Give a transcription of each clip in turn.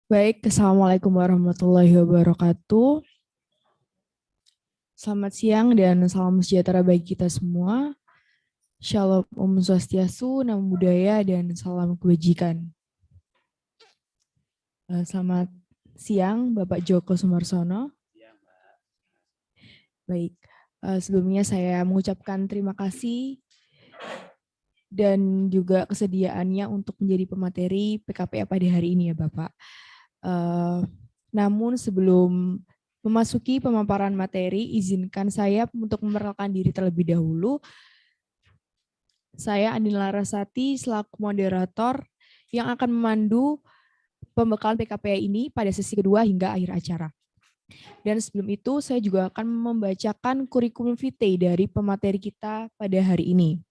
Baik, Assalamualaikum warahmatullahi wabarakatuh. Selamat siang dan salam sejahtera bagi kita semua. Shalom Om Swastiastu, Namo Buddhaya, dan salam kebajikan. Selamat siang, Bapak Joko Sumarsono. Baik, sebelumnya saya mengucapkan terima kasih dan juga kesediaannya untuk menjadi pemateri PKPA pada hari ini ya Bapak. Namun sebelum memasuki pemaparan materi, izinkan saya untuk memperkenalkan diri terlebih dahulu. Saya Andin Larasati selaku moderator yang akan memandu pembekalan PKPA ini pada sesi kedua hingga akhir acara. Dan sebelum itu saya juga akan membacakan kurikulum vitae dari pemateri kita pada hari ini.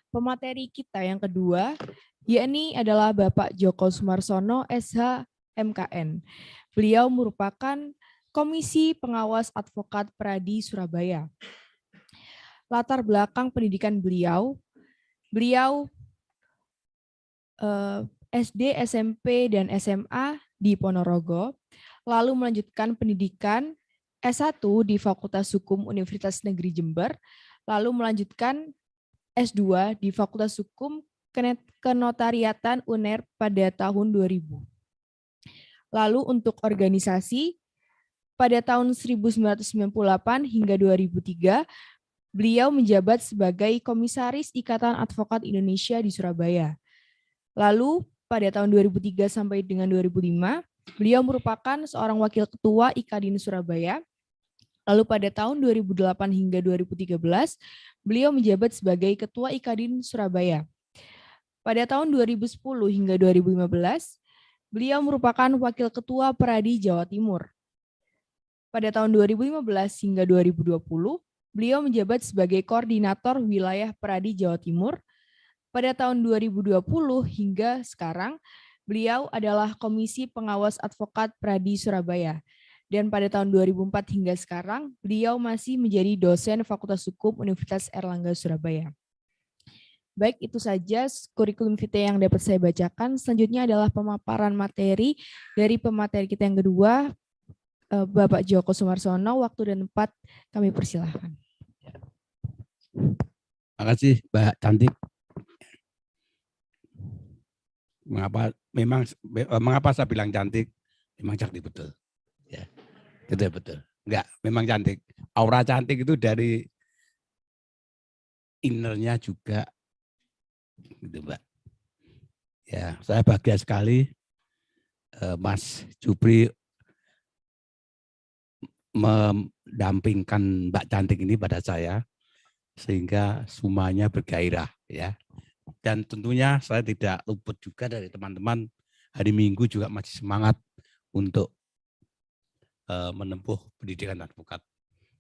Pemateri kita yang kedua yakni adalah Bapak Joko Sumarsono SH MKN. Beliau merupakan Komisi Pengawas Advokat Pradi Surabaya. Latar belakang pendidikan beliau SD, SMP, dan SMA di Ponorogo, lalu melanjutkan pendidikan S1 di Fakultas Hukum Universitas Negeri Jember, lalu melanjutkan S2 di Fakultas Hukum Kenotariatan UNER pada tahun 2000. Lalu untuk organisasi, pada tahun 1998 hingga 2003, beliau menjabat sebagai Komisaris Ikatan Advokat Indonesia di Surabaya. Lalu pada tahun 2003 sampai dengan 2005, beliau merupakan seorang wakil ketua IKADIN Surabaya. Lalu pada tahun 2008 hingga 2013, beliau menjabat sebagai ketua IKADIN Surabaya. Pada tahun 2010 hingga 2015, beliau merupakan wakil ketua Pradi Jawa Timur. Pada tahun 2015 hingga 2020, beliau menjabat sebagai koordinator wilayah Pradi Jawa Timur. Pada tahun 2020 hingga sekarang, beliau adalah Komisi Pengawas Advokat Pradi Surabaya. Dan pada tahun 2004 hingga sekarang, beliau masih menjadi dosen Fakultas Hukum Universitas Airlangga Surabaya. Baik, itu saja kurikulum vitae yang dapat saya bacakan. Selanjutnya adalah pemaparan materi dari pemateri kita yang kedua, Bapak Joko Sumarsono. Waktu dan tempat kami persilahkan. Terima kasih, Mbak Cantik. Mengapa saya bilang cantik? Memang cantik betul. Ya, betul. Enggak, memang cantik. Aura cantik itu dari innernya juga, gitu, Mbak. Ya, saya bahagia sekali Mas Jupri mendampingkan Mbak Cantik ini pada saya sehingga semuanya bergairah, ya. Dan tentunya saya tidak luput juga dari teman-teman hari Minggu juga masih semangat untuk menempuh pendidikan advokat.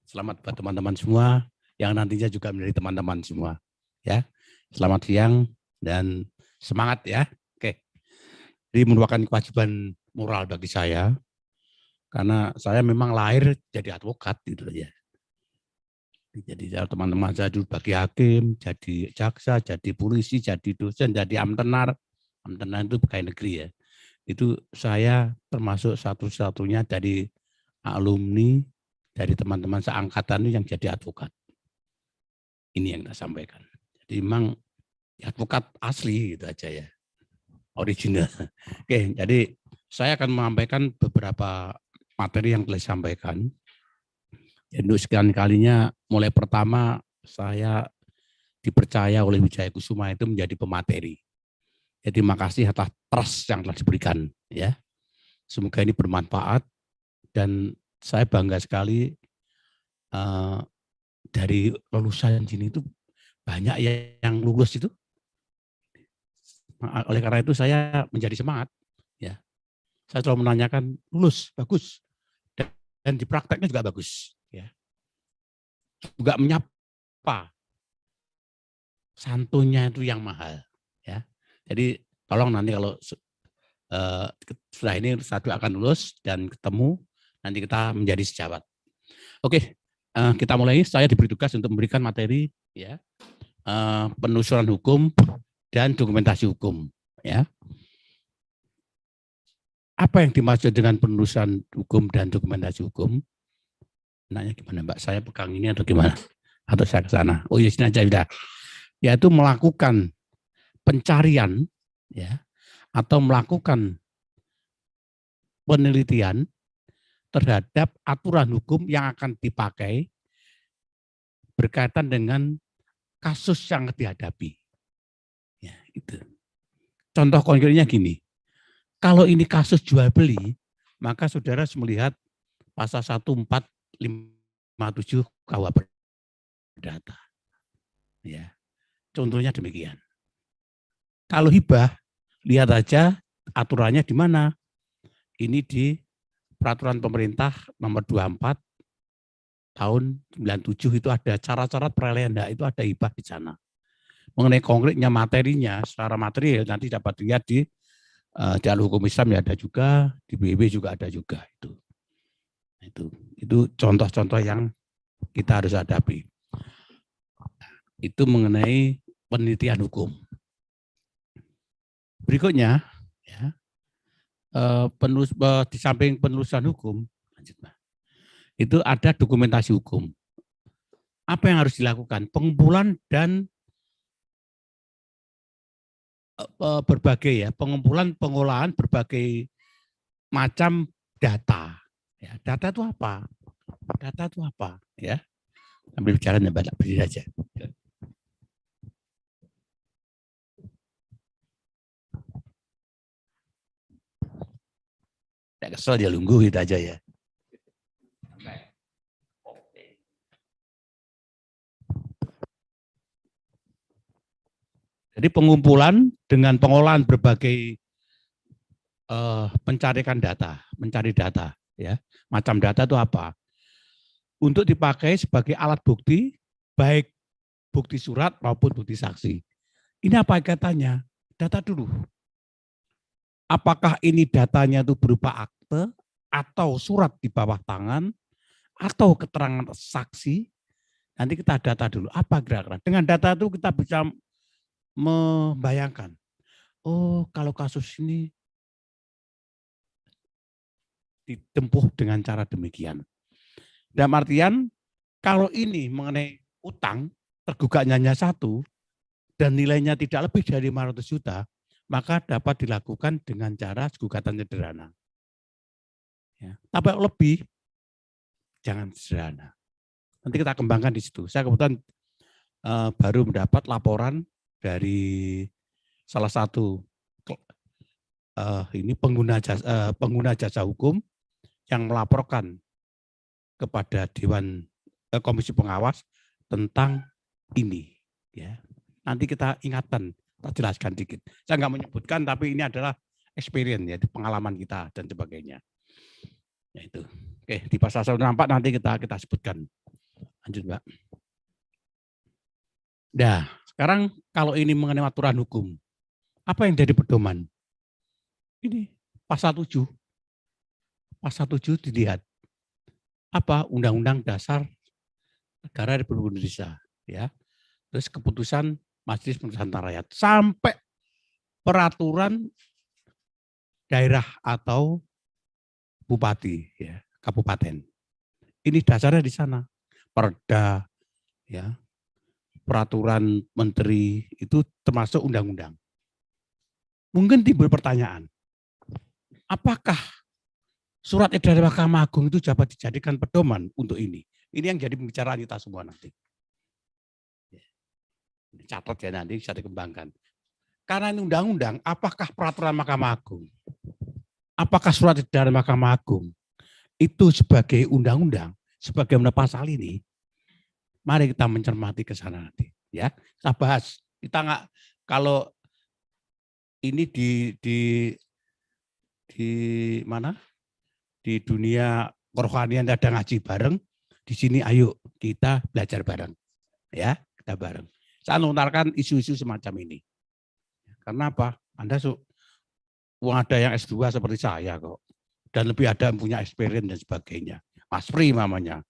Selamat buat teman-teman semua yang nantinya juga menjadi teman-teman semua. Ya, selamat siang dan semangat ya. Oke, jadi merupakan kewajiban moral bagi saya karena saya memang lahir jadi advokat gitu ya. Jadi teman-teman saya dulu bagi hakim, jadi jaksa, jadi polisi, jadi dosen, jadi amtenar. Amtenar itu pegawai negeri ya. Itu saya termasuk satu-satunya dari alumni dari teman-teman seangkatan yang jadi advokat. Ini yang saya sampaikan. Jadi memang advokat asli gitu aja ya, original. Oke, jadi saya akan menyampaikan beberapa materi yang telah disampaikan. Untuk sekian kalinya, mulai pertama saya dipercaya oleh Wijaya Kusuma itu menjadi pemateri. Jadi terima kasih atas trust yang telah diberikan. Ya, semoga ini bermanfaat dan saya bangga sekali dari lulusan sini itu banyak yang lulus itu. Oleh karena itu saya menjadi semangat. Ya, saya selalu menanyakan lulus bagus dan di prakteknya juga bagus. Ya, juga menyapa, santunnya itu yang mahal. Ya, jadi tolong nanti kalau setelah ini satu akan lulus dan ketemu, nanti kita menjadi sejawat. Oke, kita mulai. Saya diberi tugas untuk memberikan materi ya penelusuran hukum dan dokumentasi hukum. Ya, Apa yang dimaksud dengan penelusuran hukum dan dokumentasi hukum? Nanya gimana Mbak? Saya pegang ini atau gimana? Atau saya ke sana? Oh ya sini aja udah. Yaitu melakukan pencarian ya atau melakukan penelitian terhadap aturan hukum yang akan dipakai berkaitan dengan kasus yang dihadapi. Ya, itu. Contoh konkretnya gini. Kalau ini kasus jual beli, maka saudara harus melihat pasal 1457 KUH Perdata. Ya. Contohnya demikian. Kalau hibah, lihat aja aturannya di mana. Ini di Peraturan Pemerintah nomor 24 tahun 97 itu ada cara-cara peralihan hak, itu ada hibah di sana. Mengenai konkretnya materinya, secara material nanti dapat lihat di Alur Hukum Islam ya ada juga, di BB juga ada juga itu. Itu contoh-contoh yang kita harus hadapi. Itu mengenai penelitian hukum. Berikutnya, ya, di samping penelusuran hukum, itu ada dokumentasi hukum. Apa yang harus dilakukan? Pengumpulan dan berbagai ya, pengumpulan, pengolahan berbagai macam data. Ya, data itu apa? Data itu apa? Ya, sambil bicara ya, Mbak, berdiri aja. Tidak kesel dia lungguh gitu aja ya. Jadi pengumpulan dengan pengolahan berbagai pencarikan data, mencari data, ya. Macam data itu apa? Untuk dipakai sebagai alat bukti, baik bukti surat maupun bukti saksi. Ini apa katanya? Data dulu. Apakah ini datanya itu berupa akte atau surat di bawah tangan atau keterangan saksi? Nanti kita data dulu. Apa kira-kira? Dengan data itu kita bisa membayangkan. Oh, kalau kasus ini ditempuh dengan cara demikian. Dalam artian, kalau ini mengenai utang, tergugatnya hanya satu, dan nilainya tidak lebih dari 500 juta, maka dapat dilakukan dengan cara gugatan sederhana. Ya. Tapi lebih, jangan sederhana. Nanti kita kembangkan di situ. Saya kebetulan baru mendapat laporan dari salah satu ini pengguna jasa hukum yang melaporkan kepada Dewan Komisi Pengawas tentang ini. Ya. Nanti kita ingatkan, kita jelaskan dikit. Saya nggak menyebutkan, tapi ini adalah experience ya, pengalaman kita dan sebagainya. Ya itu. Oke, di pasal 164 nanti kita sebutkan. Lanjut, Mbak. Nah, sekarang kalau ini mengenai aturan hukum, apa yang jadi pedoman? Ini pasal 7. Pasal 7 dilihat. Apa? Undang-Undang Dasar Negara Republik Indonesia, ya. Terus keputusan Majelis Permusyawaratan Rakyat sampai peraturan daerah atau bupati, ya, kabupaten. Ini dasarnya di sana. Perda, ya, peraturan menteri itu termasuk undang-undang. Mungkin timbul pertanyaan, apakah surat edaran Mahkamah Agung itu dapat dijadikan pedoman untuk ini? Ini yang jadi pembicaraan kita semua nanti. Catat ya, nanti bisa dikembangkan. Karena ini undang-undang, apakah peraturan Mahkamah Agung, apakah surat edaran Mahkamah Agung itu sebagai undang-undang, sebagaimana pasal ini? Mari kita mencermati ke sana nanti, ya. Kita bahas. Kita nggak, kalau ini di mana? Di dunia kerohanian ada ngaji bareng, di sini ayo kita belajar bareng, ya, kita bareng. Saya lontarkan isu-isu semacam ini. Karena apa? Anda ada yang S2 seperti saya kok, dan lebih ada yang punya experience dan sebagainya. Mas Pri namanya,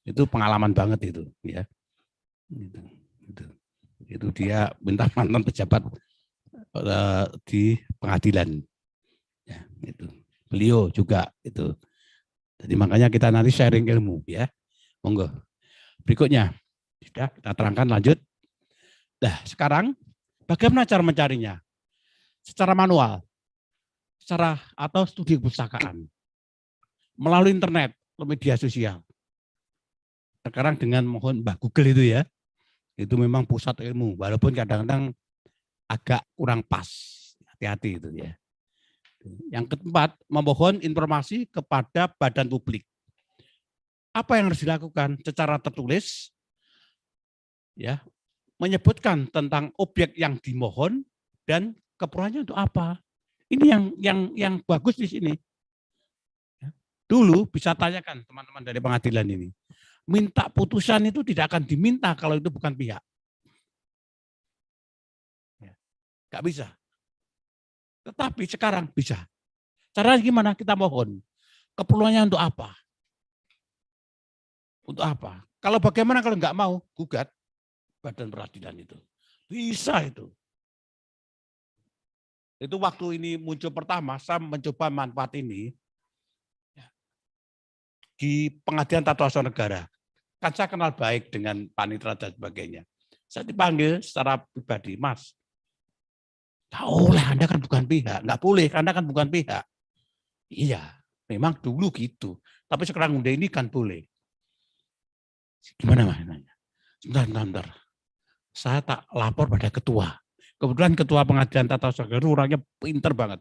itu pengalaman banget itu, ya. Itu dia minta mantan pejabat di pengadilan, ya, itu. beliau juga itu. Jadi makanya kita nanti sharing ilmu ya. Monggo. Berikutnya, sudah kita terangkan lanjut. Nah, sekarang bagaimana cara mencarinya? Secara manual, secara atau studi perpustakaan, melalui internet, media sosial. Sekarang dengan mohon Mbak Google itu ya, itu memang pusat ilmu, walaupun kadang-kadang agak kurang pas, hati-hati itu ya. Yang keempat, memohon informasi kepada badan publik. Apa yang harus dilakukan secara tertulis? Ya, menyebutkan tentang objek yang dimohon dan keperluannya untuk apa. Ini yang bagus di sini. Dulu bisa tanyakan teman-teman dari pengadilan ini. Minta putusan itu tidak akan diminta kalau itu bukan pihak. Nggak bisa. Tetapi sekarang bisa. Caranya gimana? Kita mohon. Keperluannya untuk apa? Untuk apa? Kalau bagaimana kalau nggak mau, gugat badan peradilan itu. Bisa itu. Itu waktu ini muncul pertama, saya mencoba manfaat ini di Pengadilan Tata Usaha Negara. Kan saya kenal baik dengan panitera dan sebagainya. Saya dipanggil secara pribadi, Mas, nggak boleh, Anda kan bukan pihak. Nggak boleh, Anda kan bukan pihak. Iya, memang dulu gitu. Tapi sekarang udah ini kan boleh. Gimana Mas? Sebentar. Saya tak lapor pada ketua. Kebetulan ketua Pengadilan Tata Usaha Negara orangnya pinter banget.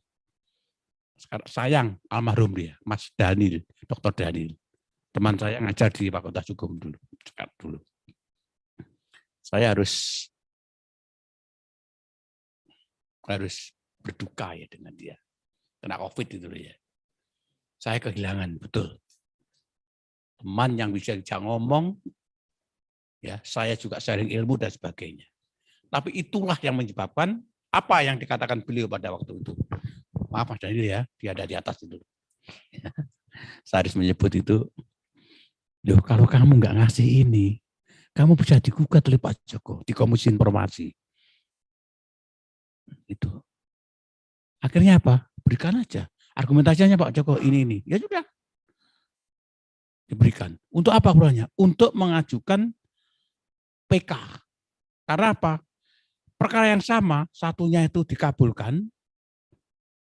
Sekarang sayang almarhum dia, Mas Daniel, Dr. Daniel. Teman saya ngajar di Fakultas Hukum dulu. Saya harus berduka ya dengan dia. Kena COVID itu ya. Saya kehilangan betul. Teman yang bisa ngomong, ya saya juga sharing ilmu dan sebagainya. Tapi itulah yang menyebabkan apa yang dikatakan beliau pada waktu itu. Maaf Mas Daniel ya, dia ada di atas itu. Saya harus menyebut itu. Loh, kalau kamu nggak ngasih ini, kamu bisa digugat oleh Pak Joko di Komisi Informasi. Itu. Akhirnya apa? Berikan aja. Argumentasinya Pak Joko ini. Ya sudah. Diberikan. Untuk apa perlunya? Untuk mengajukan PK. Karena apa? Perkara yang sama, satunya itu dikabulkan.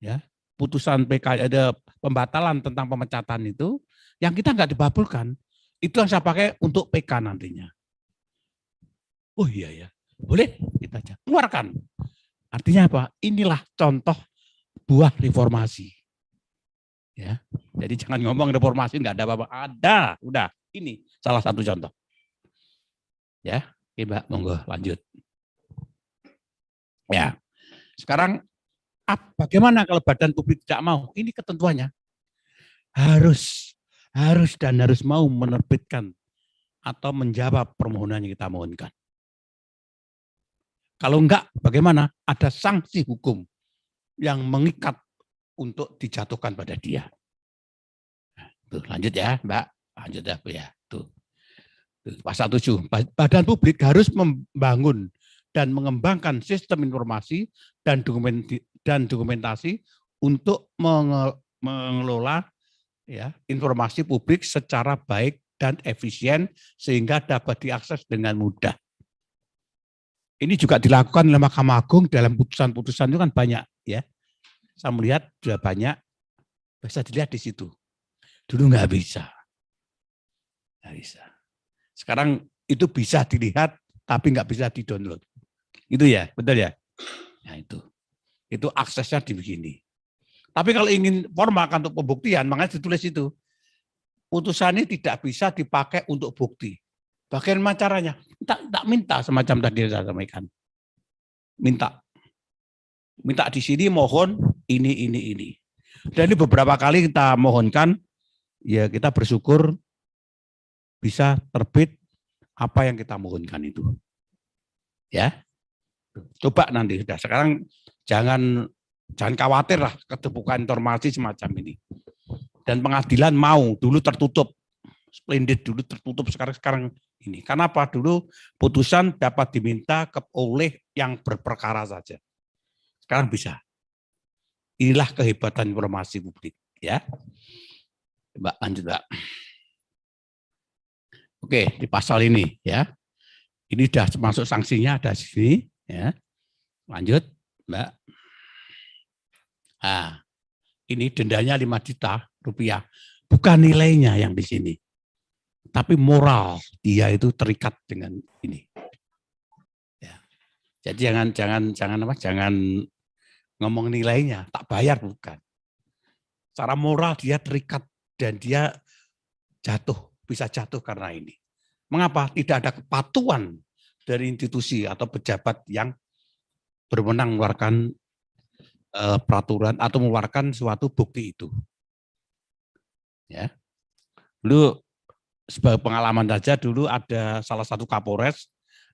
Ya, putusan PK ada pembatalan tentang pemecatan itu, yang kita nggak dikabulkan. Itu yang saya pakai untuk PK nantinya. Oh iya ya, boleh kita aja keluarkan. Artinya apa? Inilah contoh buah reformasi. Ya, jadi jangan ngomong reformasi nggak ada apa-apa. Ada, udah. Ini salah satu contoh. Ya, oke Mbak, monggo lanjut. Ya, sekarang bagaimana kalau badan publik tidak mau? Ini ketentuannya harus mau menerbitkan atau menjawab permohonan yang kita mohonkan. Kalau enggak, bagaimana? Ada sanksi hukum yang mengikat untuk dijatuhkan pada dia. Tuh, lanjut ya, Mbak. Lanjut ya, tuh. Pasal 7. Badan publik harus membangun dan mengembangkan sistem informasi dan dokumentasi untuk mengelola ya, informasi publik secara baik dan efisien sehingga dapat diakses dengan mudah. Ini juga dilakukan oleh Mahkamah Agung dalam putusan-putusan itu kan banyak ya. Saya melihat sudah banyak, bisa dilihat di situ. Dulu nggak bisa. Nggak bisa. Sekarang itu bisa dilihat tapi nggak bisa di-download. Itu ya, betul ya? Nah itu. Itu aksesnya di begini. Tapi kalau ingin formal untuk pembuktian, makanya ditulis itu. Putusan ini tidak bisa dipakai untuk bukti. Bagaimana caranya? Tak minta semacam tadi saya sampaikan. Minta di sini mohon ini. Dan ini beberapa kali kita mohonkan, ya kita bersyukur bisa terbit apa yang kita mohonkan itu. Ya, coba nanti sudah. Sekarang jangan khawatir lah keterbukaan informasi semacam ini. Dan pengadilan mau, dulu tertutup. Splendid dulu tertutup, sekarang ini. Karena apa? Dulu putusan dapat diminta oleh yang berperkara saja. Sekarang bisa. Inilah kehebatan informasi publik. ya. Mbak lanjut, Mbak. Oke, di pasal ini ya. Ini sudah masuk sanksinya ada di sini ya. Lanjut, Mbak. Nah, ini dendanya 5 juta rupiah. Bukan nilainya yang di sini. Tapi moral dia itu terikat dengan ini. Ya. Jadi jangan ngomong nilainya, tak bayar bukan. Secara moral dia terikat dan dia bisa jatuh karena ini. Mengapa? Tidak ada kepatuhan dari institusi atau pejabat yang berwenang mengeluarkan peraturan atau mengeluarkan suatu bukti itu. Ya. Dulu sebagai pengalaman saja, dulu ada salah satu Kapolres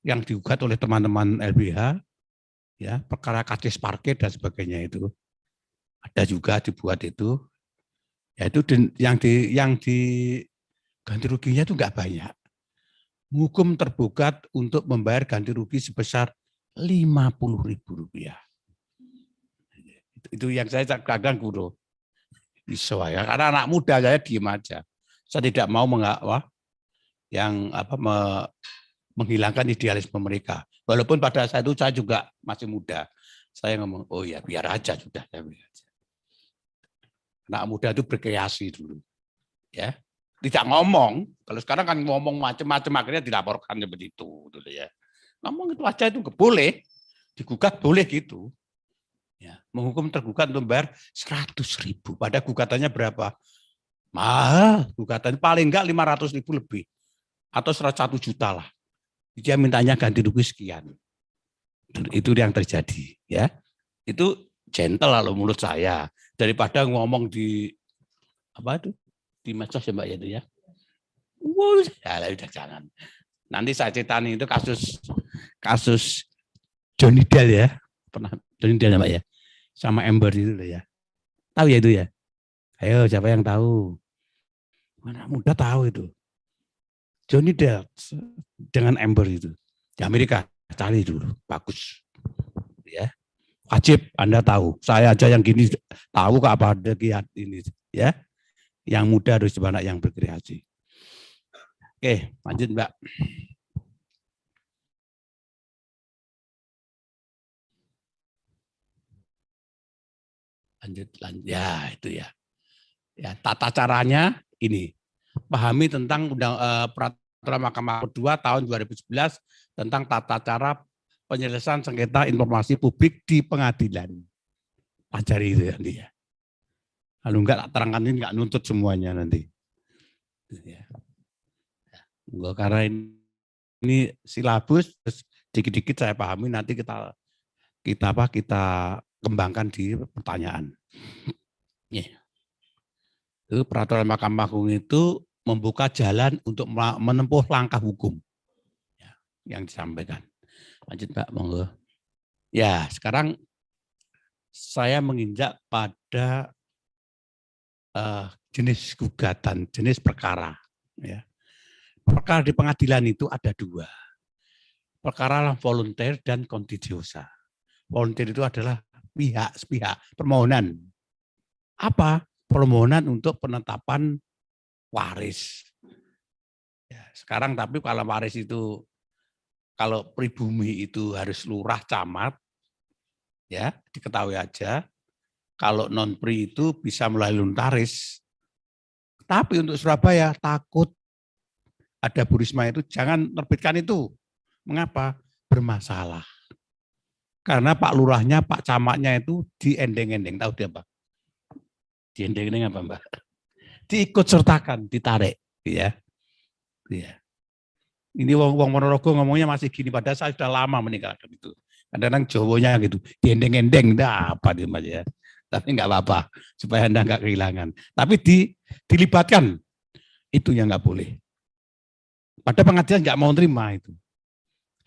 yang digugat oleh teman-teman LBH, ya, perkara kades parkir dan sebagainya itu. Ada juga dibuat itu. Ya itu yang di ganti ruginya itu enggak banyak. Hukum tergugat untuk membayar ganti rugi sebesar Rp50.000. Itu yang saya kadang guru. Iso ya, karena anak muda saya diem aja. Saya tidak mau menghilangkan idealisme mereka. Walaupun pada saat itu saya juga masih muda. Saya ngomong, oh ya biar aja sudah. Anak muda itu berkreasi dulu. Ya. Tidak ngomong, kalau sekarang kan ngomong macam-macam akhirnya dilaporkan seperti itu. Dulu ya. Ngomong itu aja itu boleh, digugat boleh gitu. Ya, menghukum tergugat untuk membayar 100.000. Pada gugatannya berapa? Mahal, gugatannya paling enggak 500.000 lebih. Atau 1 juta lah. Dia mintanya ganti rugi sekian. Itu yang terjadi. Ya, itu gentle kalau menurut saya. Daripada ngomong di di medsos ya Mbak ya itu ya. Ya udah jangan. Nanti saya ceritani itu kasus Johnny Depp ya. Pernah Johnny Depp ya Mbak ya. Sama Amber itu ya. Tahu ya itu ya? Ayo siapa yang tahu? Anak muda tahu itu. Johnny Depp dengan Amber itu. Di Amerika, cari dulu. Bagus. Ya. Wajib Anda tahu. Saya aja yang gini tahu kok apa ada kiat ini. Ya. Yang muda harus banyak yang berkreasi. Oke, lanjut Mbak. Lanjut. Ya, itu ya. Ya, tata caranya ini. Pahami tentang peraturan Mahkamah Kedua tahun 2011 tentang tata cara penyelesaian sengketa informasi publik di pengadilan. Pelajari itu nanti ya. Kalau enggak terangkan ini enggak nuntut semuanya nanti. Ya. Karena ini silabus, dikit-dikit saya pahami nanti kita kembangkan di pertanyaan. Ya. Itu peraturan Mahkamah Agung itu membuka jalan untuk menempuh langkah hukum ya, yang disampaikan. Lanjut Mbak, monggo. Ya, sekarang saya menginjak pada jenis gugatan, jenis perkara. Ya. Perkara di pengadilan itu ada 2. Perkara volunter dan contenciosa. Volunter itu adalah pihak permohonan. Apa? Permohonan untuk penetapan waris. Ya, sekarang tapi kalau waris itu, kalau pribumi itu harus lurah camat, ya diketahui aja. Kalau non pri itu bisa melalui notaris. Tapi untuk Surabaya takut ada Bu Risma itu jangan terbitkan itu. Mengapa? Bermasalah. Karena Pak Lurahnya, Pak Camatnya itu diendeng-endeng. Tahu dia Pak? Diendeng-endeng apa Mbak? Diikut sertakan, ditarik. Ya. Ya. Ini wong Ponorogo ngomongnya masih gini, padahal saya sudah lama meninggalkan itu. Kadang-kadang Jawanya gitu, diendeng-endeng, apa dia Mas ya. Tapi enggak apa-apa, supaya Anda enggak kehilangan. Tapi dilibatkan, itu yang enggak boleh. Pada pengadilan enggak mau terima itu.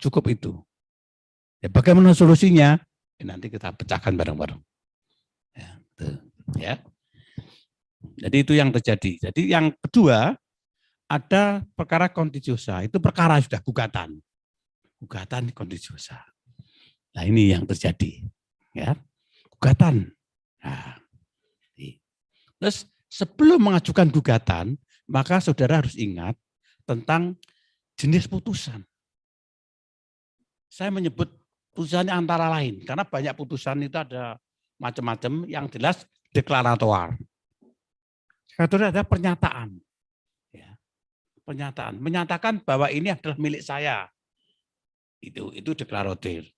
Cukup itu. Ya, bagaimana solusinya? Ya, nanti kita pecahkan bareng-bareng. Ya, ya. Jadi itu yang terjadi. Jadi yang kedua, ada perkara kontitiosa, itu perkara sudah gugatan. Gugatan kontitiosa. Nah ini yang terjadi. Ya. Gugatan. Nah, Terus sebelum mengajukan gugatan, maka saudara harus ingat tentang jenis putusan. Saya menyebut putusannya antara lain, karena banyak putusan itu ada macam-macam, yang jelas deklaratoar. Saudara ada pernyataan. Ya, pernyataan, menyatakan bahwa ini adalah milik saya. Itu deklaratif.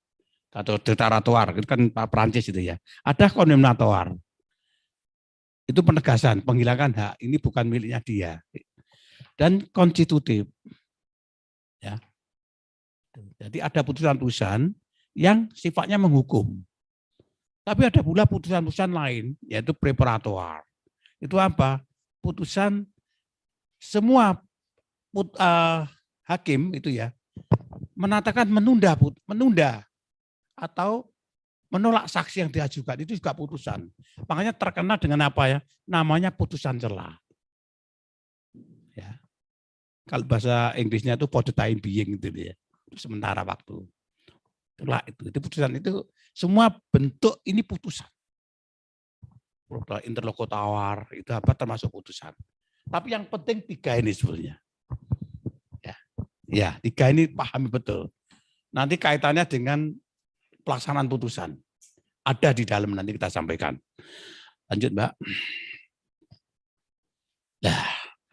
Atau deklaratoar, itu kan Pak Prancis itu ya. Ada kondemnatoar. Itu penegasan, penghilangan hak, ini bukan miliknya dia. Dan konstitutif. Ya. Jadi ada putusan-putusan yang sifatnya menghukum. Tapi ada pula putusan-putusan lain, yaitu preparatoar. Itu apa? Putusan semua hakim itu ya menatakan menunda atau menolak saksi yang diajukan, itu juga putusan. Makanya terkena dengan apa ya? Namanya putusan celah. Ya. Kalau bahasa Inggrisnya itu for the time being gitu ya. Sementara waktu. Itulah itu putusan itu semua bentuk ini putusan. Interlokutor itu apa termasuk putusan. Tapi yang penting 3 ini sebenarnya. Ya, 3 ini pahami betul. Nanti kaitannya dengan pelaksanaan putusan. Ada di dalam, nanti kita sampaikan. Lanjut, Mbak. Nah,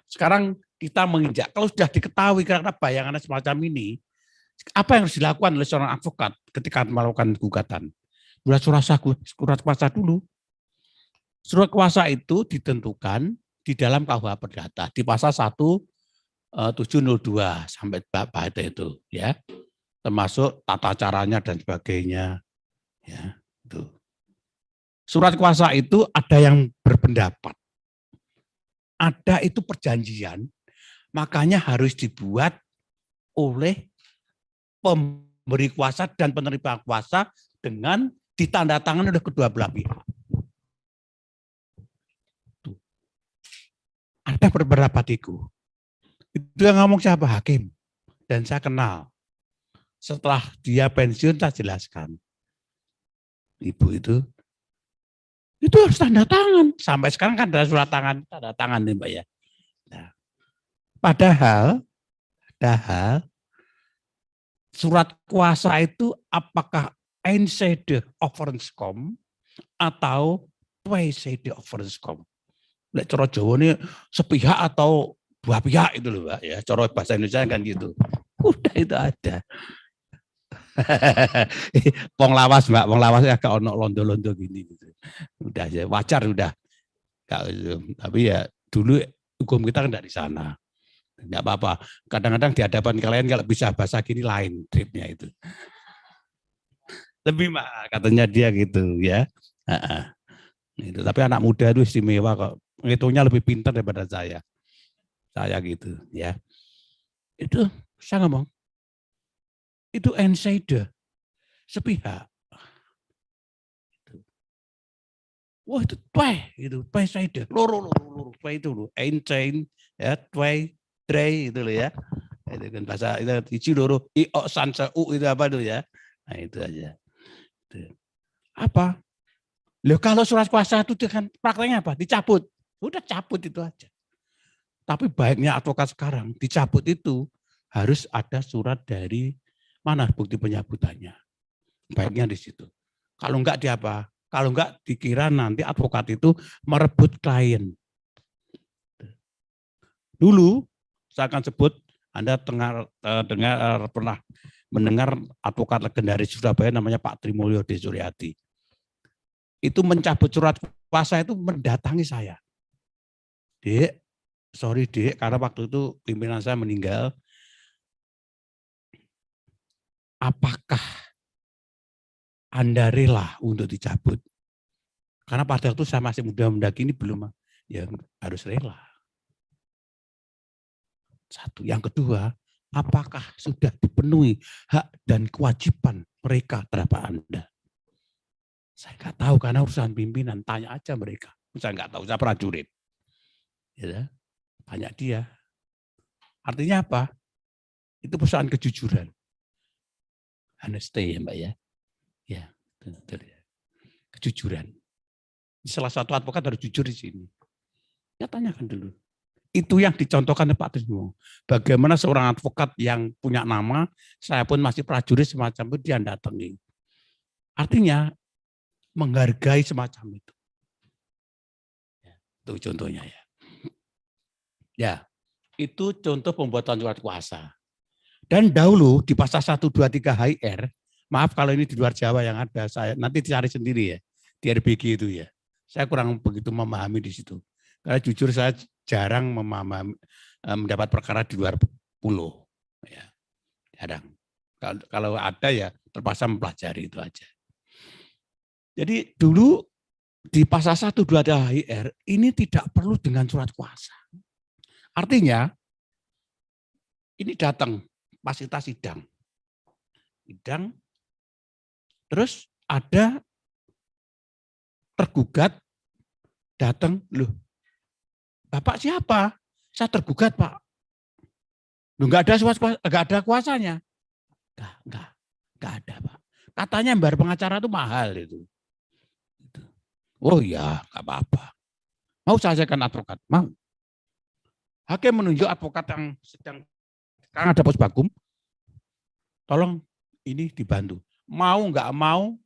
sekarang kita menginjak. Kalau sudah diketahui karena bayangannya semacam ini, apa yang harus dilakukan oleh seorang advokat ketika melakukan gugatan? Surat kuasa dulu. Surat kuasa itu ditentukan di dalam KUH Perdata di pasal 1702 sampai bab itu ya. Termasuk tata caranya dan sebagainya. Ya, itu. Surat kuasa itu ada yang berpendapat. Ada itu perjanjian, makanya harus dibuat oleh pemberi kuasa dan penerima kuasa dengan ditandatangani oleh kedua belah pihak. Ada berpendapat itu yang ngomong siapa? Hakim. Dan saya kenal. Setelah dia pensiun saya jelaskan. Ibu itu harus tanda tangan. Sampai sekarang kan ada surat tanda tangan nih Mbak ya. Nah, padahal surat kuasa itu apakah eenzijdig overeenkomst atau tweezijdig overeenkomst. Lek cara Jawa ini sepihak atau dua pihak itu loh Mbak ya. Cara bahasa Indonesia kan gitu. Udah itu ada. Wong lawas Mbak, wong lawas agak ono londo-londo gini gitu. Udah ya wajar udah. Tapi ya dulu hukum kita kan enggak di sana. Enggak apa-apa. Kadang-kadang di hadapan kalian kalau bisa bahasa gini lain tripnya itu. Lebih Mbak katanya dia gitu ya. Itu. Tapi anak muda itu istimewa kok. Ngitungnya lebih pintar daripada saya. Saya gitu ya. Itu saya ngomong. Itu eenzijdig. Sepihak. Wah itu tweezijdig. Loro. Twee itu loh. Eenzijdig ya, twee itu loh ya. Itu kan bahasa itu iji loro, iok sansa u itu apa itu ya. Nah itu aja. Itu. Apa? Loh kalau surat kuasa itu kan prakteknya apa? Dicabut. Udah cabut itu aja. Tapi baiknya advokat sekarang dicabut itu harus ada surat dari mana bukti pencabutannya. Baiknya di situ. Kalau enggak di apa? Kalau enggak dikira nanti advokat itu merebut klien. Dulu saya akan sebut, Anda pernah mendengar advokat legendaris Surabaya namanya Pak Trimulyo D. Suryadi. Itu mencabut surat kuasa itu mendatangi saya. Dek, sorry Dek, karena waktu itu pimpinan saya meninggal. Apakah Anda rela untuk dicabut? Karena pada waktu saya masih muda ini belum, ya harus rela. Satu. Yang kedua, apakah sudah dipenuhi hak dan kewajiban mereka terhadap Anda? Saya nggak tahu karena urusan pimpinan, tanya aja mereka. Saya nggak tahu, saya prajurit. Ya, tanya dia. Artinya apa? Itu persoalan kejujuran. Honesty ya Mbak ya. Ya, betul ya. Kejujuran. Salah satu advokat harus jujur di sini. Ya tanyakan dulu. Itu yang dicontohkan oleh Pak Trisno. Bagaimana seorang advokat yang punya nama, saya pun masih prajurit semacam itu, dia datangi. Artinya menghargai semacam itu. Itu contohnya ya. Ya, itu contoh pembuatan surat kuasa. Dan dahulu di pasal 1, 2, 3 HIR, maaf kalau ini di luar Jawa yang ada, saya nanti dicari sendiri ya, di RBG itu ya. Saya kurang begitu memahami di situ. Karena jujur saya jarang mendapat perkara di luar pulau. Ya, jarang. Kalau ada ya terpaksa mempelajari itu aja. Jadi dulu di pasal 1, 2, 3 HIR ini tidak perlu dengan surat kuasa. Artinya ini datang fasilitas sidang. Terus ada tergugat datang, loh, Bapak siapa? Saya tergugat, Pak. Loh, enggak ada kuasanya. Enggak ada, Pak. Katanya bayar pengacara itu mahal itu. Oh iya, enggak apa-apa. Mau saya kan advokat? Mau. Hakim menunjuk advokat yang sedang, sekarang ada Posbagum, tolong ini dibantu. Mau enggak mau,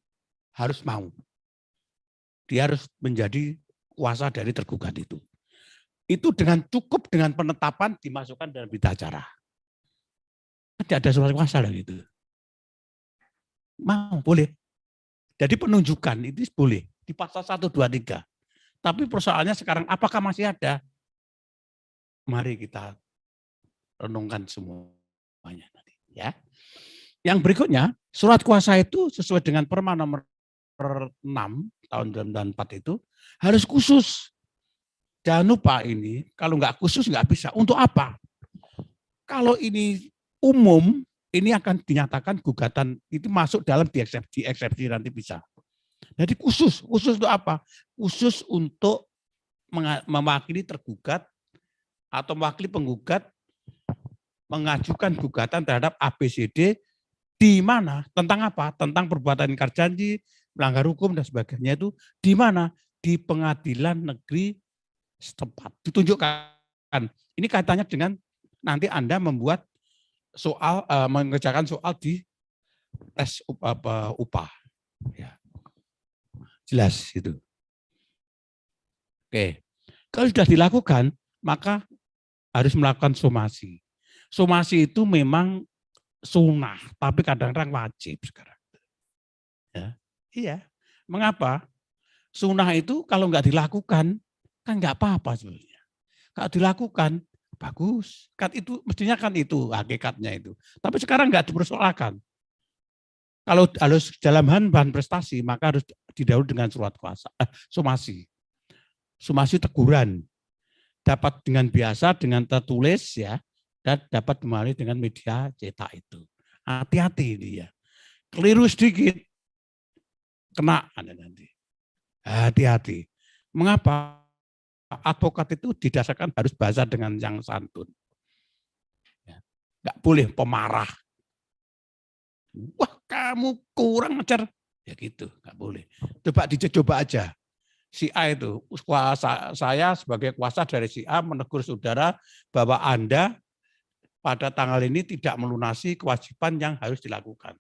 harus mau. Dia harus menjadi kuasa dari tergugat itu. Itu dengan cukup dengan penetapan dimasukkan dalam berita acara. Tidak ada surat kuasa lah gitu. Mau, boleh. Jadi penunjukan itu boleh di pasal 1, 2, 3. Tapi persoalannya sekarang apakah masih ada? Mari kita renungkan semuanya tadi, ya. Yang berikutnya, surat kuasa itu sesuai dengan Perma nomor 6 tahun 1994 itu harus khusus. Jangan lupa ini, kalau nggak khusus nggak bisa. Untuk apa? Kalau ini umum, ini akan dinyatakan gugatan itu masuk dalam dieksepsi nanti bisa. Jadi khusus untuk apa? Khusus untuk mewakili tergugat atau mewakili penggugat mengajukan gugatan terhadap ABCD di mana? Tentang apa? Tentang perbuatan ingkar janji, melanggar hukum dan sebagainya itu di mana? Di pengadilan negeri setempat. Ditunjukkan. Ini kaitannya dengan nanti Anda membuat soal, mengerjakan soal di tes upah. Ya. Jelas itu. Oke. Kalau sudah dilakukan, maka harus melakukan somasi. Somasi itu memang sunnah, tapi kadang-kadang wajib sekarang. Ya. Iya. Mengapa? Sunnah itu kalau nggak dilakukan, kan nggak apa-apa sebenarnya. Kalau dilakukan, bagus. Kan itu mestinya kan itu hakikatnya itu. Tapi sekarang nggak dipersoalkan. Kalau harus dalam bahan prestasi, maka harus didahului dengan surat kuasa, somasi. Somasi teguran. Dapat dengan biasa, dengan tertulis ya, dan dapat kembali dengan media cetak itu. Hati-hati ini ya. Keliru sedikit, kena Anda nanti. Hati-hati. Mengapa? Advokat itu didasarkan harus bahasa dengan yang santun. Nggak boleh pemarah. Wah, kamu kurang ajar. Ya gitu, nggak boleh. Coba aja. Si A itu, saya sebagai kuasa dari si A menegur saudara bahwa Anda pada tanggal ini tidak melunasi kewajiban yang harus dilakukan.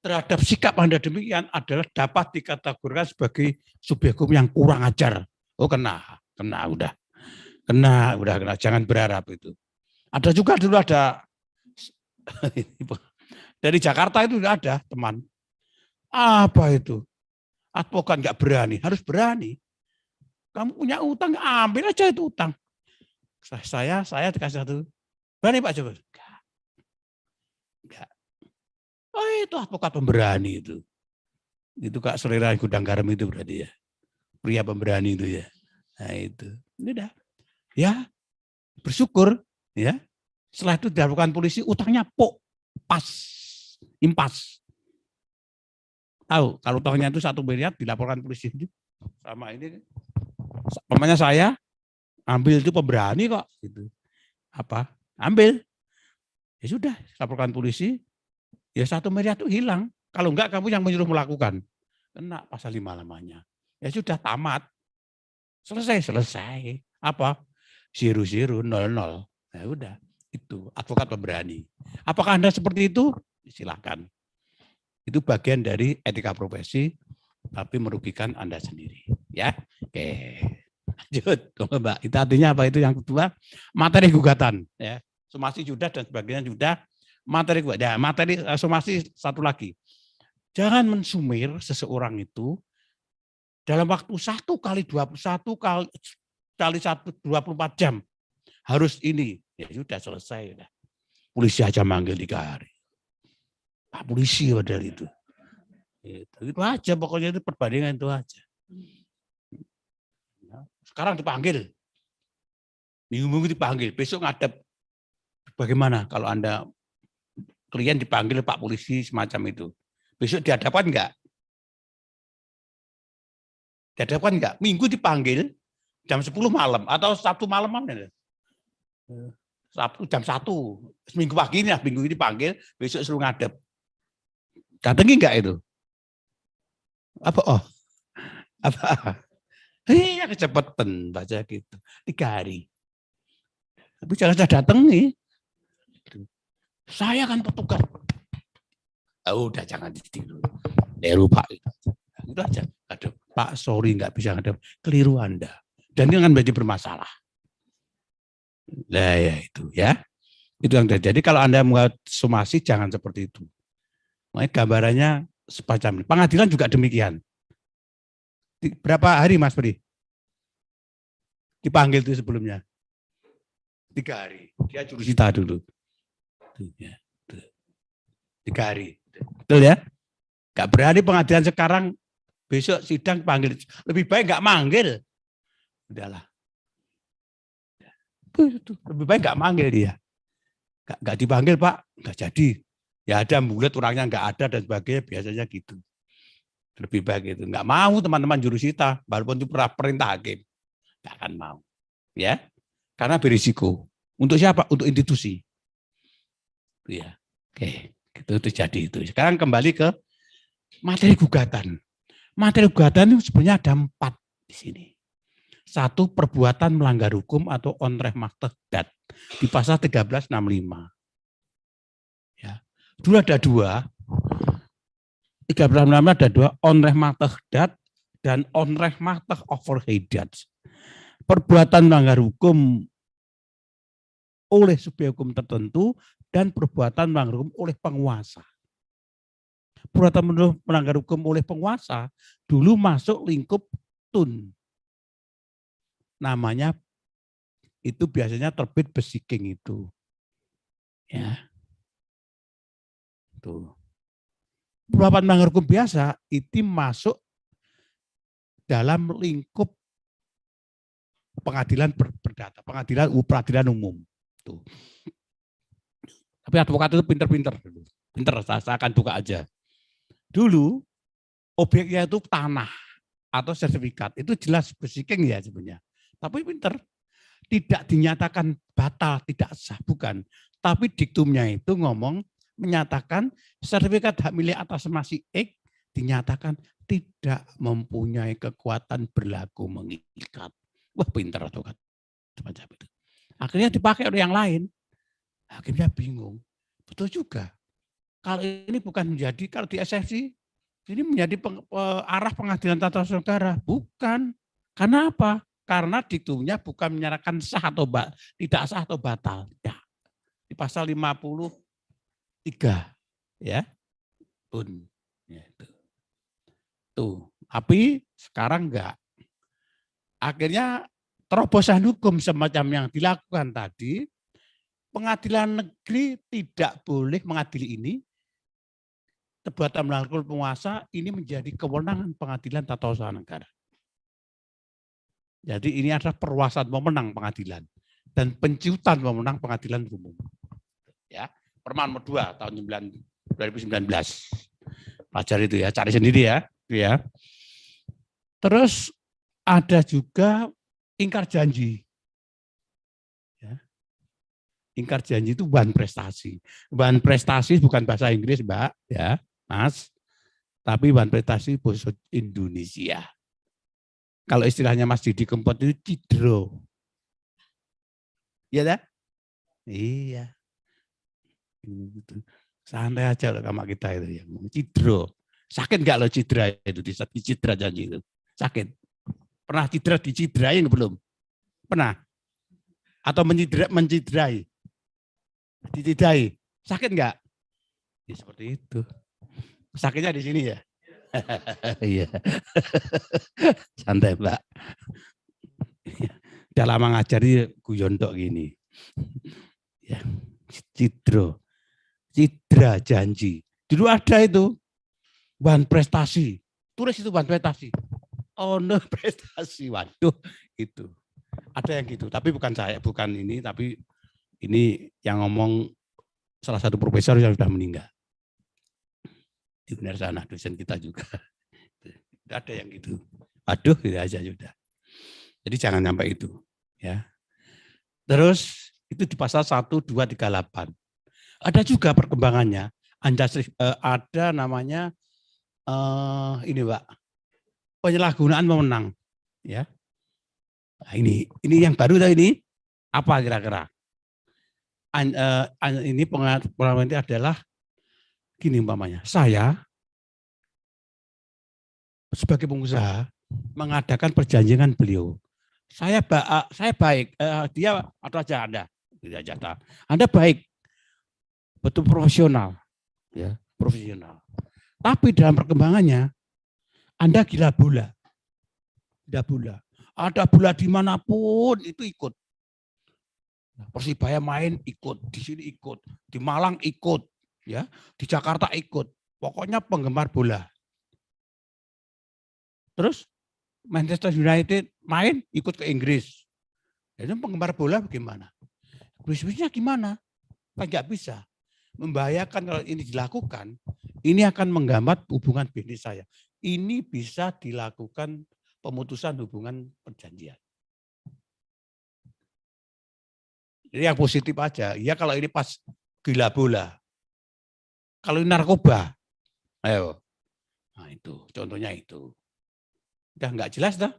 Terhadap sikap Anda demikian adalah dapat dikategorikan sebagai subjek hukum yang kurang ajar. Oh kena udah. Kena, jangan berharap itu. Ada juga dulu ada dari Jakarta itu ada teman. Apa itu? Advokat nggak berani, harus berani. Kamu punya utang, ambil aja itu utang. Saya dikasih satu. Berani Pak Joko? Enggak. Oh itu advokat pemberani itu. Itu Kak Selera Gudang Garam itu berarti ya. Pria pemberani itu ya. Nah itu. Udah. Ya, bersyukur ya. Setelah itu dilakukan polisi, utangnya pas, impas. Tahu, kalau utangnya itu 1 miliar dilaporkan polisi itu sama ini. Namanya saya ambil itu pemberani kok gitu. Apa? Ambil. Ya sudah, laporkan polisi. Ya 1 miliar itu hilang. Kalau enggak kamu yang menyuruh melakukan. Kena pasal 5 namanya. Ya sudah tamat. Selesai. Apa? 0, 0, 0, 0. Nah, udah. Itu advokat pemberani. Apakah Anda seperti itu? Silakan. Itu bagian dari etika profesi, tapi merugikan Anda sendiri. Ya, oke. Lanjut, Mbak. Itu artinya apa? Itu yang kedua, materi gugatan. Ya, somasi sudah dan sebagainya sudah. Materi gugatan. Ya, materi somasi satu lagi. Jangan mensumir seseorang itu dalam waktu 1 kali 21 kali 24 jam. Harus ini. Ya sudah selesai. Udah. Polisi aja manggil 3 hari. Pak polisi padahal itu. Itu aja pokoknya itu perbandingan itu aja. Sekarang dipanggil. Minggu-minggu dipanggil. Besok ngadep. Bagaimana kalau Anda klien dipanggil Pak polisi semacam itu? Besok dihadapkan enggak? Dihadapkan enggak? Minggu dipanggil jam 10 malam atau Sabtu malam mana? Sabtu jam 1. Seminggu pagi ini, minggu ini dipanggil, besok suruh ngadep. Datangi enggak itu? Apa? Oh. Apa? Iya, kecepatan baca gitu. 3 hari. Tapi jangan saya datangi. Saya kan petugas. Oh, udah jangan ditiru. Leru Pak. Itu aja. Aduh, Pak, sorry nggak bisa ngadep. Keliru Anda. Dan ini akan menjadi bermasalah. Nah ya itu ya. Itu yang terjadi. Kalau Anda membuat somasi jangan seperti itu. Makanya gambarannya semacam ini. Pengadilan juga demikian. Berapa hari Mas Beri? Dipanggil itu sebelumnya? 3 hari. Dia jurusita dulu. 3 hari. Betul ya? Gak berani pengadilan sekarang, besok sidang panggil. Lebih baik gak manggil. Udahlah. Lebih baik gak manggil dia. Gak dipanggil Pak, gak jadi. Ya ada bulat orangnya nggak ada dan sebagainya, biasanya gitu. Lebih baik itu. Nggak mau teman-teman jurusita, walaupun itu perintah hakim. Nggak akan mau. Ya, karena berisiko. Untuk siapa? Untuk institusi. Ya, oke. Itu terjadi itu. Sekarang kembali ke materi gugatan. Materi gugatan itu sebenarnya ada 4 di sini. 1, perbuatan melanggar hukum atau onreh maktedat di pasal 1365. Ya. Dulu ada 2, 1365 ada 2, onreh maktedat dan onreh makteh overhedat. Perbuatan melanggar hukum oleh subjek hukum tertentu dan perbuatan melanggar hukum oleh penguasa. Perbuatan melanggar hukum oleh penguasa dulu masuk lingkup TUN. Namanya itu biasanya terbit besiking itu. Ya. Tuh. Perbuatan melanggar hukum biasa itu masuk dalam lingkup pengadilan perdata, peradilan umum. Tuh. Tapi advokat itu pinter-pinter. Pinter, saya akan buka aja. Dulu objeknya itu tanah atau sertifikat. Itu jelas besiking ya sebenarnya. Tapi pinter. Tidak dinyatakan batal, tidak sah, bukan. Tapi diktumnya itu ngomong, menyatakan sertifikat hak milik atas masih X dinyatakan tidak mempunyai kekuatan berlaku mengikat. Wah pintar advokat. Akhirnya dipakai oleh yang lain. Hakimnya bingung. Betul juga. Kalau ini bukan menjadi, kalau di SFC, ini menjadi arah pengadilan tata usaha negara. Bukan. Karena apa? Karena diktumnya bukan menyatakan sah atau tidak sah atau batal. Ya. Di pasal 53. Ya. Pun. Ya, tuh. Tapi sekarang enggak. Akhirnya terobosan hukum semacam yang dilakukan tadi, pengadilan negeri tidak boleh mengadili ini. Perbuatan melanggar hukum penguasa ini menjadi kewenangan pengadilan tata usaha negara. Jadi ini adalah perluasan pemenang pengadilan dan penciutan pemenang pengadilan umum. Ya, Perman nomor 2 tahun 2019. Pelajari itu ya, cari sendiri ya, ya. Terus ada juga ingkar janji. Ya. Ingkar janji itu bahan prestasi. Bahan prestasi bukan bahasa Inggris, Mbak, ya, Mas. Tapi bahan prestasi bahasa Indonesia. Kalau istilahnya Mas Didi Kempot itu cidro. Iya dah? Iya. Santai aja loh sama kita itu yang cidro. Sakit nggak lo cidra itu di saat cidra janji itu? Sakit. Pernah cidra dicidrain belum? Pernah? Atau mencidrai? Dicidrai. Sakit nggak? Ya, seperti itu. Sakitnya di sini ya? Iya. Santai, Mbak. Udah lama ngajari guyondok gini. Ya, cidra janji. Dulu ada itu bahan prestasi. Tulis itu bahan prestasi. Oh no, prestasi. Waduh, itu. Ada yang gitu, tapi bukan saya, bukan ini, tapi ini yang ngomong salah satu profesor yang sudah meninggal. Di benar sana, dosen kita juga. Ada yang gitu. Waduh, gitu aja sudah. Jadi jangan sampai itu. Ya. Terus itu di pasal 1, 2, 3, 8. Ada juga perkembangannya. Ada namanya ini Pak, penyalahgunaan wewenang. Ya. Nah, ini yang baru ini apa kira-kira? Ini pengalaman ini adalah gini umpamanya. Saya sebagai pengusaha mengadakan perjanjian beliau. Saya baik, dia atau aja Anda, Anda baik, betul profesional, ya profesional. Tapi dalam perkembangannya, Anda gila bola, ada bola dimanapun itu ikut. Persibaya main ikut, di sini ikut, di Malang ikut, ya, di Jakarta ikut. Pokoknya penggemar bola. Terus Manchester United main ikut ke Inggris. Itu penggemar bola bagaimana? Bisnisnya gimana? Kan nggak bisa. Membahayakan kalau ini dilakukan, ini akan menggambat hubungan bisnis saya. Ini bisa dilakukan pemutusan hubungan perjanjian. Jadi yang positif aja. Ya kalau ini pas gila bola. Kalau ini narkoba, ayo. Nah itu, contohnya itu. Udah nggak jelas dah.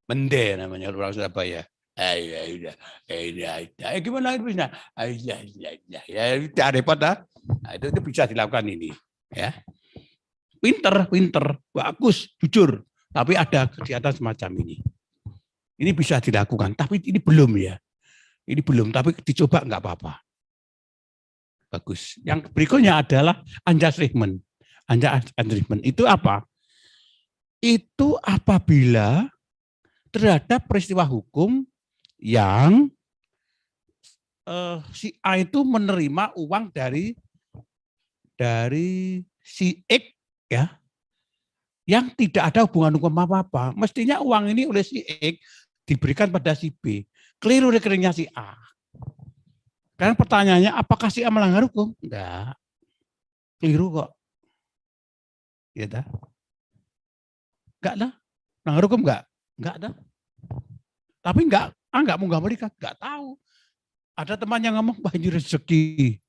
Mende namanya orang Surabaya. Gimana itu bisa? Ya tidak repot dah. Nah, itu bisa dilakukan ini. Ya, pinter, bagus, jujur. Tapi ada kegiatan semacam ini. Ini bisa dilakukan, tapi ini belum ya. Ini belum, tapi dicoba nggak apa-apa. Bagus. Yang berikutnya adalah anjasrihment. Anjasrihment itu apa? Itu apabila terhadap peristiwa hukum yang si A itu menerima uang dari si X ya, yang tidak ada hubungan hukum apa-apa. Mestinya uang ini oleh si X diberikan pada si B. Keliru rekeningnya si A. Karena pertanyaannya apakah si A melanggar hukum? Enggak. Keliru kok. Ya dah. Enggak dah. Melanggar hukum enggak? Enggak dah. Tapi enggak mau berikan, enggak tahu. Ada teman yang ngomong, wah ini rezeki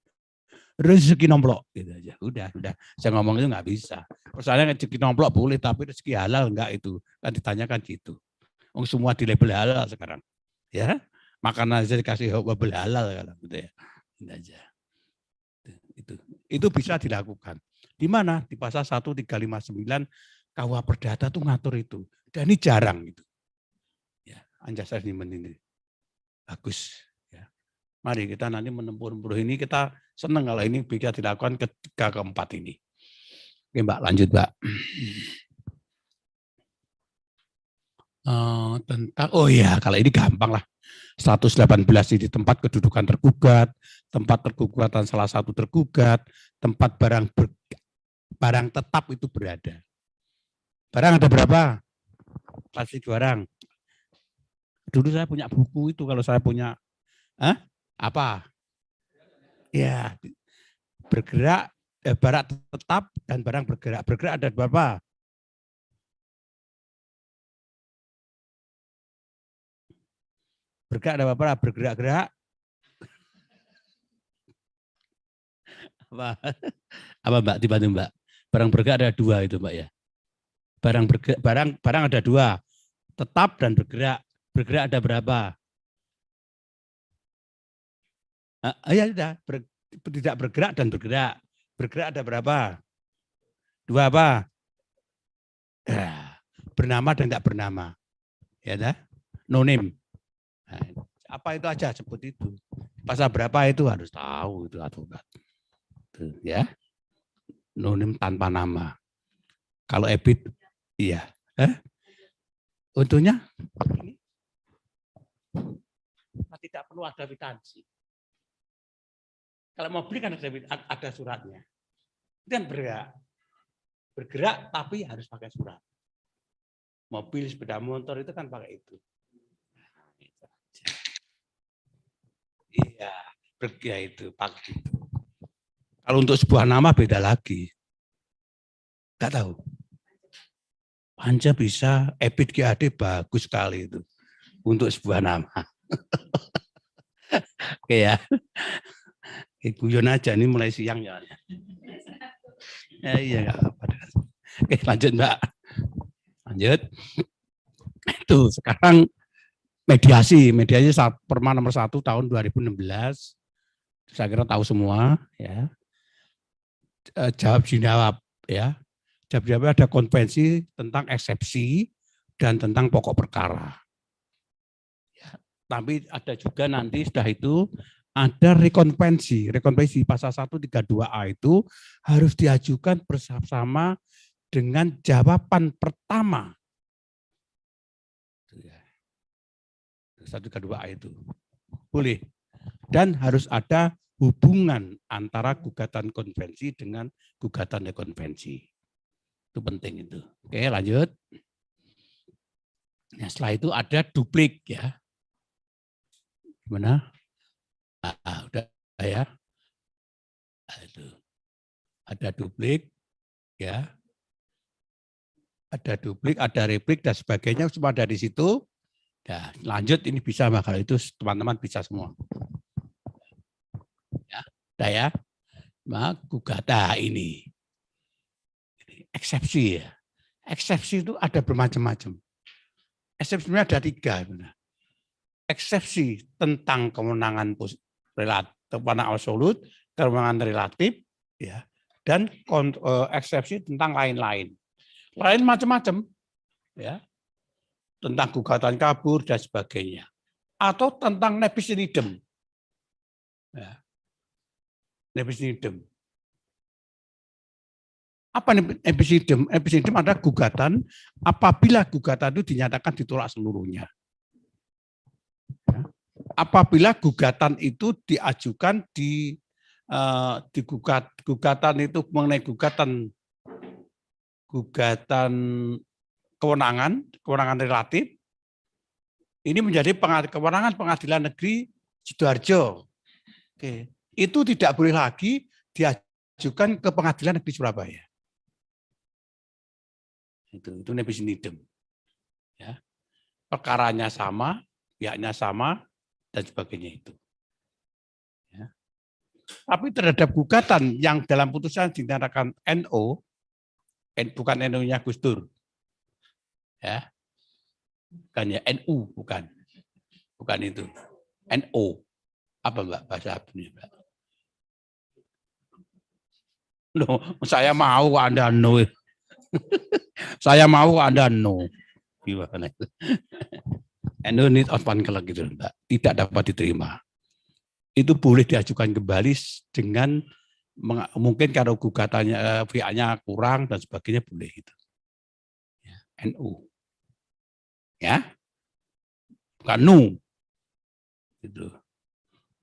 nomplok gitu aja. Udah. Saya ngomong itu nggak bisa. Persoalannya rezeki nomplok boleh, tapi rezeki halal enggak itu. Kan ditanyakan gitu. Semua di label halal sekarang. Ya, makanan aja dikasih label halal kalau gitu ya. Ini aja. Itu bisa dilakukan. Di mana? Di pasal 1359 KUH Perdata tuh ngatur itu. Dan ini jarang gitu. Ya, anjasrihment ini. Bagus. Mari kita nanti menempuh ini, kita senang kalau ini bisa dilakukan ketiga keempat ini. Oke Mbak, lanjut Mbak. Oh iya, kalau ini gampang lah. 118 ini tempat kedudukan tergugat, tempat tergugatan salah satu tergugat, tempat barang tetap itu berada. Barang ada berapa? Pasti barang. Dulu saya punya buku itu, kalau saya punya apa? Ya, bergerak, barang tetap dan barang bergerak. Bergerak ada berapa? Bergerak ada berapa? Bergerak-gerak. Apa Mbak, dibantu Mbak? Barang bergerak ada 2 itu Mbak ya. Barang ada dua, tetap dan bergerak. Bergerak ada berapa? Ya sudah, tidak bergerak dan bergerak. Bergerak ada berapa? Dua apa? Bernama dan tidak bernama. Ya dah? No name. Nah, apa itu aja sebut itu. Pasal berapa itu harus tahu itu advokat. Ya. No name tanpa nama. Kalau EBIT iya. Untungnya ini tidak perlu ada kwitansi. Kalau mobil kan ada suratnya. Itu kan bergerak tapi harus pakai surat. Mobil, sepeda motor itu kan pakai itu. Iya, bergerak itu pakai itu. Kalau untuk sebuah nama beda lagi. Enggak tahu. Anja bisa, EBIT GAD bagus sekali itu untuk sebuah nama. Oke ya. Guyon aja, ini mulai siang ya. Iya nggak apa-apa. Oke lanjut Mbak. Lanjut. Itu sekarang mediasi Perma nomor 1 tahun 2016. Saya kira tahu semua ya. Jawab ya. Jawab ada konvensi tentang eksepsi dan tentang pokok perkara. Ya, tapi ada juga nanti setelah itu ada rekonvensi. Rekonvensi pasal 132A itu harus diajukan bersama dengan jawaban pertama. 132A itu. Boleh. Dan harus ada hubungan antara gugatan konvensi dengan gugatan rekonvensi. Itu penting itu. Oke, lanjut. Nah, setelah itu ada duplik ya. Gimana? Udah ya. Itu. Ada duplik ya. Ada duplik, ada replik dan sebagainya semua ada di situ. Nah, lanjut ini bisa bakal itu teman-teman bisa semua. Ya, udah ya. Nah, gugatan ini. Eksepsi ya. Eksepsi itu ada bermacam-macam. Eksepsi ada 3. Eksepsi tentang kewenangan absolut, kewenangan relatif, ya, dan eksepsi tentang lain-lain. Lain macam-macam, ya, tentang gugatan kabur dan sebagainya, atau tentang nebis in idem. Ya. Nebis in idem. Apa nebis in idem? Nebis in idem adalah gugatan apabila gugatan itu dinyatakan ditolak seluruhnya. Apabila gugatan itu diajukan gugatan itu mengenai gugatan kewenangan relatif, ini menjadi kewenangan pengadilan negeri Sidoarjo. Oke. Itu tidak boleh lagi diajukan ke pengadilan negeri Surabaya. Itu nebis in idem. Ya. Perkaranya sama, pihaknya sama, dan sebagainya itu. Ya. Tapi terhadap gugatan yang dalam putusan dinyatakan NO, bukan NO-nya Gus Dur, ya, bukan ya NU, bukan itu, NO, apa Mbak bahasa Arabnya Mbak? No, saya mau Anda no, saya mau Anda no, gimana itu? NO need of kalau gitu Mbak, tidak dapat diterima. Itu boleh diajukan kembali dengan mungkin kalau gugatannya pihaknya kurang dan sebagainya boleh itu. Ya, NU. Ya. Bukan NU. Gitu.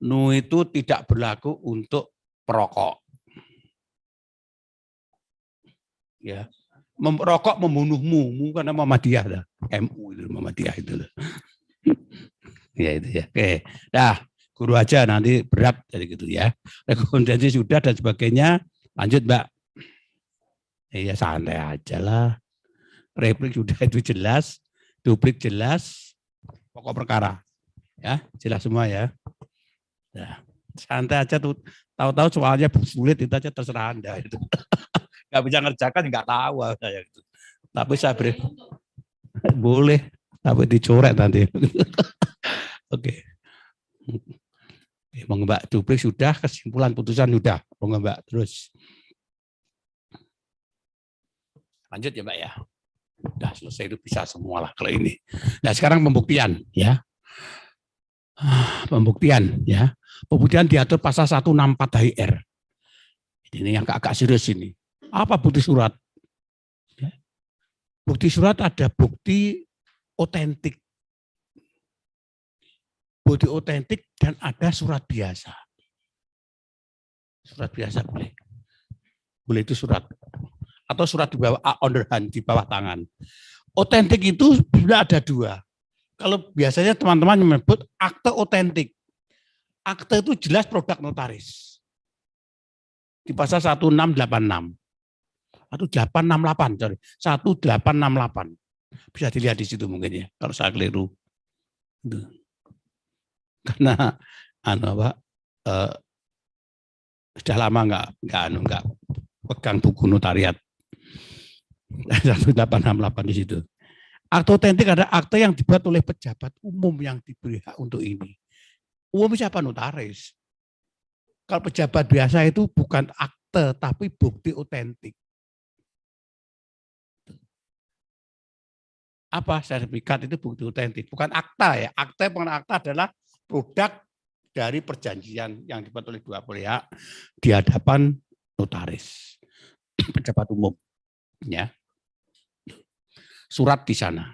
NU itu tidak berlaku untuk perokok. Ya. Merokok membunuhmu, karena Muhammadiyah lah. MU itu Muhammadiyah itu. Ya itu ya. Oke. Dah, guru aja nanti berat jadi gitu ya. Rekomendasi sudah dan sebagainya. Lanjut, Mbak. Iya santai aja lah. Replik sudah itu jelas, duplik jelas, pokok perkara. Ya, jelas semua ya. Nah, santai aja tuh. Tahu-tahu soalnya sulit itu aja terserah Anda itu. Nggak bisa ngerjakan nggak tahu saya itu. Tapi saya beri, boleh, tapi dicoret nanti. Oke. Monggo Mbak, duplik sudah, kesimpulan putusan sudah. Monggo Mbak, terus. Lanjut ya Mbak ya. Udah selesai, itu bisa semua lah kalau ini. Nah sekarang pembuktian ya. Pembuktian ya. Pembuktian diatur pasal 164 HIR. Ini yang agak serius ini. Apa bukti surat? Bukti surat ada bukti otentik. Bukti otentik dan ada surat biasa. Surat biasa boleh. Boleh itu surat. Atau surat di bawah underhand, di bawah tangan. Otentik itu sudah ada dua. Kalau biasanya teman-teman menyebut akte otentik. Akte itu jelas produk notaris. Di pasal 1686. Atau 868, sorry. 1868. Bisa dilihat di situ mungkin ya, kalau saya keliru. Karena sudah lama nggak pegang buku notariat. 1868 di situ. Akte otentik ada akte yang dibuat oleh pejabat umum yang diberi hak untuk ini. Umum siapa? Notaris. Kalau pejabat biasa itu bukan akte, tapi bukti otentik. Apa sertifikat itu bukti otentik, bukan akta ya. Akta adalah produk dari perjanjian yang dibuat oleh dua pihak di hadapan notaris, pejabat umum. Ya. Surat di sana.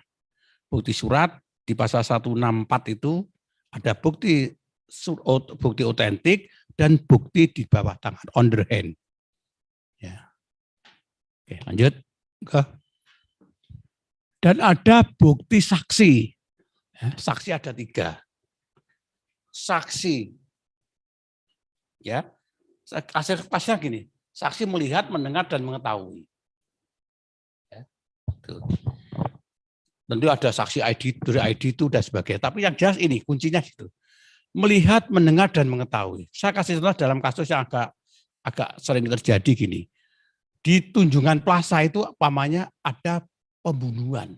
Bukti surat di pasal 164 itu ada bukti otentik dan bukti di bawah tangan, underhand. Ya. Oke, lanjut. Dan ada bukti saksi. Ya, saksi ada 3. Saksi, ya, hasil pasnya gini. Saksi melihat, mendengar, dan mengetahui. Ya, tentu ada saksi ID itu dan sebagainya. Tapi yang jelas ini kuncinya gitu. Melihat, mendengar, dan mengetahui. Saya kasih contoh dalam kasus yang agak sering terjadi gini. Di Tunjungan Plaza itu pamannya ada pembunuhan.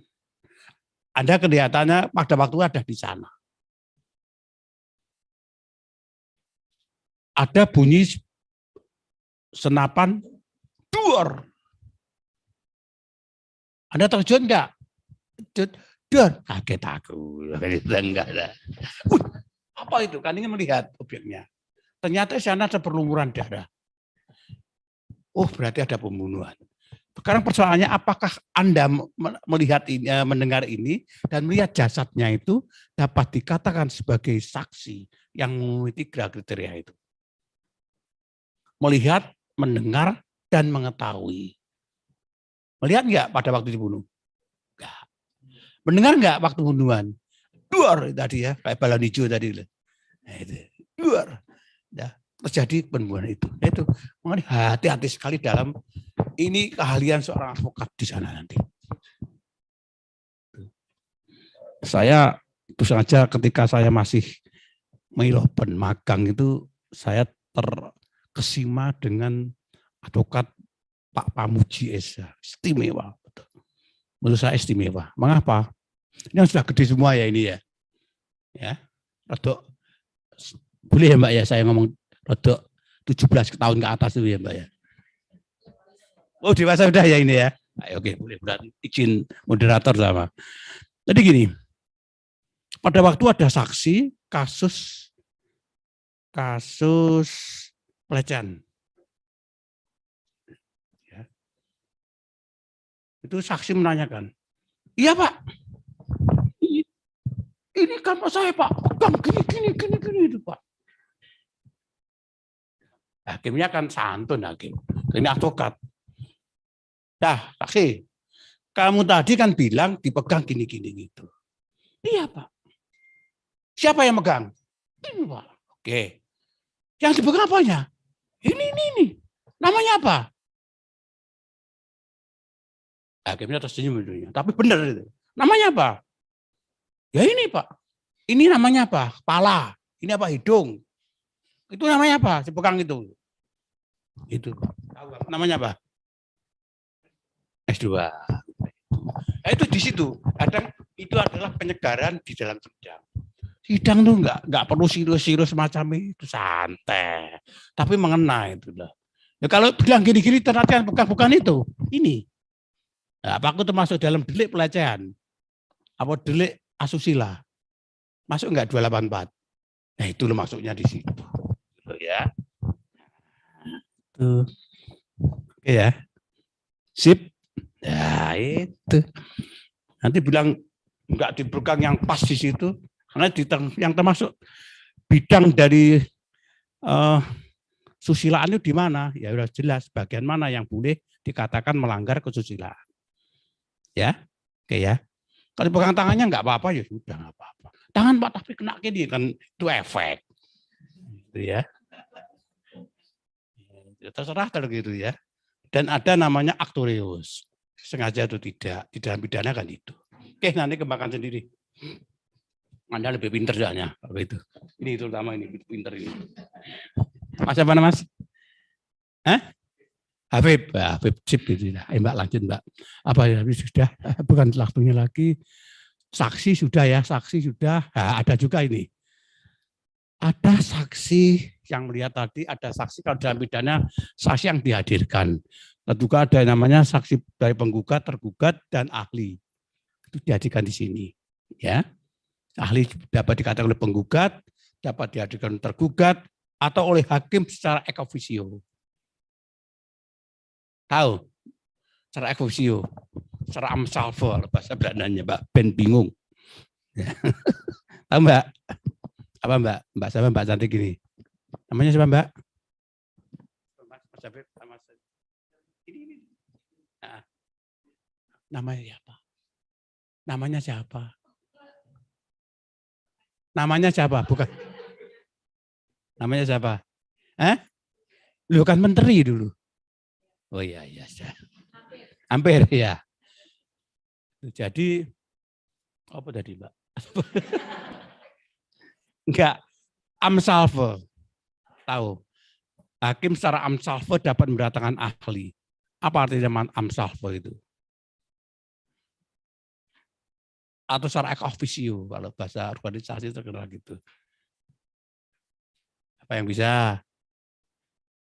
Anda kelihatannya pada waktu ada di sana. Ada bunyi senapan duor. Anda terjun enggak? Duor. Kaget aku. Enggak ada. Apa itu? Kan ingin melihat objeknya. Ternyata di sana ada perlumuran darah. Oh, berarti ada pembunuhan. Sekarang persoalannya apakah Anda melihat ini, mendengar ini dan melihat jasadnya itu dapat dikatakan sebagai saksi yang memenuhi 3 kriteria itu. Melihat, mendengar, dan mengetahui. Melihat enggak pada waktu dibunuh? Enggak. Mendengar enggak waktu pembunuhan? Duar tadi ya, kayak balon hijau tadi. Nah, itu. Duar. Nah, terjadi pembunuhan itu. Itu makanya hati-hati sekali dalam ini keahlian seorang advokat di sana nanti. Saya itu saja ketika saya masih Mailopen magang itu saya terkesima dengan advokat Pak Pamuji Esa, istimewa. Menurut saya istimewa. Mengapa? Ini yang sudah gede semua ya ini ya. Ya, rodok boleh ya Mbak ya saya ngomong rodok 17 tahun ke atas itu ya Mbak ya. Oh dewasa sudah ya ini ya. Oke boleh berarti izin moderator sama. Jadi gini, pada waktu ada saksi kasus pelecehan. Ya. Itu saksi menanyakan, iya Pak, ini kan saya Pak, pegang gini itu Pak. Hakimnya kan santun hakim, ini advokat. Dah, saksi, kamu tadi kan bilang dipegang gini gitu. Iya Pak. Siapa yang megang? Ini Pak. Oke. Yang dipegang apanya? Ini. Namanya apa? Hakimnya tersenyum. Tapi benar itu. Namanya apa? Ya ini Pak. Ini namanya apa? Kepala. Ini apa? Hidung. Itu namanya apa? Dipegang itu. Itu. Namanya apa? S2. Nah, itu di situ. Kadang itu adalah penyegaran di dalam sidang. Sidang tuh nggak perlu serius-serius semacam itu, santai. Tapi mengena itu lah. Ya kalau bilang gini-gini ternyata bukan itu. Ini. Nah, apa aku termasuk dalam delik pelecehan? Apa delik asusila? Masuk enggak 284? Nah, itu loh masuknya di situ. Ya. Tuh. Oke ya. Sip. Ya, itu. Nanti bilang enggak diberkang yang pas di situ, karena yang termasuk bidang dari susilaan itu di mana? Ya udah jelas bagian mana yang boleh dikatakan melanggar kesusilaan. Ya. Oke ya. Kalau pegang tangannya enggak apa-apa ya sudah enggak apa-apa. Tangan Pak tapi kena gini kan itu efek. Gitu ya. Terserah kalau gitu ya. Dan ada namanya aktorius. Sengaja atau tidak. Di dalam pidana kan itu. Oke, nanti kembangkan sendiri. Anda lebih pinter soalnya kalau itu. Ini terutama ini pinter ini. Mas apa nama Mas? Habib, Habib Sip gitu. Mbak lanjut Mbak. Apa ya sudah? Bukan waktunya lagi. Saksi sudah ya, saksi sudah. Nah, ada juga ini. Ada saksi yang melihat tadi, ada saksi kalau dalam pidana saksi yang dihadirkan. Dan juga ada namanya saksi dari penggugat, tergugat, dan ahli. Itu dihadirkan di sini. Ya, ahli dapat dikatakan oleh penggugat, dapat dihadirkan tergugat, atau oleh hakim secara ex officio. Tahu? Secara ex officio, secara amsalvo, bahasa Belandanya, Mbak Ben bingung. Ya. Tahu Mbak? Apa Mbak? Mbak siapa Mbak cantik gini? Namanya siapa Mbak? Ini. Nah, namanya siapa? Namanya siapa? Namanya siapa? Bukan. Namanya siapa? Lu kan menteri dulu. Oh iya, iya. Hampir ya. Jadi, apa tadi Mbak? Enggak, amsalve. Tahu. Hakim secara amsalve dapat mendatangkan ahli. Apa artinya amsalve itu? Atau secara ex officio, kalau bahasa organisasi terkenal gitu. Apa yang bisa?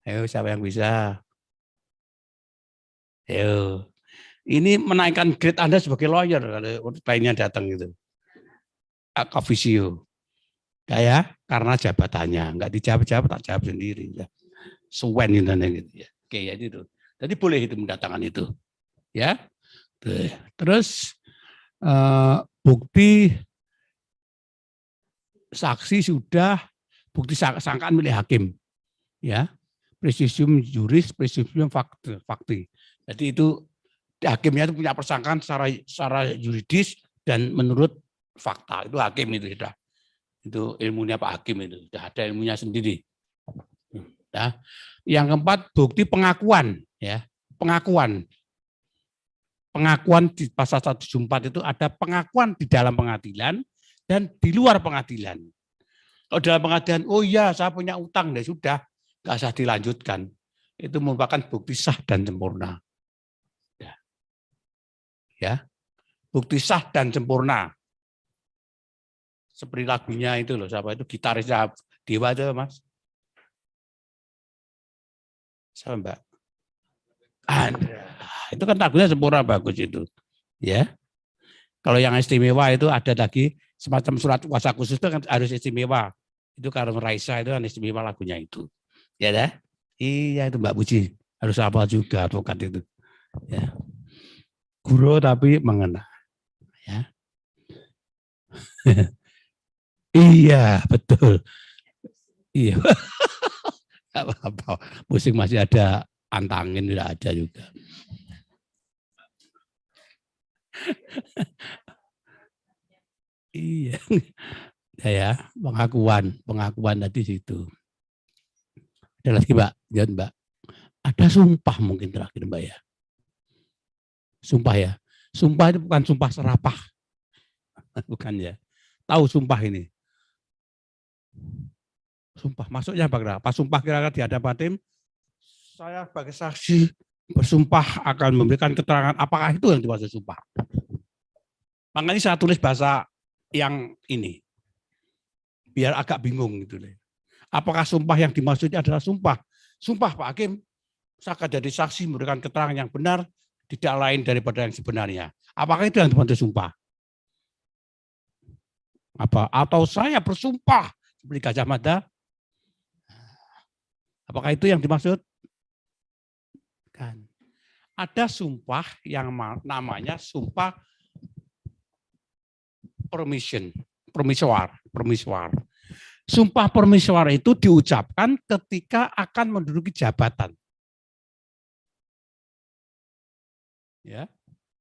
Ayo, siapa yang bisa? Ayo. Ini menaikkan grade Anda sebagai lawyer kalau kliennya datang gitu. Ex officio. Ya, karena jabatannya. Enggak dijawab-jawab, tak jawab sendiri. Ya. Suwen gitu ya. Oke, ya itu. Jadi boleh itu mendatangkan itu. Ya. Terus bukti saksi sudah, bukti sangkaan milik hakim. Ya. Presisium juris, presisium fakti. Jadi itu hakimnya itu punya persangkaan secara yuridis dan menurut fakta. Itu hakim itu sudah. Itu ilmunya Pak Hakim itu. Sudah ada ilmunya sendiri. Ya. Yang keempat bukti pengakuan, ya. Pengakuan di pasal 174 itu ada pengakuan di dalam pengadilan dan di luar pengadilan. Kalau dalam pengadilan, oh iya saya punya utang, ya sudah, nggak usah dilanjutkan. Itu merupakan bukti sah dan sempurna. Ya, bukti sah dan sempurna. Seperti lagunya itu loh, siapa itu gitarisnya Dewa itu Mas. Siapa Mbak? Andra. Itu kan lagunya sempurna bagus itu. Ya. Kalau yang istimewa itu ada lagi semacam surat kuasa khusus itu kan harus istimewa. Itu kalau Raisa itu kan istimewa lagunya itu. Ya dah. Iya itu Mbak Puji. Harus apa juga advokat itu. Ya. Guru tapi mengena. Ya. Iya, betul. Iya. Apa-apa. Musik masih ada, antangin tidak ada juga. Iya. Ya, pengakuan tadi situ. Ada lagi Mbak, jangan Mbak. Ada sumpah mungkin terakhir Mbak ya. Sumpah ya. Sumpah itu bukan sumpah serapah. Bukan ya. Tahu sumpah ini. Sumpah, maksudnya apa? Pas sumpah kira-kira di hadapan hakim, saya sebagai saksi bersumpah akan memberikan keterangan, apakah itu yang dimaksud sumpah? Makanya saya tulis bahasa yang ini. Biar agak bingung gitu. Apakah sumpah yang dimaksudnya adalah sumpah? Sumpah Pak Hakim, saya akan jadi saksi memberikan keterangan yang benar, tidak lain daripada yang sebenarnya. Apakah itu yang dimaksud sumpah? Apa? Atau saya bersumpah seperti Gajah Mada? Apakah itu yang dimaksud? Kan. Ada sumpah yang namanya sumpah permisoar. Sumpah permisoar itu diucapkan ketika akan menduduki jabatan. Ya,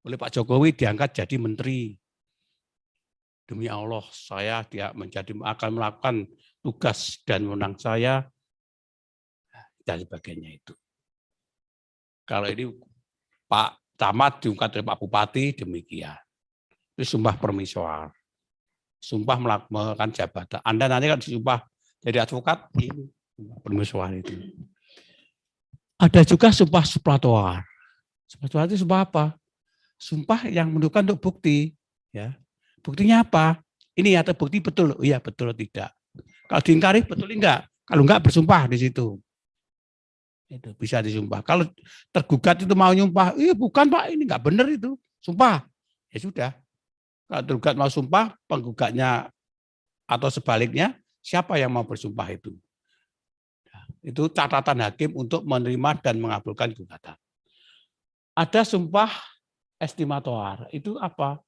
oleh Pak Jokowi diangkat jadi menteri. Demi Allah, saya akan melakukan tugas dan wewenang saya dan sebagainya itu. Kalau ini Pak Camat diangkat oleh Pak Bupati, demikian. Itu sumpah permisoar. Sumpah melakukan jabatan. Anda nanti kan disumpah jadi advokat, ini permisoar itu. Ada juga sumpah suplatoar. Suplatoar itu sumpah apa? Sumpah yang menunjukkan untuk bukti. Ya. Buktinya apa? Ini atau bukti betul? Iya betul tidak. Kalau diingkari betul enggak? Kalau enggak bersumpah di situ. Itu bisa disumpah. Kalau tergugat itu mau nyumpah, bukan Pak, ini enggak benar itu. Sumpah. Ya sudah. Kalau tergugat mau sumpah, penggugatnya atau sebaliknya, siapa yang mau bersumpah itu? Itu catatan hakim untuk menerima dan mengabulkan gugatan. Ada sumpah estimator. Itu apa?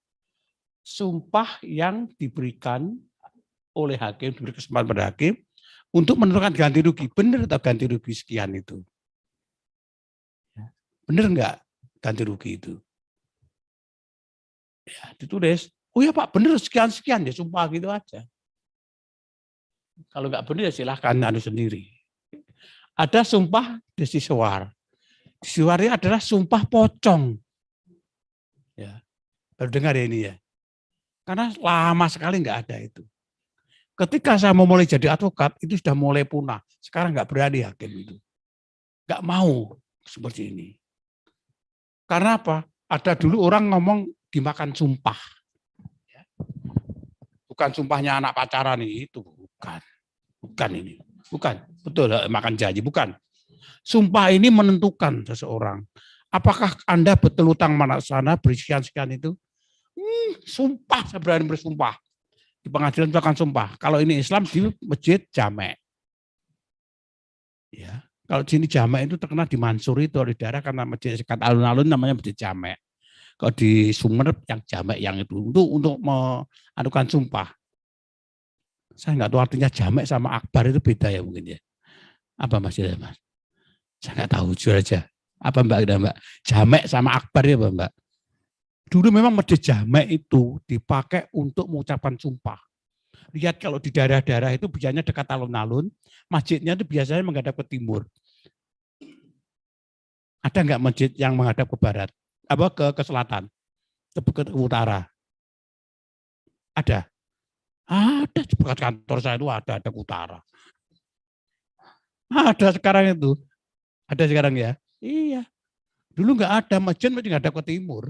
Sumpah yang diberikan oleh hakim, diberi kesempatan pada hakim untuk menentukan ganti rugi. Benar atau ganti rugi sekian itu? Benar enggak ganti rugi itu? Ya, ditulis. Oh ya Pak, benar sekian-sekian ya sumpah gitu aja. Kalau enggak benar ya silahkan anu sendiri. Ada sumpah desisuar. Desisuar ini adalah sumpah pocong. Ya, baru dengar ya ini ya. Karena lama sekali enggak ada itu. Ketika saya mau mulai jadi advokat, itu sudah mulai punah. Sekarang enggak berani hakim itu. Enggak mau seperti ini. Karena apa? Ada dulu orang ngomong dimakan sumpah. Bukan sumpahnya anak pacaran itu, bukan. Bukan ini. Bukan. Betul, makan janji, bukan. Sumpah ini menentukan seseorang. Apakah Anda betul utang mana sana bersekian-sekian itu? Sumpah, saya berani bersumpah. Di pengadilan itu akan sumpah. Kalau ini Islam di masjid jamek. Ya. Kalau di sini jamek itu terkenal di Mansur itu di daerah karena masjid sekat alun-alun namanya masjid jamek. Kalau di Sumeneb yang jamek yang itu untuk mengadukan sumpah. Saya nggak tahu artinya jamek sama akbar itu beda ya mungkin ya. Apa Mas? Saya nggak tahu jujur aja. Apa Mbak? Jamek sama akbar ya Mbak? Dulu memang masjid jamek itu dipakai untuk mengucapkan sumpah. Lihat kalau di daerah-daerah itu biasanya dekat alun-alun, masjidnya itu biasanya menghadap ke timur. Ada nggak masjid yang menghadap ke barat? Apa ke selatan? Ke utara? Ada? Ada di dekat kantor saya itu ada ke utara. Ada sekarang itu. Ada sekarang ya? Iya. Dulu nggak ada masjid ngadap ke timur.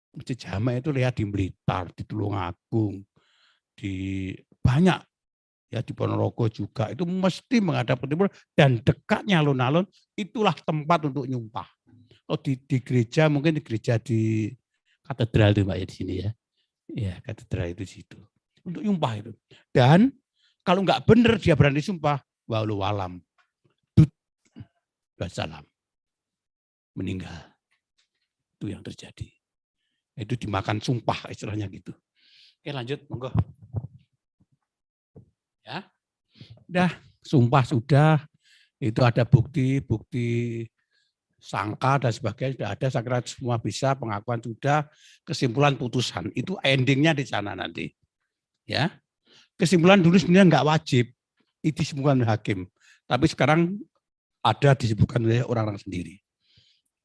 Masjid jamek itu lihat di Blitar, di Tulungagung, di banyak ya di Ponorogo juga itu mesti menghadap ke timur dan dekatnya alun-alun itulah tempat untuk nyumpah. Oh di gereja mungkin di gereja di katedral itu Mbak ya di sini ya. Ya katedral itu di situ. Untuk nyumpah itu. Dan kalau nggak benar dia berani sumpah, walau alam. Wassalam. Meninggal. Itu yang terjadi. Itu dimakan sumpah istilahnya gitu. Oke lanjut, monggo. Ya, udah sumpah sudah, itu ada bukti sangka dan sebagainya sudah ada, saya kira semua bisa, pengakuan sudah, kesimpulan putusan itu endingnya di sana nanti. Ya, kesimpulan dulu sebenarnya nggak wajib, itu disebutkan hakim, tapi sekarang ada disebutkan oleh orang-orang sendiri.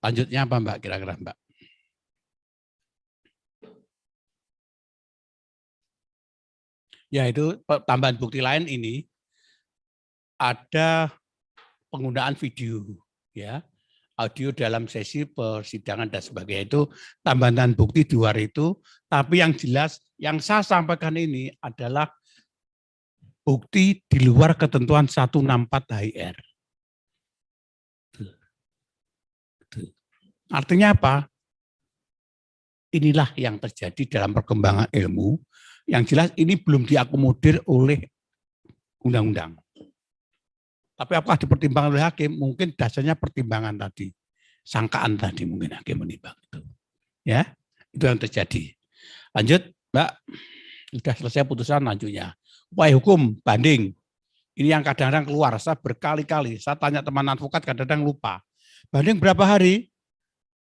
Lanjutnya apa Mbak kira-kira Mbak? Ya itu tambahan bukti lain ini ada penggunaan video ya. audio dalam sesi persidangan dan sebagainya itu tambahan bukti di luar itu. Tapi yang jelas yang saya sampaikan ini adalah bukti di luar ketentuan 164 HIR. Artinya apa? Inilah yang terjadi dalam perkembangan ilmu. Yang jelas ini belum diakomodir oleh undang-undang. Tapi apakah dipertimbangkan oleh hakim? Mungkin dasarnya pertimbangan tadi. Sangkaan tadi mungkin hakim menimbang itu. Ya, itu yang terjadi. Lanjut, Mbak. Sudah selesai putusan lanjutnya. Upaya hukum banding. Ini yang kadang-kadang keluar. Saya berkali-kali. Saya tanya teman advokat kadang-kadang lupa. Banding berapa hari?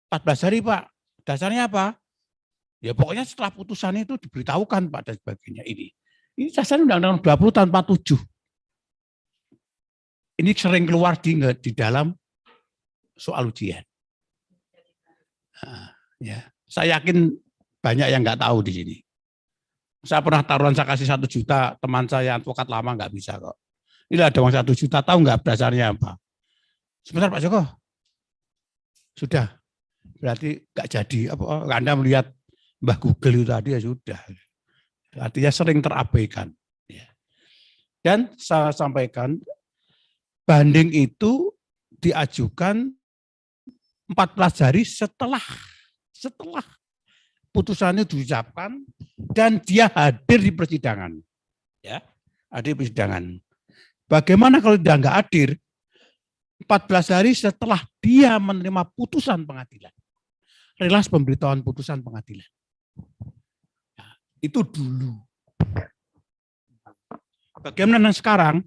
14 hari, Pak. Dasarnya apa? Ya pokoknya setelah putusan itu diberitahukan, Pak, dan sebagainya. Ini dasarnya Undang-Undang 20 tahun 47. Ini sering keluar di dalam soal ujian. Nah, ya. Saya yakin banyak yang nggak tahu di sini. Saya pernah taruhan saya kasih 1 juta, teman saya advokat lama nggak bisa kok. Ini ada uang 1 juta, tahu nggak dasarnya apa? Sebentar Pak Joko. Sudah. Berarti nggak jadi. Anda melihat Mbah Google itu tadi ya sudah. Artinya sering terabaikan. Dan saya sampaikan, banding itu diajukan 14 hari setelah putusannya diucapkan dan dia hadir di persidangan. Ya, hadir di persidangan. Bagaimana kalau dia nggak hadir? 14 hari setelah dia menerima putusan pengadilan. Relas pemberitahuan putusan pengadilan. Nah, itu dulu. Bagaimana sekarang?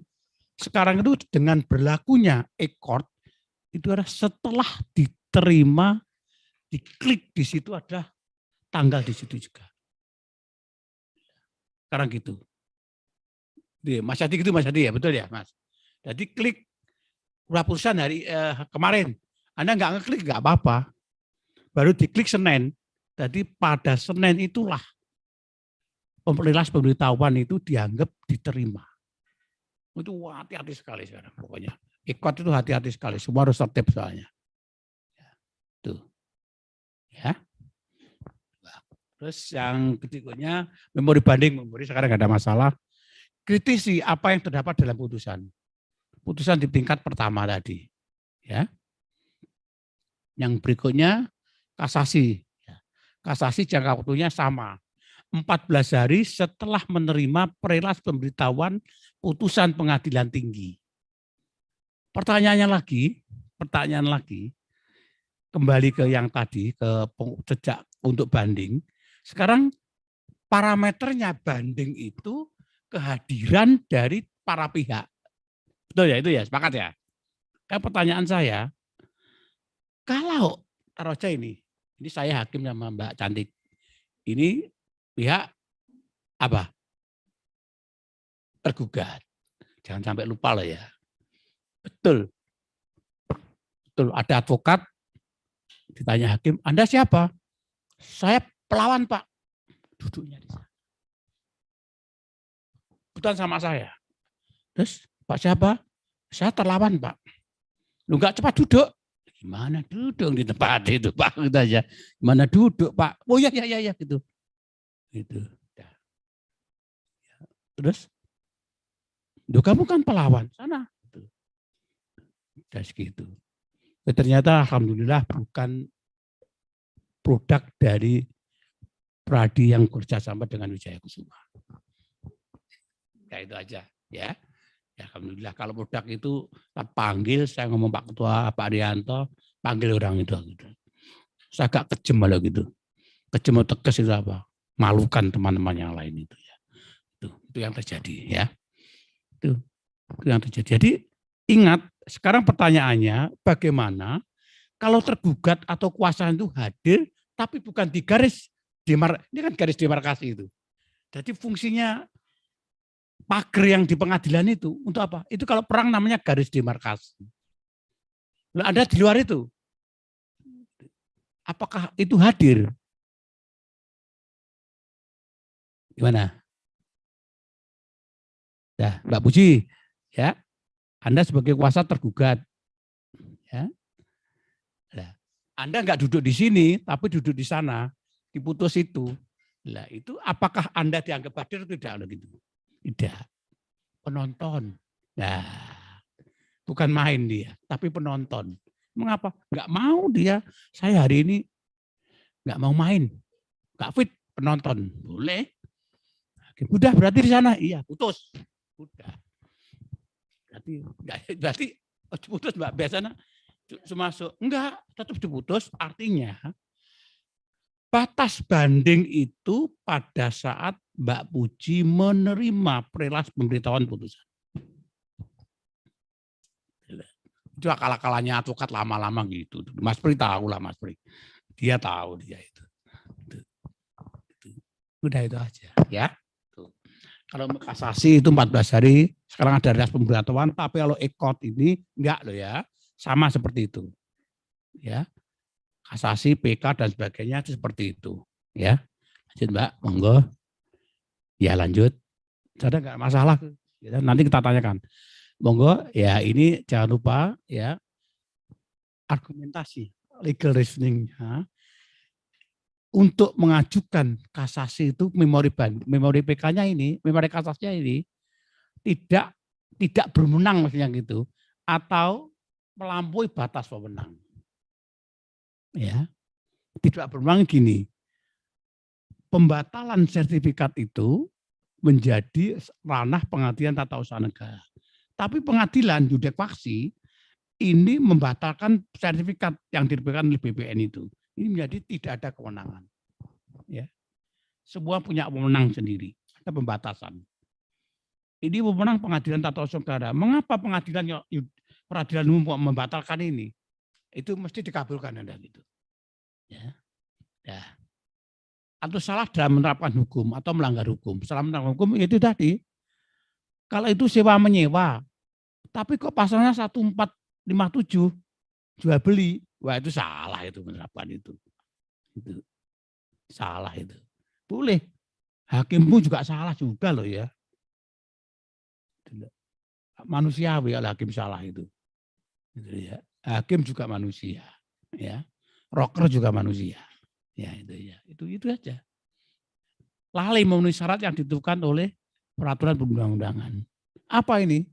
Sekarang itu dengan berlakunya e-court itu adalah setelah diterima, diklik di situ ada tanggal di situ juga. Sekarang gitu. Mas Hadi gitu Mas Hadi ya, betul ya Mas. Jadi klik putusan hari kemarin, Anda nggak ngeklik nggak apa-apa. Baru diklik Senin. Jadi pada Senin itulah relas pemberitahuan itu dianggap diterima. Itu hati-hati sekali sekarang pokoknya. E-court itu hati-hati sekali, semua harus tertib soalnya. Tuh. Ya. Terus yang berikutnya memori banding, memori sekarang nggak ada masalah. Kritisi apa yang terdapat dalam putusan. Putusan di tingkat pertama tadi. Ya. Yang berikutnya kasasi. Kasasi jangka waktunya sama. 14 hari setelah menerima perelas pemberitahuan putusan pengadilan tinggi. Pertanyaan lagi, kembali ke yang tadi, ke sejak untuk banding. Sekarang parameternya banding itu kehadiran dari para pihak. Betul ya, itu ya, sepakat ya? Kan pertanyaan saya, kalau taruh aja ini saya hakim sama Mbak Cantik. Ini pihak apa? Tergugat. Jangan sampai lupa lah ya. Betul. Betul, ada advokat ditanya hakim, Anda siapa? Saya pelawan, Pak. Duduknya di sana. Bukan sama saya. Terus, Pak siapa? Saya terlawan, Pak. Lu enggak cepat duduk. Gimana duduk di tempat itu, Pak? Gitu aja. Gimana duduk, Pak? Oh ya gitu. Gitu. Terus, kamu kan pelawan sana. Das gitu. Ternyata alhamdulillah bukan produk dari Pradi yang kerjasama dengan Wijaya Kusuma. Ya itu aja ya. Ya alhamdulillah kalau produk itu panggil, saya ngomong Pak Ketua Pak Arianto, panggil orang itu gitu. Saya agak kejem malah gitu. Kejem atau tegas itu apa? Malukan teman-teman yang lain itu ya. Itu yang terjadi ya. Itu yang terjadi. Jadi ingat, sekarang pertanyaannya bagaimana kalau tergugat atau kuasa itu hadir tapi bukan di garis ini kan garis demarkasi itu. Jadi fungsinya pagar yang di pengadilan itu untuk apa? Itu kalau perang namanya garis demarkasi. Lalu Anda di luar itu, apakah itu hadir? Gimana? Ya, Mbak Puji, ya, Anda sebagai kuasa tergugat, ya, Anda nggak duduk di sini, tapi duduk di sana, diputus itu. Lah itu apakah Anda dianggap hadir atau tidak? Gitu? Tidak. Penonton. Nah, bukan main dia, tapi penonton. Mengapa? Nggak mau dia. Saya hari ini nggak mau main, nggak fit, penonton. Boleh. Udah berarti di sana, iya putus. Udah. Berarti putus Mbak biasanya masuk. Enggak, tetap diputus. Artinya batas banding itu pada saat Mbak Puji menerima prelas pemberitahuan putusan. Itu akal-akalannya advokat lama-lama gitu. Mas Pri tahu lah Mas Pri. Dia tahu dia itu. Udah itu aja ya. Kalau kasasi itu 14 hari, sekarang ada prelas pemberitahuan, tapi kalau ekot ini enggak loh ya. Sama seperti itu. Ya. Kasasi, PK dan sebagainya itu seperti itu, ya. Lanjut Mbak, monggo. Ya lanjut. Ada enggak masalah? Ya, nanti kita tanyakan. Monggo, ya ini jangan lupa ya argumentasi legal reasoningnya untuk mengajukan kasasi itu memori PK-nya ini, memori kasasinya ini tidak berwenang maksudnya gitu atau melampaui batas wewenang. Ya. Tidak berwenang gini. Pembatalan sertifikat itu menjadi ranah pengadilan tata usaha negara. Tapi pengadilan judek faksi ini membatalkan sertifikat yang diberikan oleh BPN itu. Ini menjadi tidak ada kewenangan. Ya. Semua punya wewenang sendiri. Ada pembatasan. Ini wewenang pengadilan tata usaha negara. Mengapa peradilan umum membatalkan ini? Itu mesti dikabulkan Anda gitu. Ya. Ya. Atau salah dalam menerapkan hukum atau melanggar hukum. Salah menerapkan hukum itu tadi. Kalau itu sewa menyewa, tapi kok pasalnya 1457 jual beli, wah itu salah itu menerapkan itu. Itu salah itu. Boleh. Hakimmu juga salah juga loh ya. Manusiawi kalau hakim salah itu. Gitu ya. Hakim juga manusia, ya. Rocker juga manusia. Ya itu ya. Itu aja. Lalai memenuhi syarat yang ditentukan oleh peraturan perundang-undangan. Apa ini?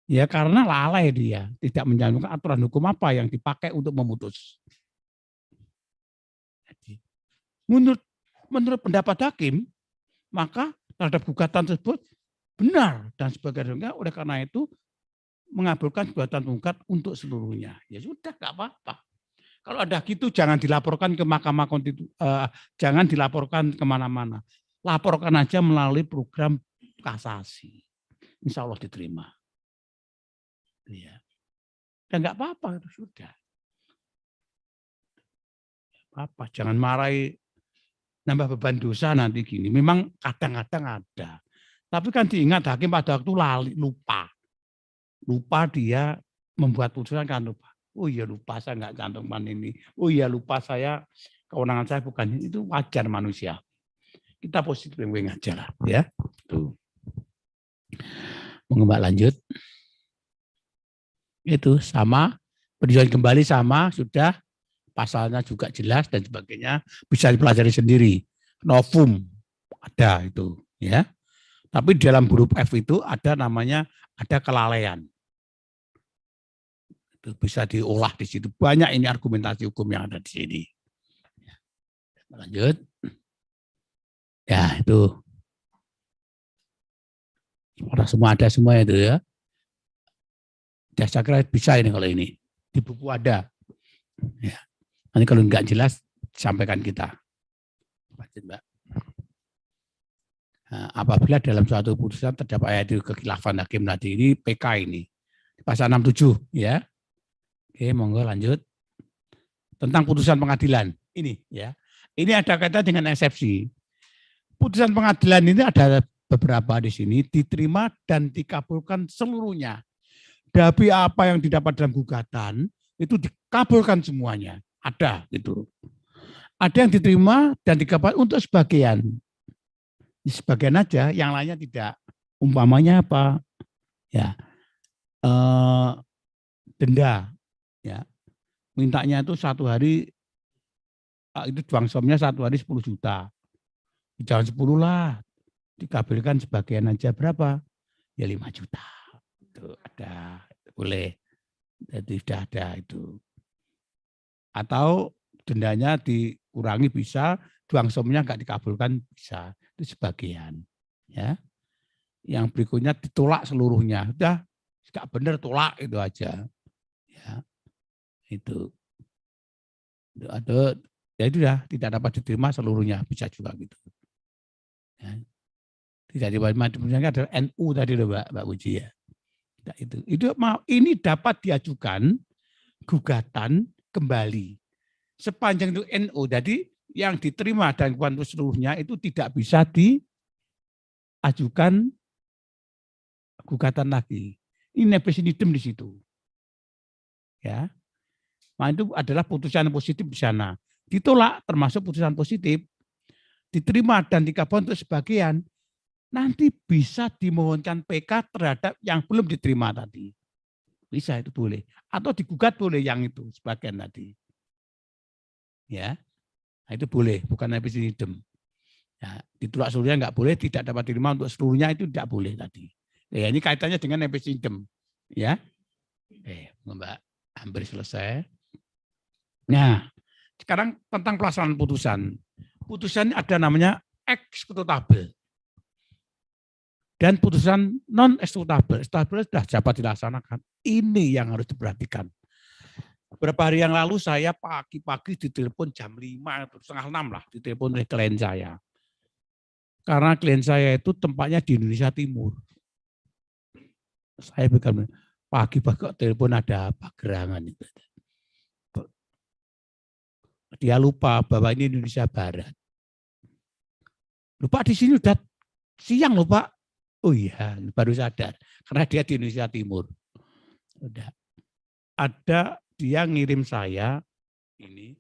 Ya karena lalai dia, tidak menjalankan aturan hukum apa yang dipakai untuk memutus. Jadi, menurut pendapat hakim, maka terhadap gugatan tersebut benar dan sebagainya. Oleh karena itu mengabulkan gugatan penggugat untuk seluruhnya. Ya sudah, nggak apa-apa. Kalau ada gitu jangan dilaporkan ke Mahkamah Konstitusi, jangan dilaporkan kemana-mana. Laporkan aja melalui program kasasi. Insya Allah diterima. Ya. Dan nggak apa-apa itu sudah. Apa? Jangan marahi nambah beban dosa nanti gini. Memang kadang-kadang ada. Tapi kan diingat hakim pada waktu lupa. Lupa dia membuat putusan kan lupa. Oh iya lupa saya nggak cantumkan ini. Oh iya lupa saya kewenangan saya bukan ini. Itu wajar manusia. Kita positif yang aja lah ya. Tuh. Mau lanjut. Itu sama, peninjauan kembali sama, sudah pasalnya juga jelas dan sebagainya, bisa dipelajari sendiri. Novum ada itu ya. Tapi di dalam huruf F itu ada namanya ada kelalaian. Itu bisa diolah di situ. Banyak ini argumentasi hukum yang ada di sini. Lanjut. Ya, itu. Semua ada semua itu ya. Ya, saya kira bisa ini kalau ini. Di buku ada. Ya. Nanti kalau enggak jelas, sampaikan kita. Mbak. Nah, apabila dalam suatu putusan terdapat ayat kekhilafan hakim tadi, ini PK ini. Pasal 67 ya. Oke, monggo lanjut. Tentang putusan pengadilan. Ini ya. Ini ada kaitan dengan eksepsi. Putusan pengadilan ini ada beberapa di sini diterima dan dikabulkan seluruhnya. Dari apa yang didapat dalam gugatan itu dikabulkan semuanya. Ada gitu. Ada yang diterima dan dikabulkan untuk sebagian. Sebagian aja, yang lainnya tidak. Umpamanya apa? Ya. Denda ya. mintanya itu satu hari, itu juang somnya satu hari 10 juta. Jangan 10 lah, dikabulkan sebagian aja berapa? Ya 5 juta. Itu ada, boleh. Jadi sudah ada itu. Atau dendanya dikurangi bisa, juang somnya enggak dikabulkan bisa. Itu sebagian. Ya. Yang berikutnya ditolak seluruhnya. Udah, enggak benar tolak itu aja. Ya. Itu. Ada, ya itu ya tidak dapat diterima seluruhnya, bisa juga gitu. Ya. Tidak diterima adalah NU tadi loh Mbak Puji ya. Nah, itu ini dapat diajukan gugatan kembali sepanjang itu NU. Jadi yang diterima dan kuantum seluruhnya itu tidak bisa diajukan gugatan lagi. Ini nebis idem di situ. Ya. Nah, itu adalah putusan positif di sana. Ditolak termasuk putusan positif, diterima dan dikabulkan untuk sebagian, nanti bisa dimohonkan PK terhadap yang belum diterima tadi. Bisa, itu boleh. Atau digugat boleh yang itu sebagian tadi. Ya, nah, itu boleh, bukan nebis idem. Ya, ditolak seluruhnya enggak boleh, tidak dapat diterima untuk seluruhnya itu tidak boleh tadi. Ya, ini kaitannya dengan nebis idem. Ya, Mbak, hampir selesai. Nah, sekarang tentang pelaksanaan putusan. Putusan ada namanya eksekutable dan putusan non eksekutable. Eksekutable sudah dapat dilaksanakan. Ini yang harus diperhatikan. Beberapa hari yang lalu saya pagi-pagi ditelepon jam 5, setengah 6 lah, ditelepon oleh klien saya. Karena klien saya itu tempatnya di Indonesia Timur. Saya bilang, pagi-pagi kok telepon ada apa gerangan itu. Dia lupa bahwa ini Indonesia Barat. Lupa di sini udah siang loh Pak. Oh iya, baru sadar. Karena dia di Indonesia Timur. Udah. Ada dia ngirim saya ini,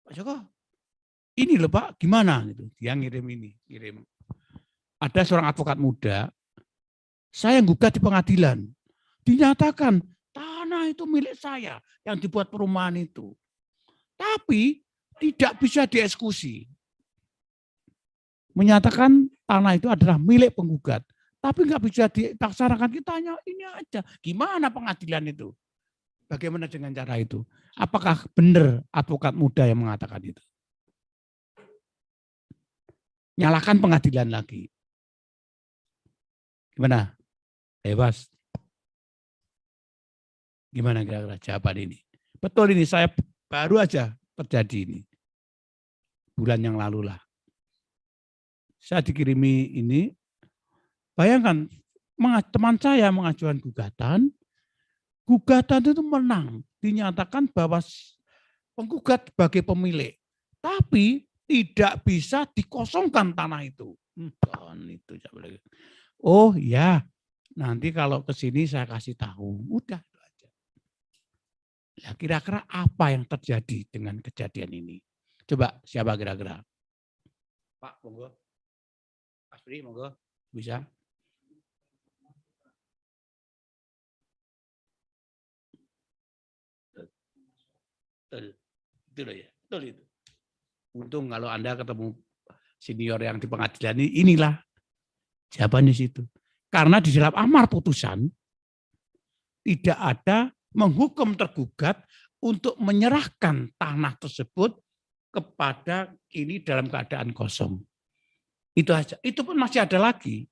Pak Joko, ini loh Pak, gimana? Gitu. Dia ngirim ini, Ada seorang advokat muda, saya gugat di pengadilan. Dinyatakan tanah itu milik saya yang dibuat perumahan itu. Tapi tidak bisa dieksekusi. Menyatakan tanah itu adalah milik penggugat. Tapi nggak bisa dilaksanakan, kita hanya ini aja. Gimana pengadilan itu? Bagaimana dengan cara itu? Apakah benar advokat muda yang mengatakan itu? Nyalakan pengadilan lagi. Gimana? Bebas. Gimana kira-kira jawaban ini? Betul ini, saya baru aja terjadi ini. Bulan yang lalu lah. Saya dikirimi ini, bayangkan teman saya mengajukan gugatan itu menang. Dinyatakan bahwa penggugat sebagai pemilik. Tapi tidak bisa dikosongkan tanah itu. Oh ya, nanti kalau ke sini saya kasih tahu. Udah itu aja. Ya, kira-kira apa yang terjadi dengan kejadian ini? Coba siapa kira-kira? Pak, monggo. Mas Pri, monggo. Bisa? Betul. Itu loh ya. Betul itu. Untung kalau Anda ketemu senior yang di pengadilan ini, inilah jawabannya situ. Karena di dalam amar putusan tidak ada menghukum tergugat untuk menyerahkan tanah tersebut kepada ini dalam keadaan kosong. Itu aja. Itu pun masih ada lagi.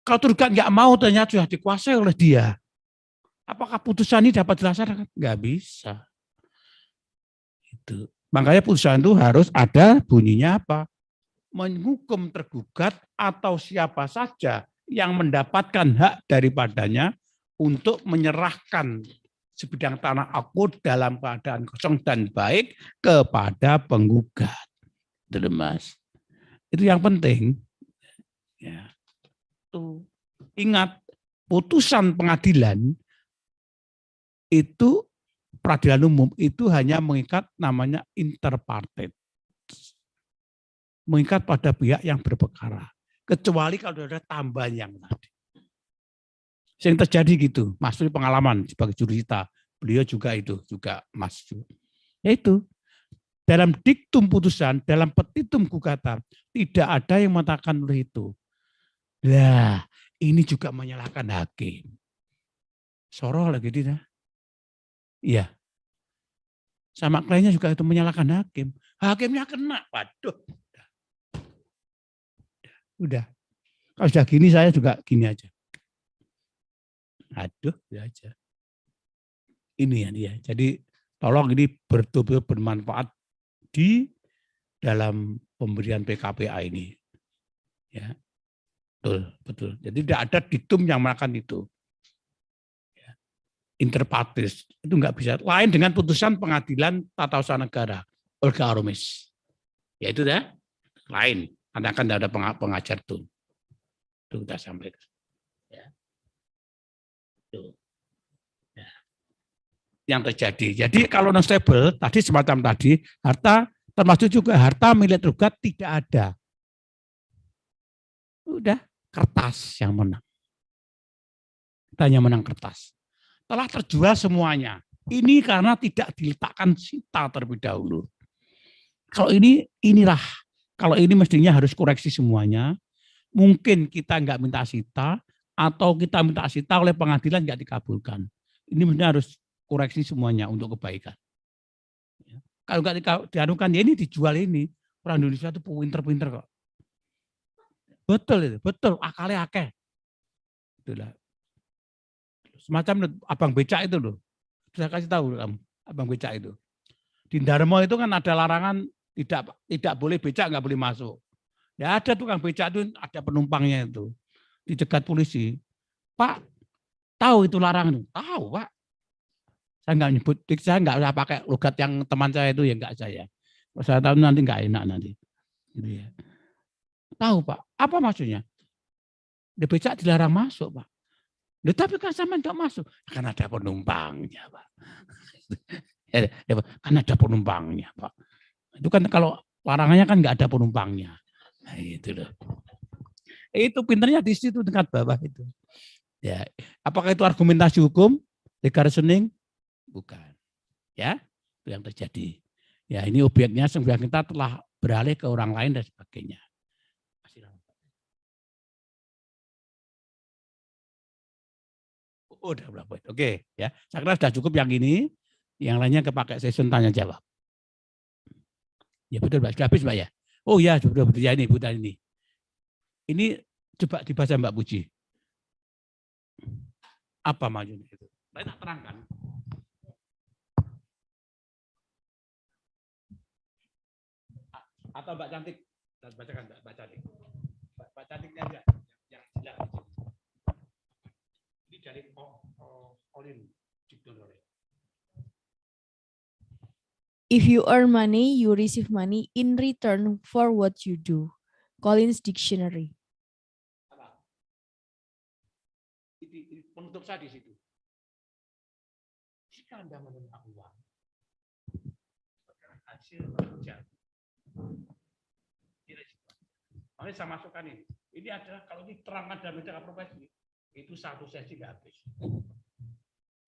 Kalau tergugat nggak mau ternyata sudah dikuasai oleh dia. Apakah putusan ini dapat dilaksanakan? Nggak bisa. Itu. Makanya putusan itu harus ada bunyinya apa? Menghukum tergugat atau siapa saja yang mendapatkan hak daripadanya untuk menyerahkan sebidang tanah akut dalam keadaan kosong dan baik kepada penggugat. Itu Mas. Itu yang penting. Ya. Tuh. Ingat, putusan pengadilan itu peradilan umum itu hanya mengikat namanya interpartes. Mengikat pada pihak yang berperkara. Kecuali kalau ada tambahan yang tadi. Yang terjadi gitu, Mas Pri pengalaman sebagai jurista beliau juga masuk. Yaitu dalam diktum putusan, dalam petitum gugatan tidak ada yang mengatakan itu. Lah, ini juga menyalahkan hakim. Soroh lagi tidak? Iya. Sama kliennya juga itu menyalahkan hakim. Hakimnya kena, waduh. Udah. Kalau sudah gini saya juga gini aja. Aduh, ya aja. Ini ya dia. Jadi tolong ini betul-betul bermanfaat di dalam pemberian PKPA ini. Ya. Betul. Jadi tidak ada diktum yang melakukan itu. Ya. Interpartis itu enggak bisa. Lain dengan putusan pengadilan tata usaha negara, Olga Aromis. Ya itu dah. Lain. Karena kan tidak ada pengajar tuh. Itu kita sampaikan. Ya. Tuh. Ya. Yang terjadi. Jadi kalau non stable tadi semacam tadi harta termasuk juga harta milik tergugat tidak ada. Udah kertas yang menang. Kita hanya menang kertas. Telah terjual semuanya. Ini karena tidak diletakkan sita terlebih dahulu. Kalau inilah. Kalau ini mestinya harus koreksi semuanya. Mungkin kita nggak minta sita atau kita minta sita oleh pengadilan nggak dikabulkan. Ini mestinya harus koreksi semuanya untuk kebaikan. Kalau nggak dianukan ya ini dijual ini. Orang Indonesia itu pinter-pinter kok. Betul itu, betul. Akalnya akeh. Itulah. Semacam abang becak itu loh. Saya kasih tahu kamu, abang becak itu. Di Darmo itu kan ada larangan tidak boleh becak, nggak boleh masuk. Ya ada tukang becak itu ada penumpangnya itu. Dicegat polisi. Pak, tahu itu larangan? Tahu Pak. Saya nggak nyebut, saya nggak usah pakai logat yang teman saya itu ya nggak saya. Saya tahu nanti nggak enak nanti. Gitu ya. Tahu Pak, apa maksudnya? Di becak dilarang masuk Pak. Tapi kan sama nggak masuk. Kan ada penumpangnya Pak. Kan ada penumpangnya Pak. Itu kan kalau larangannya kan nggak ada penumpangnya. Nah, itu loh. Itu pinternya di situ dekat bawah itu. Ya, apakah itu argumentasi hukum, legal reasoning? Bukan. Ya, itu yang terjadi. Ya, ini objeknya sebenarnya kita telah beralih ke orang lain dan sebagainya. Oh, udah berapa? Oke, ya. Saya kira sudah cukup yang ini. Yang lainnya kepakai session tanya jawab. Ya betul Mbak, sudah habis Mbak ya. Oh ya, sudah betul ya ini Bu ini. Ini coba dibaca Mbak Puji. Apa maksudnya itu? Saya tak terangkan. Atau Mbak Cantik, bacakan Mbak Cantik. Mbak Cantiknya aja yang jelas. Ini dari Olin Ciptolore. If you earn money, you receive money in return for what you do. Collins Dictionary. Penutup saya di situ. Jika Anda menerima uang, hasil kerja. Makanya saya masukkan ini. Ini adalah kalau diterangkan dalam media profesi, itu satu sesi nggak habis.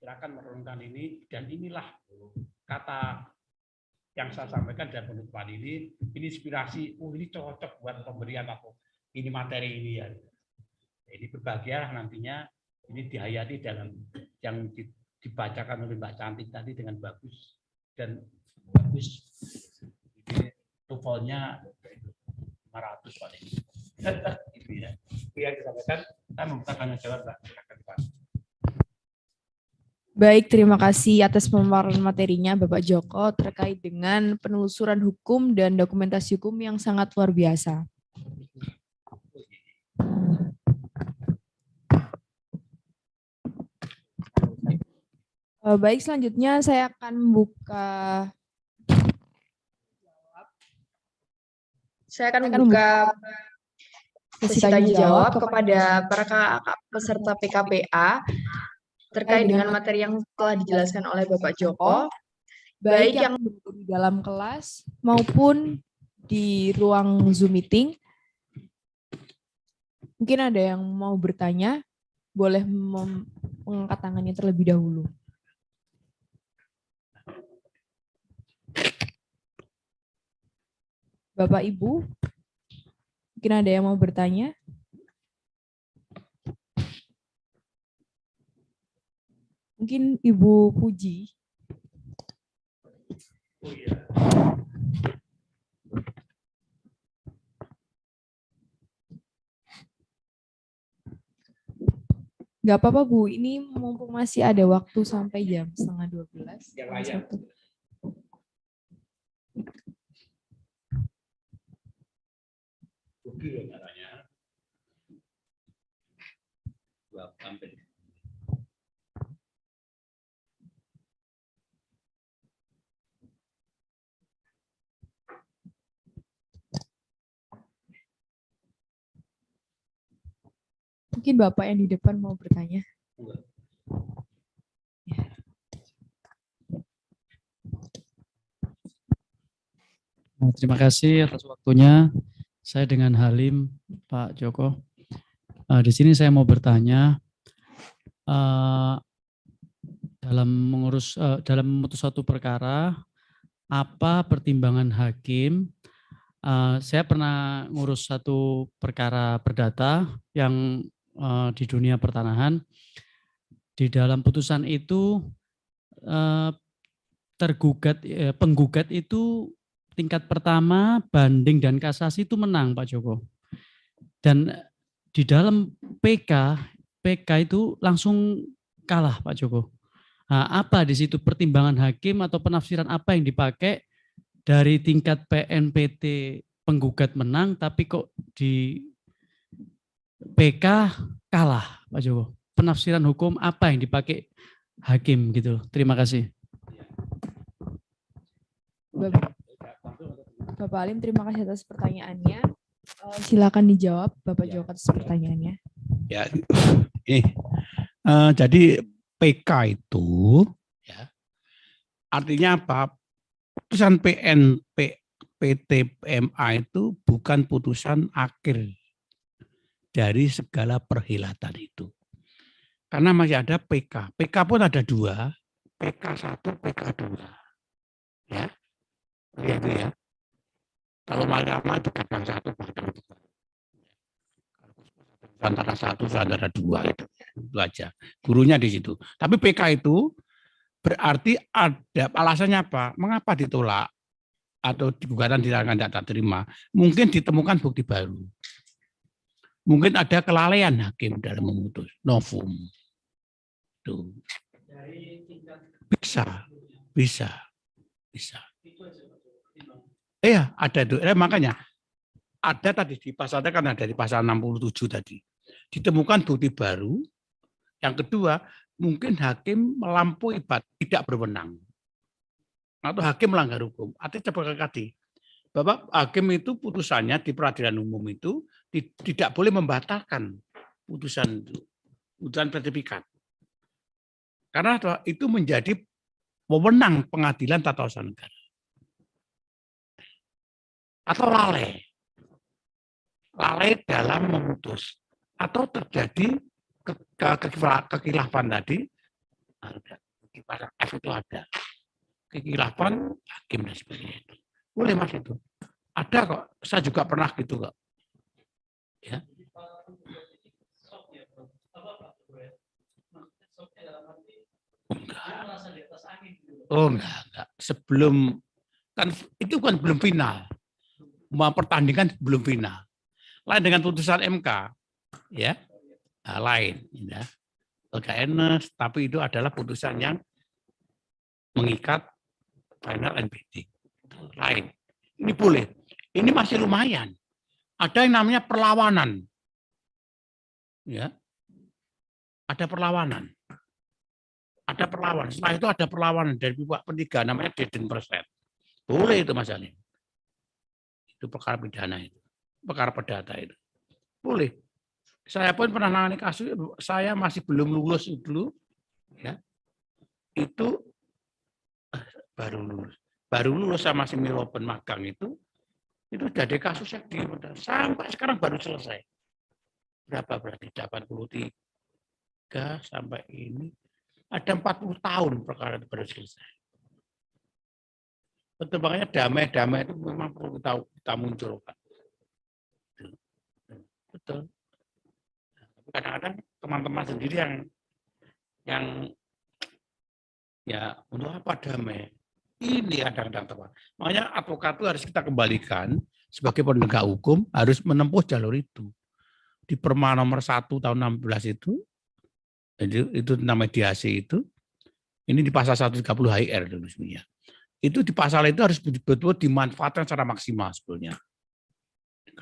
Silakan menurunkan ini dan inilah kata yang saya sampaikan dalam penutupan ini inspirasi. Oh ini cocok buat pemberian aku. Ini materi ini ya. Ini berbahagia nantinya ini dihayati dalam yang dibacakan oleh Mbak Cantik tadi dengan bagus dan bagus. Ini TOEFL-nya 500 paling. Itu ya. Itu yang disampaikan. Kita membuka tanya jawab Mbak. Baik, terima kasih atas pemaparan materinya Bapak Joko terkait dengan penelusuran hukum dan dokumentasi hukum yang sangat luar biasa. Baik, selanjutnya saya akan membuka sesi tanya jawab kepada para peserta PKPA terkait dengan materi yang telah dijelaskan oleh Bapak Joko, baik yang di dalam kelas maupun di ruang Zoom meeting. Mungkin ada yang mau bertanya, boleh mengangkat tangannya terlebih dahulu. Bapak Ibu, mungkin ada yang mau bertanya? Mungkin Ibu Puji. Nggak apa-apa Bu, ini mumpung masih ada waktu sampai jam 11:30. Mungkin Bapak yang di depan mau bertanya. Nah, terima kasih atas waktunya. Saya dengan Halim, Pak Joko. Di sini saya mau bertanya, dalam memutus suatu perkara, apa pertimbangan hakim? Saya pernah ngurus satu perkara perdata yang di dunia pertanahan. Di dalam putusan itu penggugat itu tingkat pertama, banding dan kasasi itu menang, Pak Joko. Dan di dalam PK itu langsung kalah, Pak Joko. Nah, apa di situ pertimbangan hakim atau penafsiran apa yang dipakai dari tingkat PNPT penggugat menang, tapi kok di PK kalah, Pak Joko? Penafsiran hukum apa yang dipakai hakim gitu? Terima kasih. Bapak Alim, terima kasih atas pertanyaannya. Silakan dijawab, Bapak Joko, atas pertanyaannya. Ya, ini jadi PK itu ya artinya apa? Putusan PTPMA itu bukan putusan akhir dari segala perhelatan itu. Karena masih ada PK. PK pun ada dua, PK1, PK2. Ya, itu ya. Kalau mahkamah itu kadang satu, kadang dua. Antara satu, antara dua itu aja. Gurunya di situ. Tapi PK itu berarti ada alasannya apa? Mengapa ditolak atau gugatan dilakukan tidak terima? Mungkin ditemukan bukti baru. Mungkin ada kelalaian hakim dalam memutus novum. Tuh. Bisa. Iya, ada itu. Makanya ada tadi di pasalnya kan ada di pasal 67 tadi. Ditemukan bukti baru. Yang kedua, mungkin hakim melampaui tidak berwenang. Atau hakim melanggar hukum. Artinya seperti tadi. Bapak hakim itu putusannya di peradilan umum itu tidak boleh membatalkan putusan sertifikat. Karena itu menjadi wewenang pengadilan tata usaha negara. Atau lalai dalam memutus atau terjadi kekilafan tadi, F itu ada kekilafan hakim dan sebagainya itu boleh Mas itu ada kok, saya juga pernah gitu kok ya. Enggak. Sebelum kan itu kan belum final. Pertandingan belum final. Lain dengan putusan MK, ya, lain, ya. LKNS, tapi itu adalah putusan yang mengikat final and binding. Lain. Ini boleh. Ini masih lumayan. Ada yang namanya perlawanan, ya. Ada perlawanan. Setelah itu ada perlawanan dari pihak ketiga, namanya deden persen. Boleh itu Mas Ali. Itu perkara pidana itu. Perkara perdata itu. Boleh. Saya pun pernah nangani kasus, saya masih belum lulus dulu, ya. Itu baru lulus. Baru lulus saya masih milopen magang itu jadi kasus yang sampai sekarang baru selesai. Berapa berarti? 83 sampai ini. Ada 40 tahun perkara itu baru selesai. Betul, makanya damai itu memang perlu kita munculkan. Betul. Kadang-kadang teman-teman sendiri yang ya untuk apa damai? Ini kadang-kadang teman. Makanya advokat itu harus kita kembalikan sebagai penegak hukum harus menempuh jalur itu. Di Perma nomor 1 tahun 16 itu nama mediasi itu, ini di pasal 130 HIR sebenarnya. Itu di pasal itu harus betul-betul dimanfaatkan secara maksimal sebetulnya.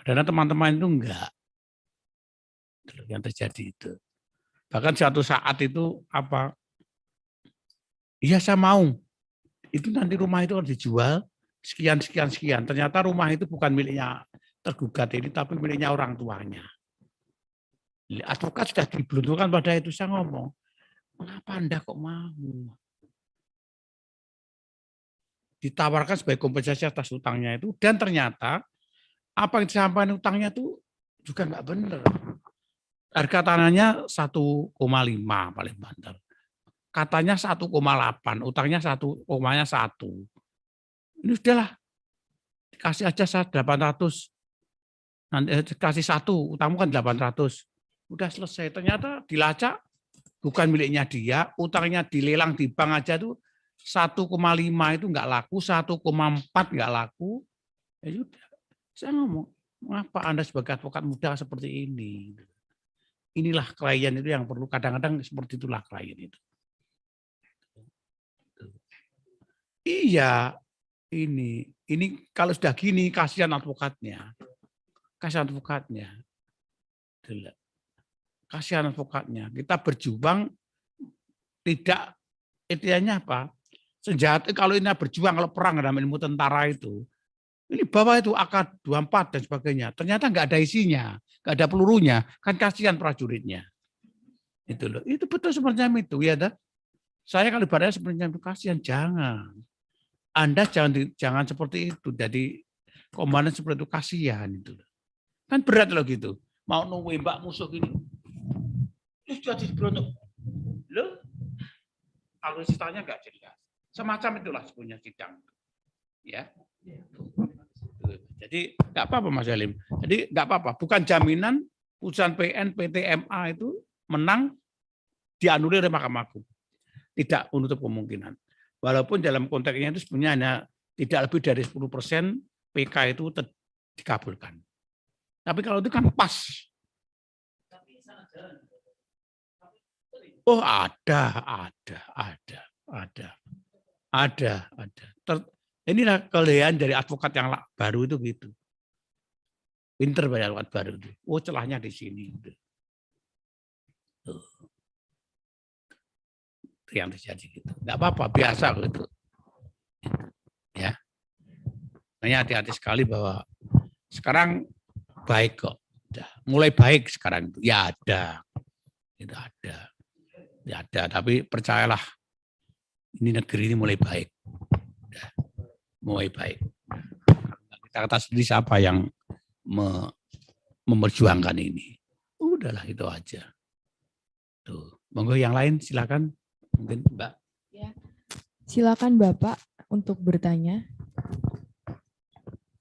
Karena teman-teman itu enggak yang terjadi itu. Bahkan suatu saat itu apa? Iya saya mau. Itu nanti rumah itu harus dijual sekian. Ternyata rumah itu bukan miliknya tergugat ini, tapi miliknya orang tuanya. Advokat sudah dibelunturkan pada itu, saya ngomong, mengapa Anda kok mau? Ditawarkan sebagai kompensasi atas utangnya itu, dan ternyata apa yang disampaikan utangnya itu juga nggak benar. Harga tanahnya 1,5 paling banter. Katanya 1,8, utangnya 1,1. Ini sudahlah, kasih aja 800. Nanti kasih 1, utangmu kan 800. Udah selesai. Ternyata dilacak bukan miliknya dia, utangnya dilelang di bank aja tuh 1,5 itu nggak laku, 1,4 nggak laku. Ya sudah. Saya ngomong, mengapa Anda sebagai advokat muda seperti ini? Inilah klien itu yang perlu, kadang-kadang seperti itulah klien itu. Iya, ini kalau sudah gini kasihan advokatnya. Kasihan advokatnya. Kasihan advokatnya. Kita berjuang tidak intinya apa? Senjata kalau ini berjuang, kalau perang dalam ilmu tentara itu, ini bawa itu AK-24 dan sebagainya. Ternyata nggak ada isinya, nggak ada pelurunya, kan kasihan prajuritnya. Itu loh, itu betul sebenarnya itu ya. Saya kalau ibaratnya sebenarnya itu kasihan, jangan. Anda jangan seperti itu. Jadi komandan seperti itu kasihan itu. Kan berat loh gitu. Mau nungguin mbak musuh gini. Terus jadi berontok. Loh, kalau ceritanya nggak jelas. Semacam itulah sebenarnya sidang. Ya. Jadi nggak apa-apa Mas Halim. Jadi nggak apa-apa. Bukan jaminan putusan PN, PTMA itu menang dianulir oleh Mahkamah Agung. Tidak menutup kemungkinan. Walaupun dalam konteksnya itu sebenarnya hanya tidak lebih dari 10% PK itu dikabulkan. Tapi kalau itu kan pas. Oh ada. Inilah kelebihan dari advokat yang baru itu gitu. Pinter banyak advokat baru itu. Oh celahnya di sini. Tuh. Itu yang terjadi gitu. Enggak apa-apa, biasa gitu. Ya. Makanya hati-hati sekali bahwa sekarang baik kok. Mulai baik sekarang itu. Ya ada. Itu ada. Ya ada, tapi percayalah ini negeri ini mulai baik. Mulai baik. Kita kata sendiri siapa yang memperjuangkan ini. Udahlah itu aja. Tuh, monggo yang lain silakan. Mungkin Mbak. Ya. Silakan Bapak untuk bertanya.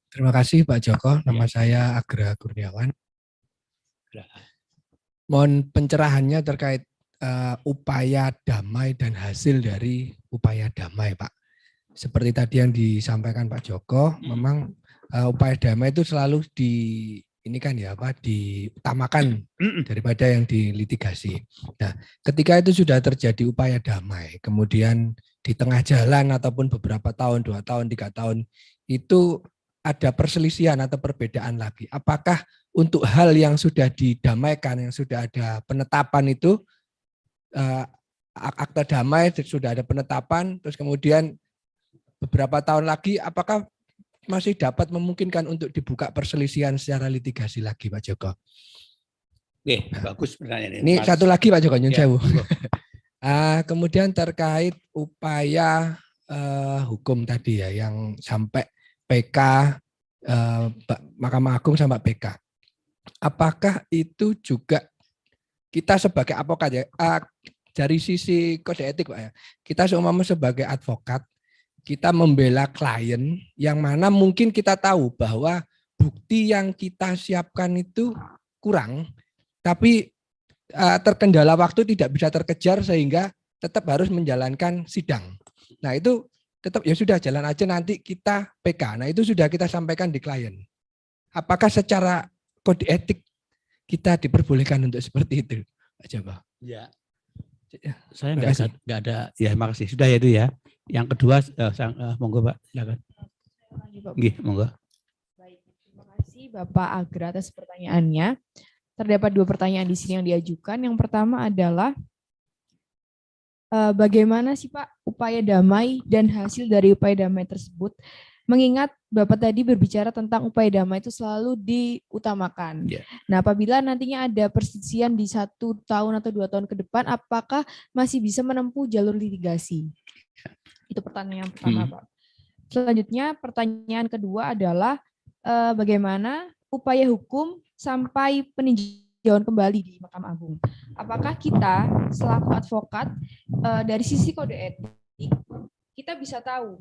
Terima kasih Pak Joko. Nama saya Agra Kurniawan. Mohon pencerahannya terkait upaya damai dan hasil dari upaya damai, Pak. Seperti tadi yang disampaikan Pak Joko, memang upaya damai itu selalu diutamakan daripada yang dilitigasi. Nah, ketika itu sudah terjadi upaya damai, kemudian di tengah jalan ataupun beberapa tahun, 2 tahun, 3 tahun, itu ada perselisihan atau perbedaan lagi. Apakah untuk hal yang sudah didamaikan, yang sudah ada penetapan itu, akta damai sudah ada penetapan, terus kemudian beberapa tahun lagi, apakah masih dapat memungkinkan untuk dibuka perselisihan secara litigasi lagi, Pak Joko? Oke, bagus pertanyaan ini. Satu lagi Pak Joko, nyun sewu. Kemudian terkait upaya hukum tadi ya, yang sampai PK, Mahkamah Agung sampai PK. Apakah itu juga kita sebagai advokat ya, dari sisi kode etik Pak ya, kita seumpama sebagai advokat, kita membela klien yang mana mungkin kita tahu bahwa bukti yang kita siapkan itu kurang, tapi terkendala waktu tidak bisa terkejar sehingga tetap harus menjalankan sidang. Nah itu tetap ya sudah jalan aja nanti kita PK. Nah itu sudah kita sampaikan di klien. Apakah secara kode etik kita diperbolehkan untuk seperti itu? Pak Jaba. Ya. Saya Terima kasih. Nggak ada. Ya, makasih. Sudah ya itu ya. Yang kedua, monggo Pak, silakan. Nggih, monggo. Baik, terima kasih Bapak Agra atas pertanyaannya. Terdapat 2 pertanyaan di sini yang diajukan. Yang pertama adalah bagaimana sih Pak upaya damai dan hasil dari upaya damai tersebut? Mengingat Bapak tadi berbicara tentang upaya damai itu selalu diutamakan. Yeah. Nah, apabila nantinya ada perselisihan di 1 tahun atau 2 tahun ke depan, apakah masih bisa menempuh jalur litigasi? Itu pertanyaan yang pertama, Pak. Selanjutnya, pertanyaan kedua adalah bagaimana upaya hukum sampai peninjauan kembali di Mahkamah Agung? Apakah kita selaku advokat dari sisi kode etik kita bisa tahu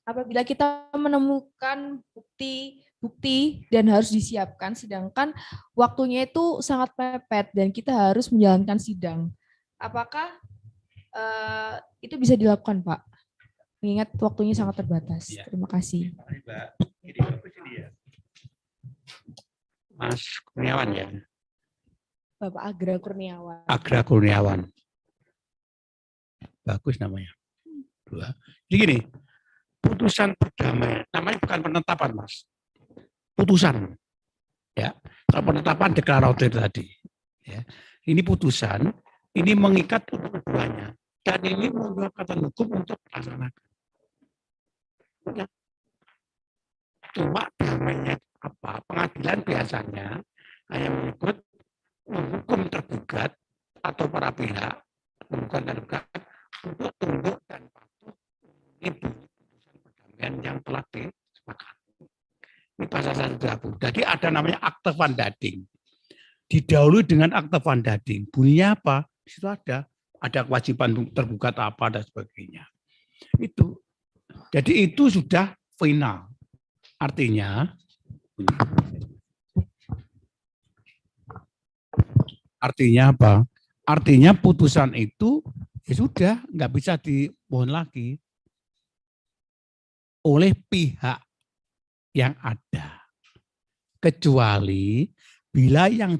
apabila kita menemukan bukti dan harus disiapkan, sedangkan waktunya itu sangat mepet dan kita harus menjalankan sidang. Apakah itu bisa dilakukan, Pak? Mengingat waktunya sangat terbatas. Ya. Terima kasih. Mas Kurniawan ya. Bapak Agra Kurniawan. Agra Kurniawan. Bagus namanya. 2. Jadi gini, putusan perdamaian, namanya bukan penetapan, Mas. Putusan. Ya. Kalau penetapan deklaratif tadi. Ya. Ini putusan, ini mengikat untuk keduanya. Dan ini membuat kekuatan hukum untuk dilaksanakan. Ya. Cuma damainya apa? Pengadilan biasanya hanya menyebut menghukum tergugat atau para pihak, bukan tergugat, untuk tunduk dan patuh itu putusan perdamaian yang telah disepakati. Ini pasal 120. Jadi ada namanya akte van dading. Didahului dengan akte van dading. Bunyinya apa? Di situ ada kewajiban tergugat apa dan sebagainya. Itu. Jadi itu sudah final. Artinya apa? Artinya putusan itu ya sudah nggak bisa dimohon lagi oleh pihak yang ada, kecuali bila yang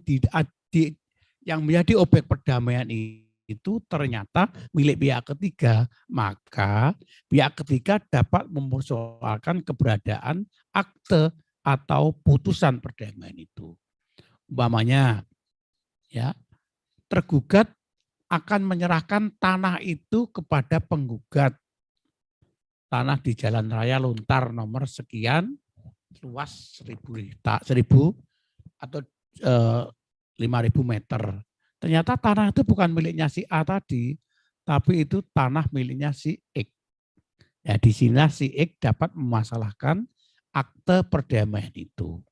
menjadi objek perdamaian itu ternyata milik pihak ketiga, maka pihak ketiga dapat mempersoalkan keberadaan akte atau putusan perdamaian itu. Umpamanya, ya, tergugat akan menyerahkan tanah itu kepada penggugat. Tanah di Jalan Raya Luntar nomor sekian, luas 1000 atau 5.000 meter. Ternyata tanah itu bukan miliknya si A tadi, tapi itu tanah miliknya si X. Ya, di sini si X dapat memasalahkan akte perdamaian itu.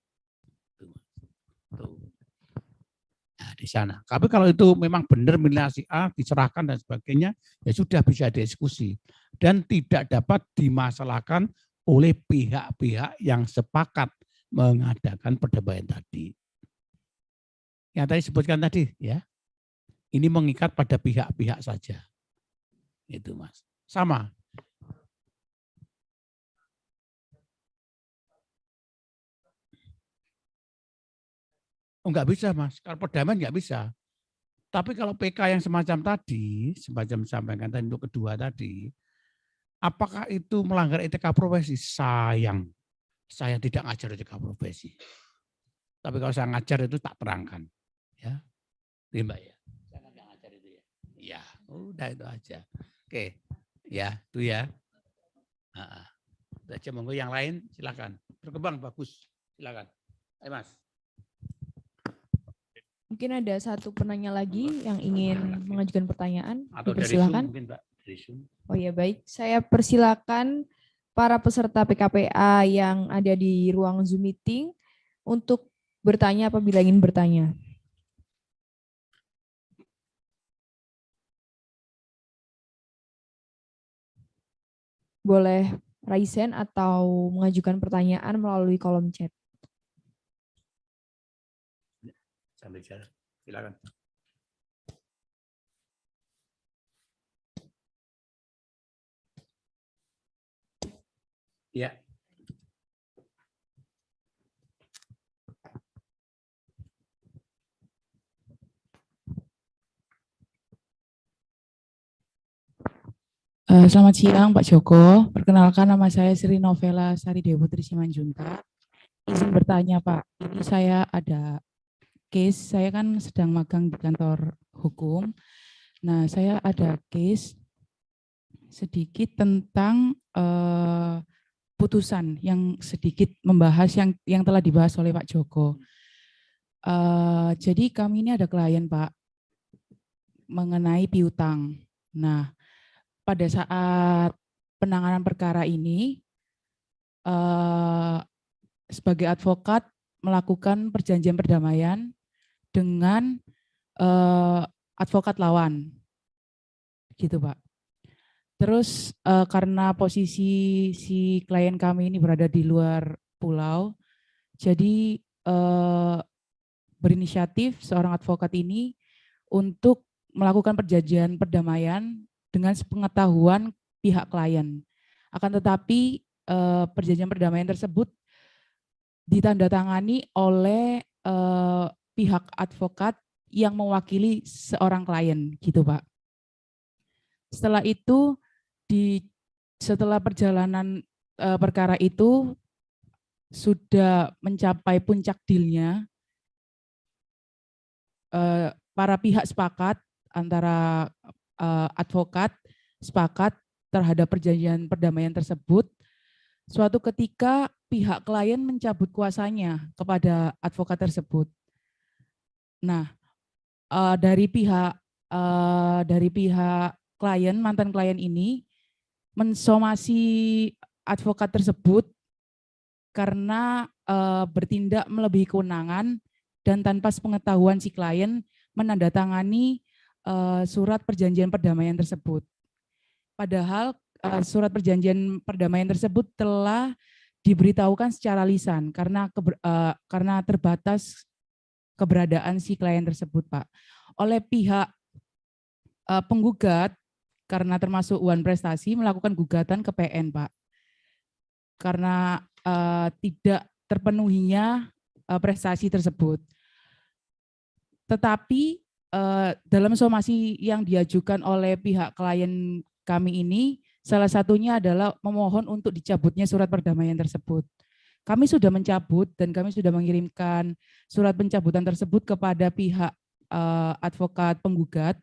Nah, di sana. Tapi kalau itu memang benar milik si A, diserahkan dan sebagainya, ya sudah bisa diskusi. Dan tidak dapat dimasalahkan oleh pihak-pihak yang sepakat mengadakan perdamaian tadi. Yang tadi sebutkan tadi, ya. Ini mengikat pada pihak-pihak saja. Itu, Mas. Sama. Oh, enggak bisa, Mas. Kalau perdamaian enggak bisa. Tapi kalau PK yang semacam tadi, semacam sampaikan tadi untuk kedua tadi, apakah itu melanggar etika profesi? Sayang, saya tidak ngajar etika profesi. Tapi kalau saya ngajar itu tak terangkan. Ya, ini Mbak ya. Saya nggak ngajar itu ya. Ya, udah itu aja. Oke, ya itu ya. Itu aja, monggo yang lain silakan. Berkembang bagus, silakan. Ayo Mas. Mungkin ada satu penanya lagi yang ingin mengajukan pertanyaan. Atau dari Dipersilakan. Zoom mungkin Mbak. Dari Zoom. Oh ya baik, saya persilakan para peserta PKPA yang ada di ruang Zoom meeting untuk bertanya apabila ingin bertanya. boleh raise hand atau mengajukan pertanyaan melalui kolom chat. Sambil bicara. Silakan. Ya. Selamat siang Pak Joko, perkenalkan nama saya Sri Novela Sari Dewi Putri Simanjuntak. Izin bertanya Pak, ini saya ada case, saya kan sedang magang di kantor hukum. Nah saya ada case sedikit tentang putusan yang sedikit membahas yang telah dibahas oleh Pak Joko. Jadi kami ini ada klien Pak, mengenai piutang. Nah pada saat penanganan perkara ini, sebagai advokat melakukan perjanjian perdamaian dengan advokat lawan, gitu Pak. Terus karena posisi si klien kami ini berada di luar pulau, jadi berinisiatif seorang advokat ini untuk melakukan perjanjian perdamaian dengan sepengetahuan pihak klien. Akan tetapi perjanjian perdamaian tersebut ditandatangani oleh pihak advokat yang mewakili seorang klien, gitu Pak. Setelah itu, setelah perjalanan perkara itu sudah mencapai puncak dealnya, para pihak sepakat antara advokat sepakat terhadap perjanjian perdamaian tersebut. Suatu ketika pihak klien mencabut kuasanya kepada advokat tersebut. Nah, dari pihak klien, mantan klien ini mensomasi advokat tersebut karena bertindak melebihi kewenangan dan tanpa sepengetahuan si klien menandatangani surat perjanjian perdamaian tersebut. Padahal surat perjanjian perdamaian tersebut telah diberitahukan secara lisan karena terbatas keberadaan si klien tersebut, Pak. Oleh pihak penggugat karena termasuk Wan Prestasi melakukan gugatan ke PN, Pak. Karena tidak terpenuhinya prestasi tersebut. Tetapi dalam somasi yang diajukan oleh pihak klien kami ini, salah satunya adalah memohon untuk dicabutnya surat perdamaian tersebut. Kami sudah mencabut dan kami sudah mengirimkan surat pencabutan tersebut kepada pihak advokat penggugat.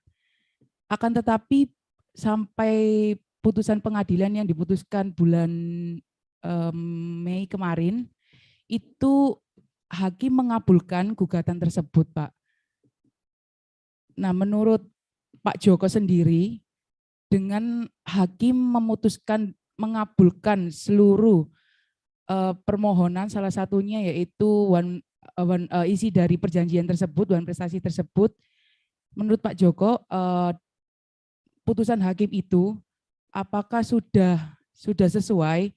Akan tetapi sampai putusan pengadilan yang diputuskan bulan Mei kemarin, itu hakim mengabulkan gugatan tersebut, Pak. Nah, menurut Pak Joko sendiri, dengan hakim memutuskan mengabulkan seluruh permohonan, salah satunya yaitu isi dari perjanjian tersebut, Wan Prestasi tersebut, menurut Pak Joko, putusan hakim itu apakah sudah sesuai,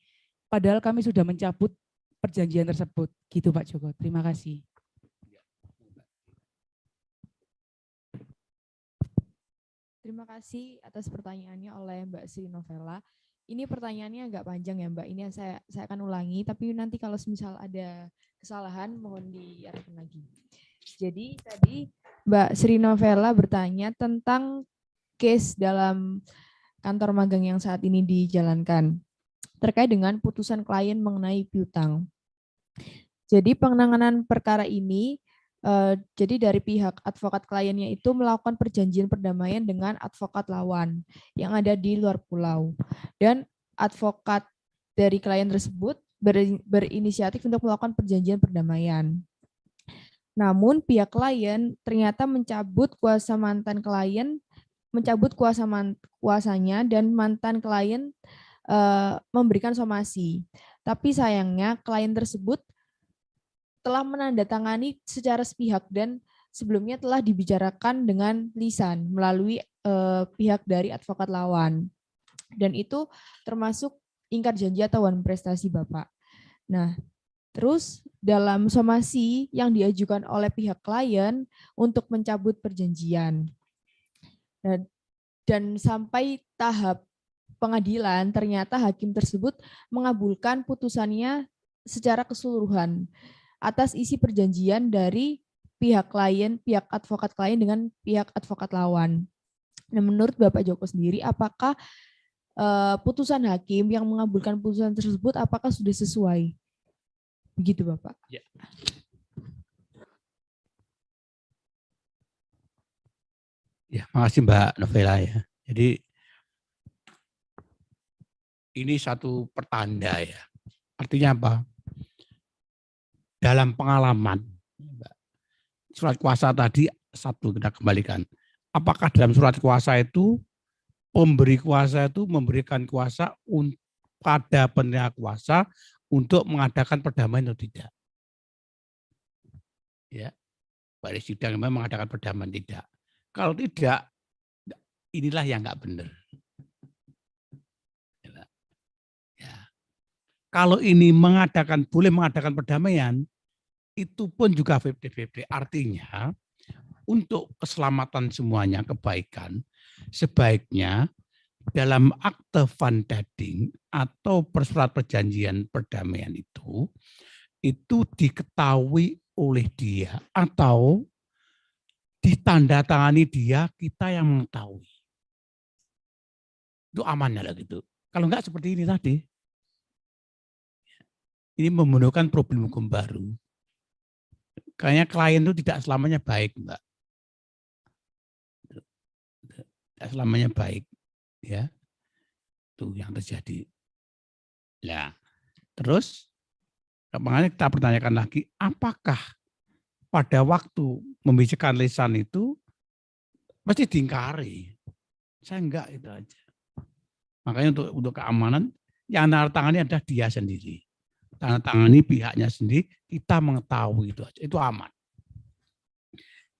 padahal kami sudah mencabut perjanjian tersebut, gitu Pak Joko. Terima kasih. Terima kasih atas pertanyaannya oleh Mbak Sri Novela. Ini pertanyaannya agak panjang ya Mbak, ini saya akan ulangi, tapi nanti kalau misal ada kesalahan mohon diarahkan lagi. Jadi tadi Mbak Sri Novela bertanya tentang case dalam kantor magang yang saat ini dijalankan terkait dengan putusan klien mengenai piutang. Jadi penanganan perkara ini, jadi dari pihak advokat kliennya itu melakukan perjanjian perdamaian dengan advokat lawan yang ada di luar pulau. Dan advokat dari klien tersebut berinisiatif untuk melakukan perjanjian perdamaian. Namun pihak klien ternyata mencabut kuasa mantan klien, mencabut kuasanya dan mantan klien memberikan somasi. Tapi sayangnya klien tersebut telah menandatangani secara sepihak dan sebelumnya telah dibicarakan dengan lisan melalui pihak dari advokat lawan. Dan itu termasuk ingkar janji atau wan prestasi Bapak. Nah, terus dalam somasi yang diajukan oleh pihak klien untuk mencabut perjanjian. Dan sampai tahap pengadilan, ternyata hakim tersebut mengabulkan putusannya secara keseluruhan atas isi perjanjian dari pihak klien, pihak advokat klien dengan pihak advokat lawan. Nah, menurut Bapak Joko sendiri, apakah putusan hakim yang mengabulkan putusan tersebut apakah sudah sesuai? Begitu Bapak. Ya. Ya, makasih Mbak Novela ya. Jadi ini satu pertanda ya. Artinya apa? Dalam pengalaman, surat kuasa tadi satu kita kembalikan. Apakah dalam surat kuasa itu pemberi kuasa itu memberikan kuasa pada penerima kuasa untuk mengadakan perdamaian atau tidak? Ya, pada sidang memang mengadakan perdamaian tidak. Kalau tidak, inilah yang nggak benar. Ya. Kalau ini boleh mengadakan perdamaian, itu pun juga 50-50. Artinya, untuk keselamatan semuanya, kebaikan, sebaiknya dalam akte van dading atau persurat perjanjian perdamaian itu diketahui oleh dia atau ditandatangani dia, kita yang mengetahui. Itu amannya lah gitu. Kalau enggak seperti ini tadi, ini memenuhkan problem hukum baru. Kayaknya klien itu tidak selamanya baik, Mbak. Tidak selamanya baik, ya. Itu yang terjadi. Nah, terus makanya kita pertanyakan lagi, apakah pada waktu membisikkan lisan itu mesti diingkari? Saya enggak, itu aja. Makanya untuk keamanan yang tanda tangani adalah dia sendiri. Tanda tangani pihaknya sendiri, kita mengetahui itu aja. Itu aman.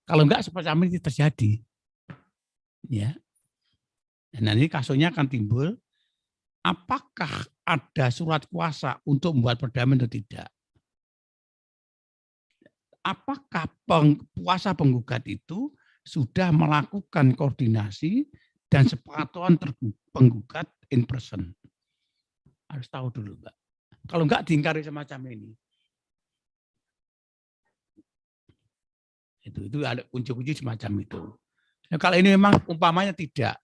Kalau enggak seperti ini terjadi. Ya. Dan nanti kasusnya akan timbul, apakah ada surat kuasa untuk membuat perdamaian atau tidak? Apakah kuasa penggugat itu sudah melakukan koordinasi dan sepengetahuan penggugat in person? Harus tahu dulu, Mbak. Kalau enggak diingkari semacam ini. Itu ada kunci-kunci semacam itu. Nah, kalau ini memang umpamanya tidak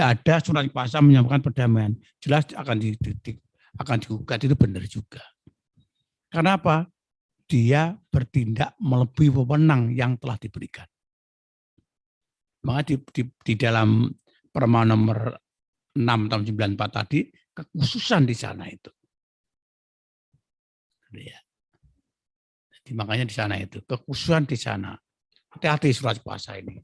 ada surat kuasa menyampaikan perdamaian, jelas akan digugat, itu benar juga. Karena apa? Dia bertindak melebihi wewenang yang telah diberikan. Maka di dalam Perma nomor 6 tahun 94 tadi, kekhususan di sana itu. Ya. Jadi makanya di sana itu, kekhususan di sana. Hati-hati surat kuasa ini.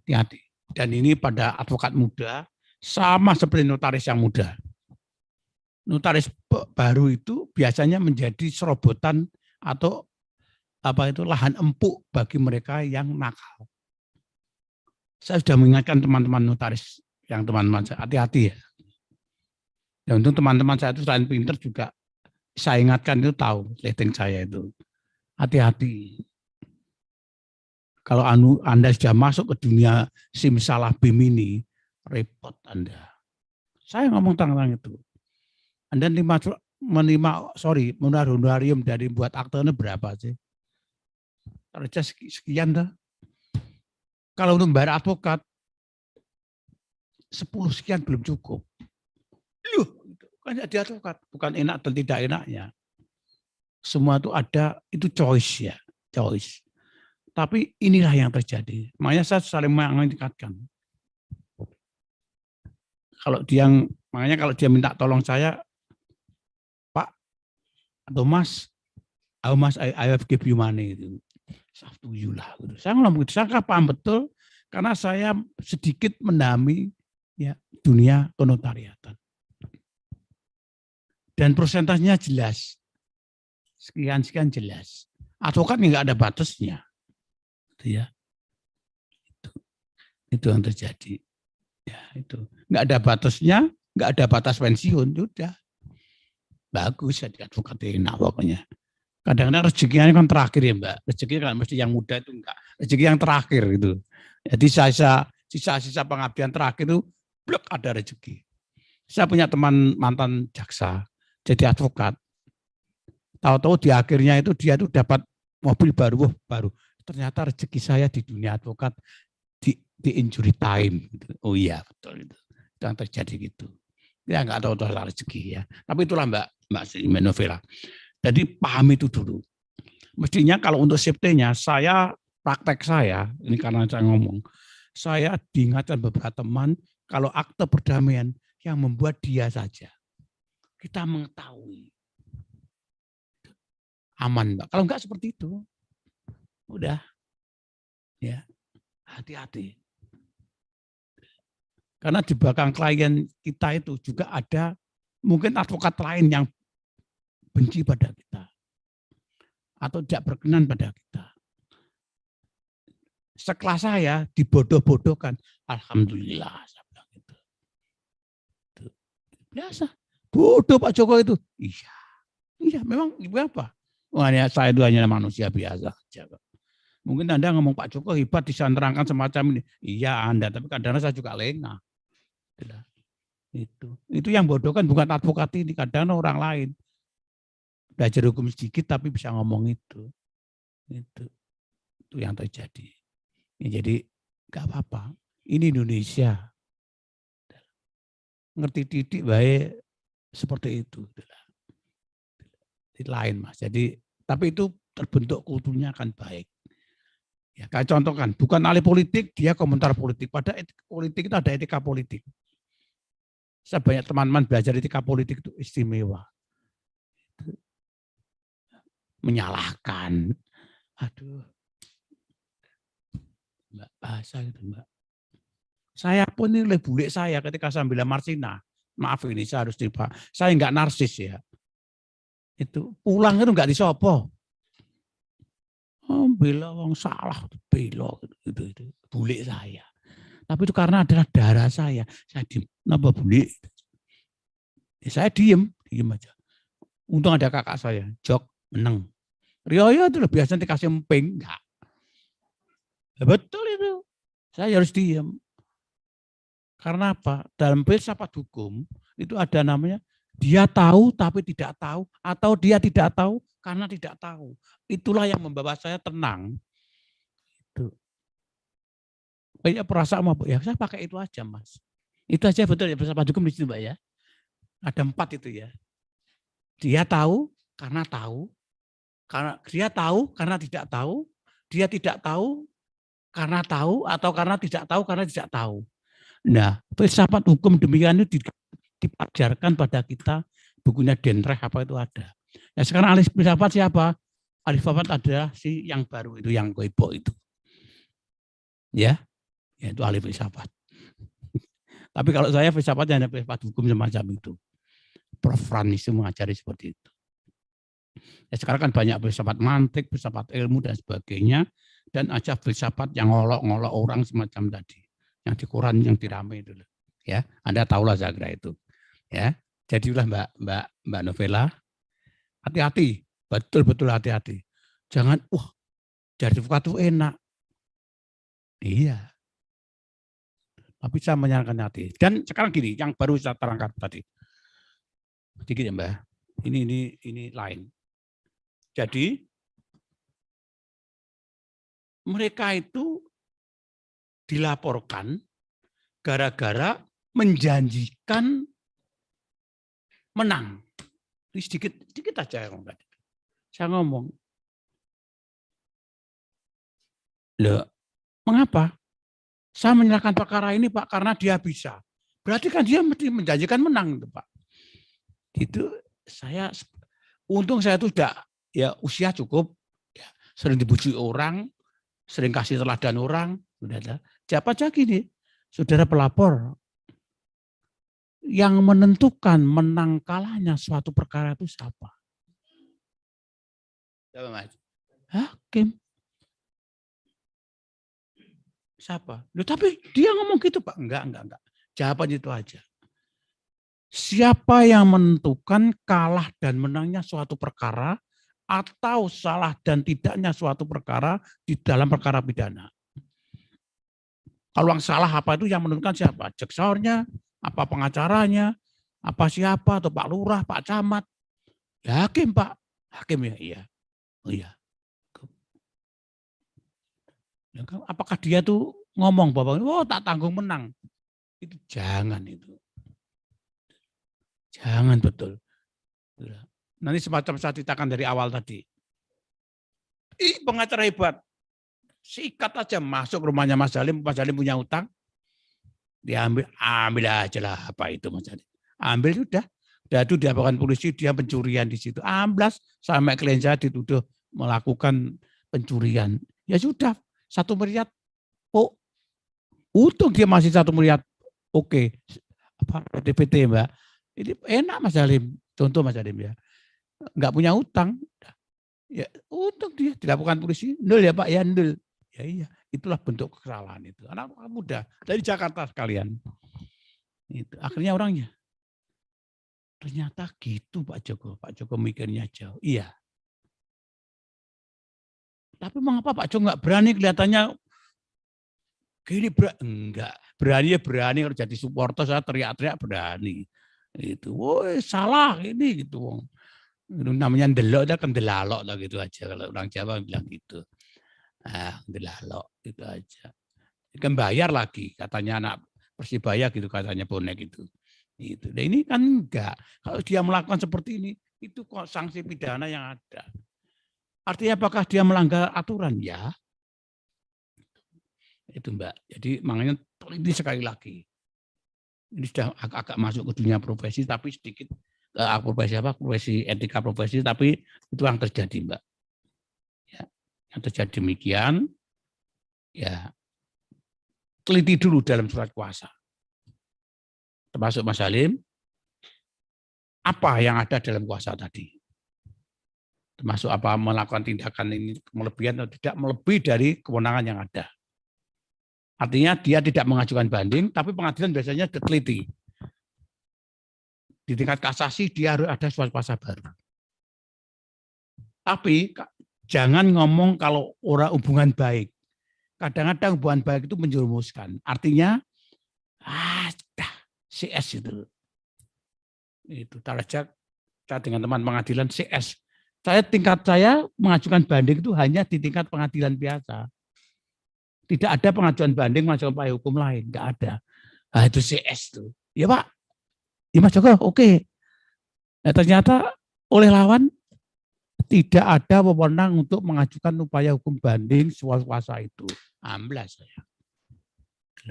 Hati-hati. Dan ini pada advokat muda, sama seperti notaris yang muda. Notaris baru itu biasanya menjadi serobotan atau lahan empuk bagi mereka yang nakal. Saya sudah mengingatkan teman-teman notaris yang teman-teman saya, hati-hati ya. Dan untuk teman-teman saya itu selain pinter juga saya ingatkan itu tahu letting saya itu. Hati-hati. Kalau Anda sudah masuk ke dunia simsalah BIM ini, repot Anda. Saya ngomong tentang itu. Anda menerima honorarium dari buat akte berapa sih? Harusnya sekian dah. Kalau untuk membayar advokat 10 sekian belum cukup. Loh, kan jadi advokat, bukan enak dan tidak enaknya. Semua itu ada, itu choice ya, choice. Tapi inilah yang terjadi. Makanya saya saling mengingatkan. Makanya kalau dia minta tolong saya, Pak atau Mas, I have give you money itu. Up to you lah. Gitu. Saya ngomong begitu, saya paham betul karena saya sedikit mendalami ya dunia kenotariatan. Dan persentasenya jelas. Sekian jelas. Advokat nggak ada batasnya. Gitu ya. Itu yang terjadi. Ya, itu. Nggak ada batasnya, nggak ada batas pensiun, sudah. bagus jadi advokat enak pokoknya. Kadang-kadang rezekinya kan terakhir ya Mbak. Rezeki kan mesti yang muda itu enggak. Rezeki yang terakhir itu. Jadi sisa-sisa pengabdian terakhir itu blok ada rezeki. Saya punya teman mantan jaksa jadi advokat. Tahu-tahu di akhirnya itu dia tuh dapat mobil baru, baru. Ternyata rezeki saya di dunia advokat di injury time. Oh iya betul itu. Itu yang terjadi gitu. Ya nggak tahu soal rezeki ya. Tapi itulah Mbak Novela. Jadi paham itu dulu. Mestinya kalau untuk safety-nya praktek saya, ini karena saya ngomong, saya diingatkan beberapa teman kalau akte perdamaian yang membuat dia saja. Kita mengetahui. Aman, Mbak. Kalau enggak seperti itu, udah. Ya, hati-hati. Karena di belakang klien kita itu juga ada mungkin advokat lain yang benci pada kita. Atau tidak berkenan pada kita. Sekelas saya dibodoh-bodohkan. Alhamdulillah. Saya bilang gitu. Biasa. Bodoh Pak Joko itu. Iya, memang apa? Wah, saya itu hanya manusia biasa aja. Mungkin Anda ngomong Pak Joko hebat bisa nerangkan semacam ini. Iya Anda, tapi kadang-kadang saya juga lengah. Itu yang bodoh kan bukan advokat ini, kadang orang lain. Belajar hukum sedikit tapi bisa ngomong itu. Itu yang terjadi. Ya, jadi nggak apa-apa. Ini Indonesia. Ngerti titik baik seperti itu. Lain Mas. Jadi tapi itu terbentuk kulturnya akan baik. Ya, kayak contoh kan, bukan ahli politik, dia komentar politik. Pada politik itu ada etika politik. Saya banyak teman-teman belajar etika politik itu istimewa. Menyalahkan. Aduh. Mbak, bahasa itu Mbak. Saya pun ini oleh bule saya ketika saya bela Marsina. Maaf ini saya harus tiba. Saya enggak narsis ya. Itu pulang itu enggak disopo. Oh, bela wong salah, bela itu bule saya. Tapi itu karena adalah darah saya diem. Kenapa bule? Ya, saya diem aja. Untung ada kakak saya, Jok menang. Rio itu biasanya dikasih emping, enggak. Ya, betul itu. Saya harus diem. Karena apa? Dalam filsafat hukum itu ada namanya dia tahu tapi tidak tahu atau dia tidak tahu karena tidak tahu. Itulah yang membawa saya tenang. Itu. Banyak perasaan apa? Ya saya pakai itu aja Mas. Itu aja betul ya filsafat hukum di situ Mbak ya. Ada 4 itu ya. Dia tahu karena tahu. Karena dia tahu karena tidak tahu. Dia tidak tahu karena tahu atau karena tidak tahu karena tidak tahu. Nah, filsafat hukum demikian itu diajarkan pada kita, bukunya Denreh apa itu ada. Nah, sekarang ahli filsafat siapa? Ahli filsafat adalah si yang baru itu, yang goibok itu. Ya, itu ahli filsafat. Tapi kalau saya filsafatnya hanya filsafat hukum semacam itu. Prof. Franis mengajari seperti itu. Ya, sekarang kan banyak filsafat mantik, filsafat ilmu dan sebagainya. Dan aja filsafat yang ngolok-ngolok orang semacam tadi. Yang di Quran yang dirame itu. Ya, Anda tahulah saya kira itu. Ya, jadilah Mbak Novela, hati-hati, betul-betul hati-hati. Jangan, jadi advokat itu enak. Iya. Tapi saya menyarankan hati. Dan sekarang gini, yang baru saya terangkan tadi. Sedikit ya Mbak. Ini lain. Jadi mereka itu dilaporkan gara-gara menjanjikan menang. Ini sedikit aja yang tadi. Saya ngomong. Loh, mengapa? Saya menyerahkan perkara ini Pak karena dia bisa. Berarti kan dia mesti menjanjikan menang itu Pak. Itu untung saya itu sudah ya usia cukup, ya, sering dibujuk orang, sering kasih teladan orang, sudah ada. Siapa aja gini, saudara pelapor yang menentukan menang kalahnya suatu perkara itu siapa? Siapa Mas? Hakim. Siapa? Loh, tapi dia ngomong gitu Pak. Enggak. Jawabannya itu aja. siapa yang menentukan kalah dan menangnya suatu perkara atau salah dan tidaknya suatu perkara di dalam perkara pidana. Kalau yang salah apa itu yang menentukan siapa? Jaksaornya, apa pengacaranya, apa siapa, atau Pak Lurah, Pak Camat. Ya hakim Pak, hakim ya, iya. Oh iya. Apakah dia tuh ngomong bahwa oh tak tanggung menang? Itu jangan itu. Jangan betul. Nanti semacam saya ceritakan dari awal tadi. Ih pengacara hebat. Sikat aja masuk rumahnya Mas Salim punya utang. Diambil, ambil aja lah apa itu Mas Salim. Ambil sudah. Udah itu diapakan polisi, dia pencurian di situ. Amblas sampai klien saya dituduh melakukan pencurian. Ya sudah, 1 miliar. Oh, untung dia masih 1 miliar. Oke, apa DPT Mbak. Ini enak Mas Salim. Contoh Mas Salim ya. Enggak punya utang. Ya, untung dia dilakukan polisi. 0 ya Pak, ya 0. Ya iya, itulah bentuk kesalahan itu. Anak muda dari Jakarta sekalian. Itu akhirnya orangnya. Ternyata gitu Pak Joko. Pak Joko mikirnya jauh. Iya. Tapi mengapa Pak Joko nggak berani kelihatannya gini enggak. Berani ya berani kalau jadi supporter saya teriak-teriak berani. Itu, woi salah ini gitu. Itu namanya ndelok kan delalok lah gitu aja kalau orang Jawa bilang gitu. Ah, delalok itu aja. Kan bayar lagi katanya anak Persibaya gitu katanya bonek itu. Itu. Nah, ini kan enggak. Kalau dia melakukan seperti ini, itu kok sanksi pidana yang ada. Artinya apakah dia melanggar aturan? Ya. Itu Mbak. Jadi makanya ini sekali lagi. Ini sudah agak-agak masuk ke dunia profesi, tapi sedikit profesi apa? Profesi etika profesi, tapi itu yang terjadi Mbak. Ya, yang terjadi demikian, ya teliti dulu dalam surat kuasa. Termasuk Mas Salim, apa yang ada dalam kuasa tadi. Termasuk apa melakukan tindakan ini melebihan atau tidak melebihi dari kewenangan yang ada. Artinya dia tidak mengajukan banding, tapi pengadilan biasanya teliti. Di tingkat kasasi dia harus ada surat kuasa baru. Tapi jangan ngomong kalau orang hubungan baik. Kadang-kadang hubungan baik itu menjerumuskan. Artinya, CS itu. Itu tarajak saya dengan teman pengadilan CS. Tingkat saya mengajukan banding itu hanya di tingkat pengadilan biasa. Tidak ada pengajuan banding mengajukan upaya hukum lain, enggak ada. Nah, itu CS itu. Ya Pak, ya Mas Joko, oke. Nah, ternyata oleh lawan tidak ada wewenang untuk mengajukan upaya hukum banding soal kuasa itu. Amblas saya.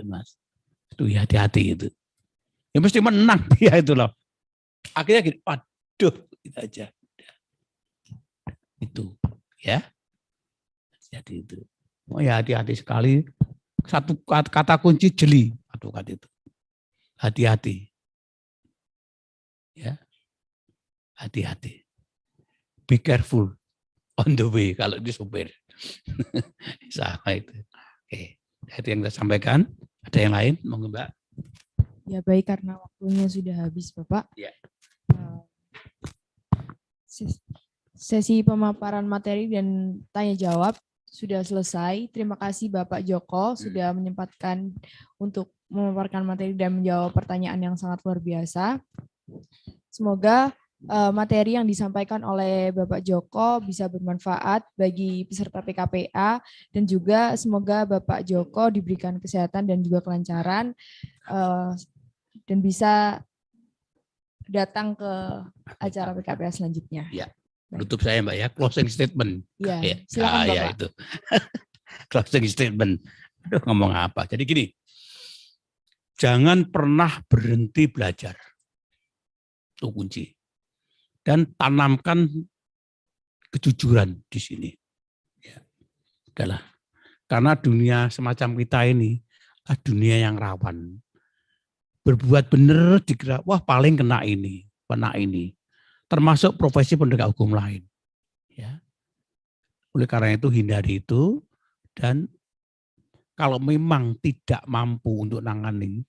Mas. Itu ya hati-hati itu. Ya mesti menang dia itu loh. Akhirnya gitu, waduh, itu aja. Itu, ya. Jadi itu. Oh ya hati-hati sekali. Satu kata kunci jeli, advokat itu. Hati-hati. Ya. Hati-hati. Be careful on the way kalau di supir. Sama itu. Oke. Itu yang saya sampaikan. Ada yang lain? Monggo Mbak. Ya baik, karena waktunya sudah habis Bapak. Ya. Sesi pemaparan materi dan tanya jawab sudah selesai. Terima kasih Bapak Joko sudah menyempatkan untuk memaparkan materi dan menjawab pertanyaan yang sangat luar biasa. Semoga materi yang disampaikan oleh Bapak Joko bisa bermanfaat bagi peserta PKPA dan juga semoga Bapak Joko diberikan kesehatan dan juga kelancaran dan bisa datang ke acara PKPA selanjutnya. Ya, tutup saya Mbak ya, closing statement. Ya, silakan Bapak. Ya itu. Closing statement. Aduh, ngomong apa? Jadi gini, jangan pernah berhenti belajar. Itu kunci. Dan tanamkan kejujuran di sini. Ya. Adalah karena dunia semacam kita ini dunia yang rawan. Berbuat benar dikira wah paling kena ini. Termasuk profesi penegak hukum lain. Ya. Oleh karena itu hindari itu dan kalau memang tidak mampu untuk nangani,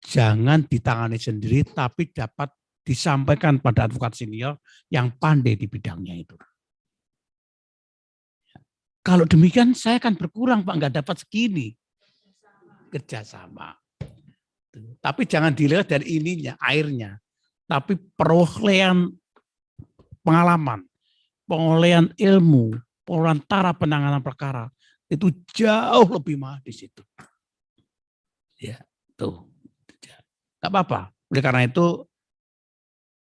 jangan ditangani sendiri, tapi dapat disampaikan pada advokat senior yang pandai di bidangnya itu. Kalau demikian saya akan berkurang Pak, nggak dapat segini. Kerjasama. Tapi jangan dilihat dari ininya, airnya. Tapi perolehan pengalaman, perolehan ilmu, perolehan cara penanganan perkara, itu jauh lebih mahal di situ. Ya, tuh. Nggak apa-apa. Oleh karena itu,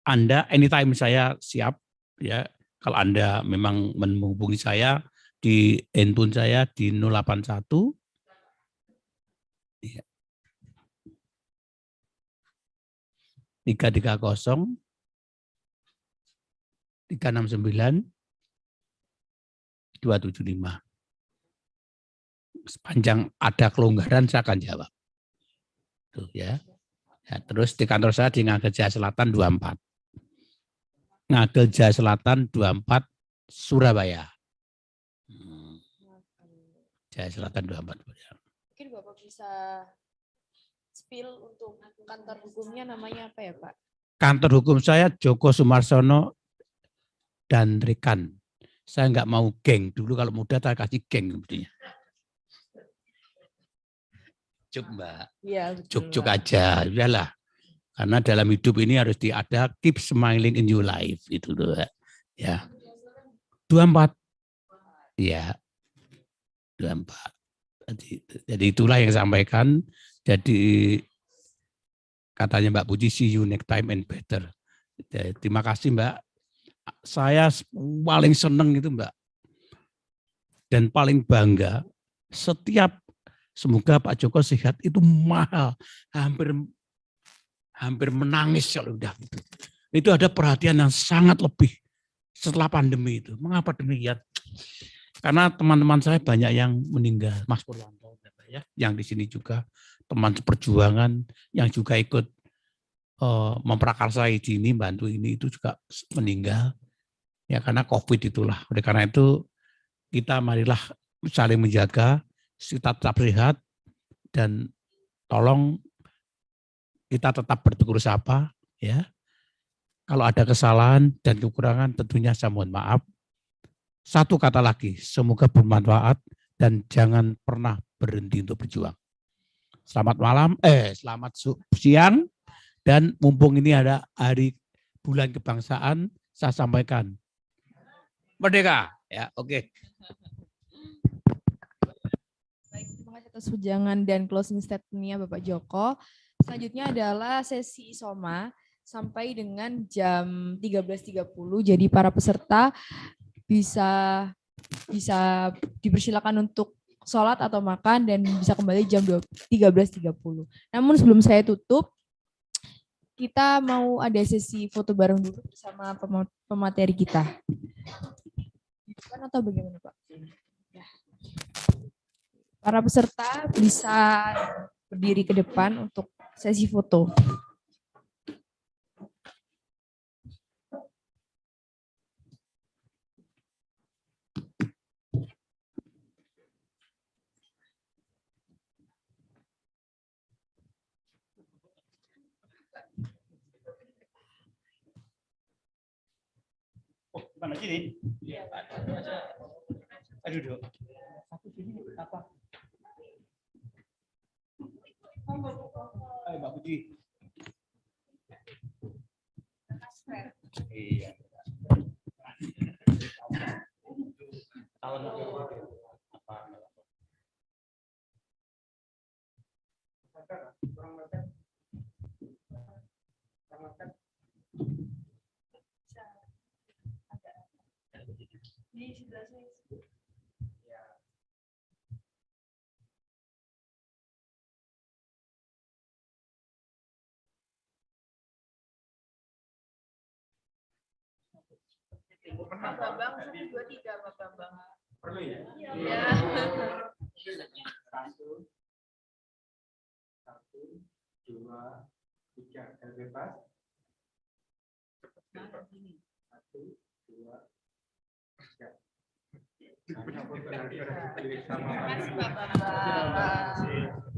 Anda anytime saya siap, ya. Kalau Anda memang menghubungi saya di handphone saya di 081 ya, 330 369 275. Sepanjang ada kelonggaran saya akan jawab. Tuh ya. Ya, terus di kantor saya di Ngagel Jaya Selatan 24. Ngagel Jaya Selatan 24 Surabaya. Jaya Selatan 24. Mungkin Bapak bisa spill untuk kantor hukumnya namanya apa ya Pak? Kantor hukum saya Joko Sumarsono dan rekan. Saya nggak mau geng. Dulu kalau muda saya kasih geng mestinya. Cuk Mbak. Iya, Cuk-cuk aja. Udahlah. Karena dalam hidup ini harus ada keep smiling in your life. Itu tuh. Ya. 24. Ya. 24. Jadi itulah yang saya sampaikan. Jadi katanya Mbak Puji, see you next time and better. Jadi, terima kasih Mbak. Saya paling seneng itu Mbak. Dan paling bangga setiap semoga Pak Joko sehat itu mahal. Hampir menangis kalau udah gitu. Itu ada perhatian yang sangat lebih setelah pandemi itu. Mengapa demikian? Karena teman-teman saya banyak yang meninggal. Mas Purwanto ya, yang di sini juga teman seperjuangan yang juga ikut memprakarsai ini, bantu ini itu juga meninggal. Ya karena COVID itulah. Oleh karena itu kita marilah saling menjaga, kita tetap sehat dan tolong kita tetap bertegur sapa ya. Kalau ada kesalahan dan kekurangan tentunya saya mohon maaf. Satu kata lagi, semoga bermanfaat dan jangan pernah berhenti untuk berjuang. Selamat malam, selamat siang dan mumpung ini ada hari bulan kebangsaan, saya sampaikan merdeka ya, oke. Baik, terima kasih atas wejangan dan closing statement-nya Bapak Joko. Selanjutnya adalah sesi isoma sampai dengan jam 13.30. Jadi para peserta bisa dipersilakan untuk sholat atau makan dan bisa kembali jam 13.30. Namun sebelum saya tutup, kita mau ada sesi foto bareng dulu bersama pemateri kita. Atau bagaimana Pak? Ya. Para peserta bisa berdiri ke depan untuk sesi foto. Mana sini? Iya. Aduh, duduk. Satu sini apa? Ayo Mbak Puji. Iya. Tahun apa? Pak Bambang, 1, 2, 3 Pak Bambang. Perlu ya? Iya. 1, 2, 3, bebas. 1, 2, 3. Terima kasih Pak Bambang.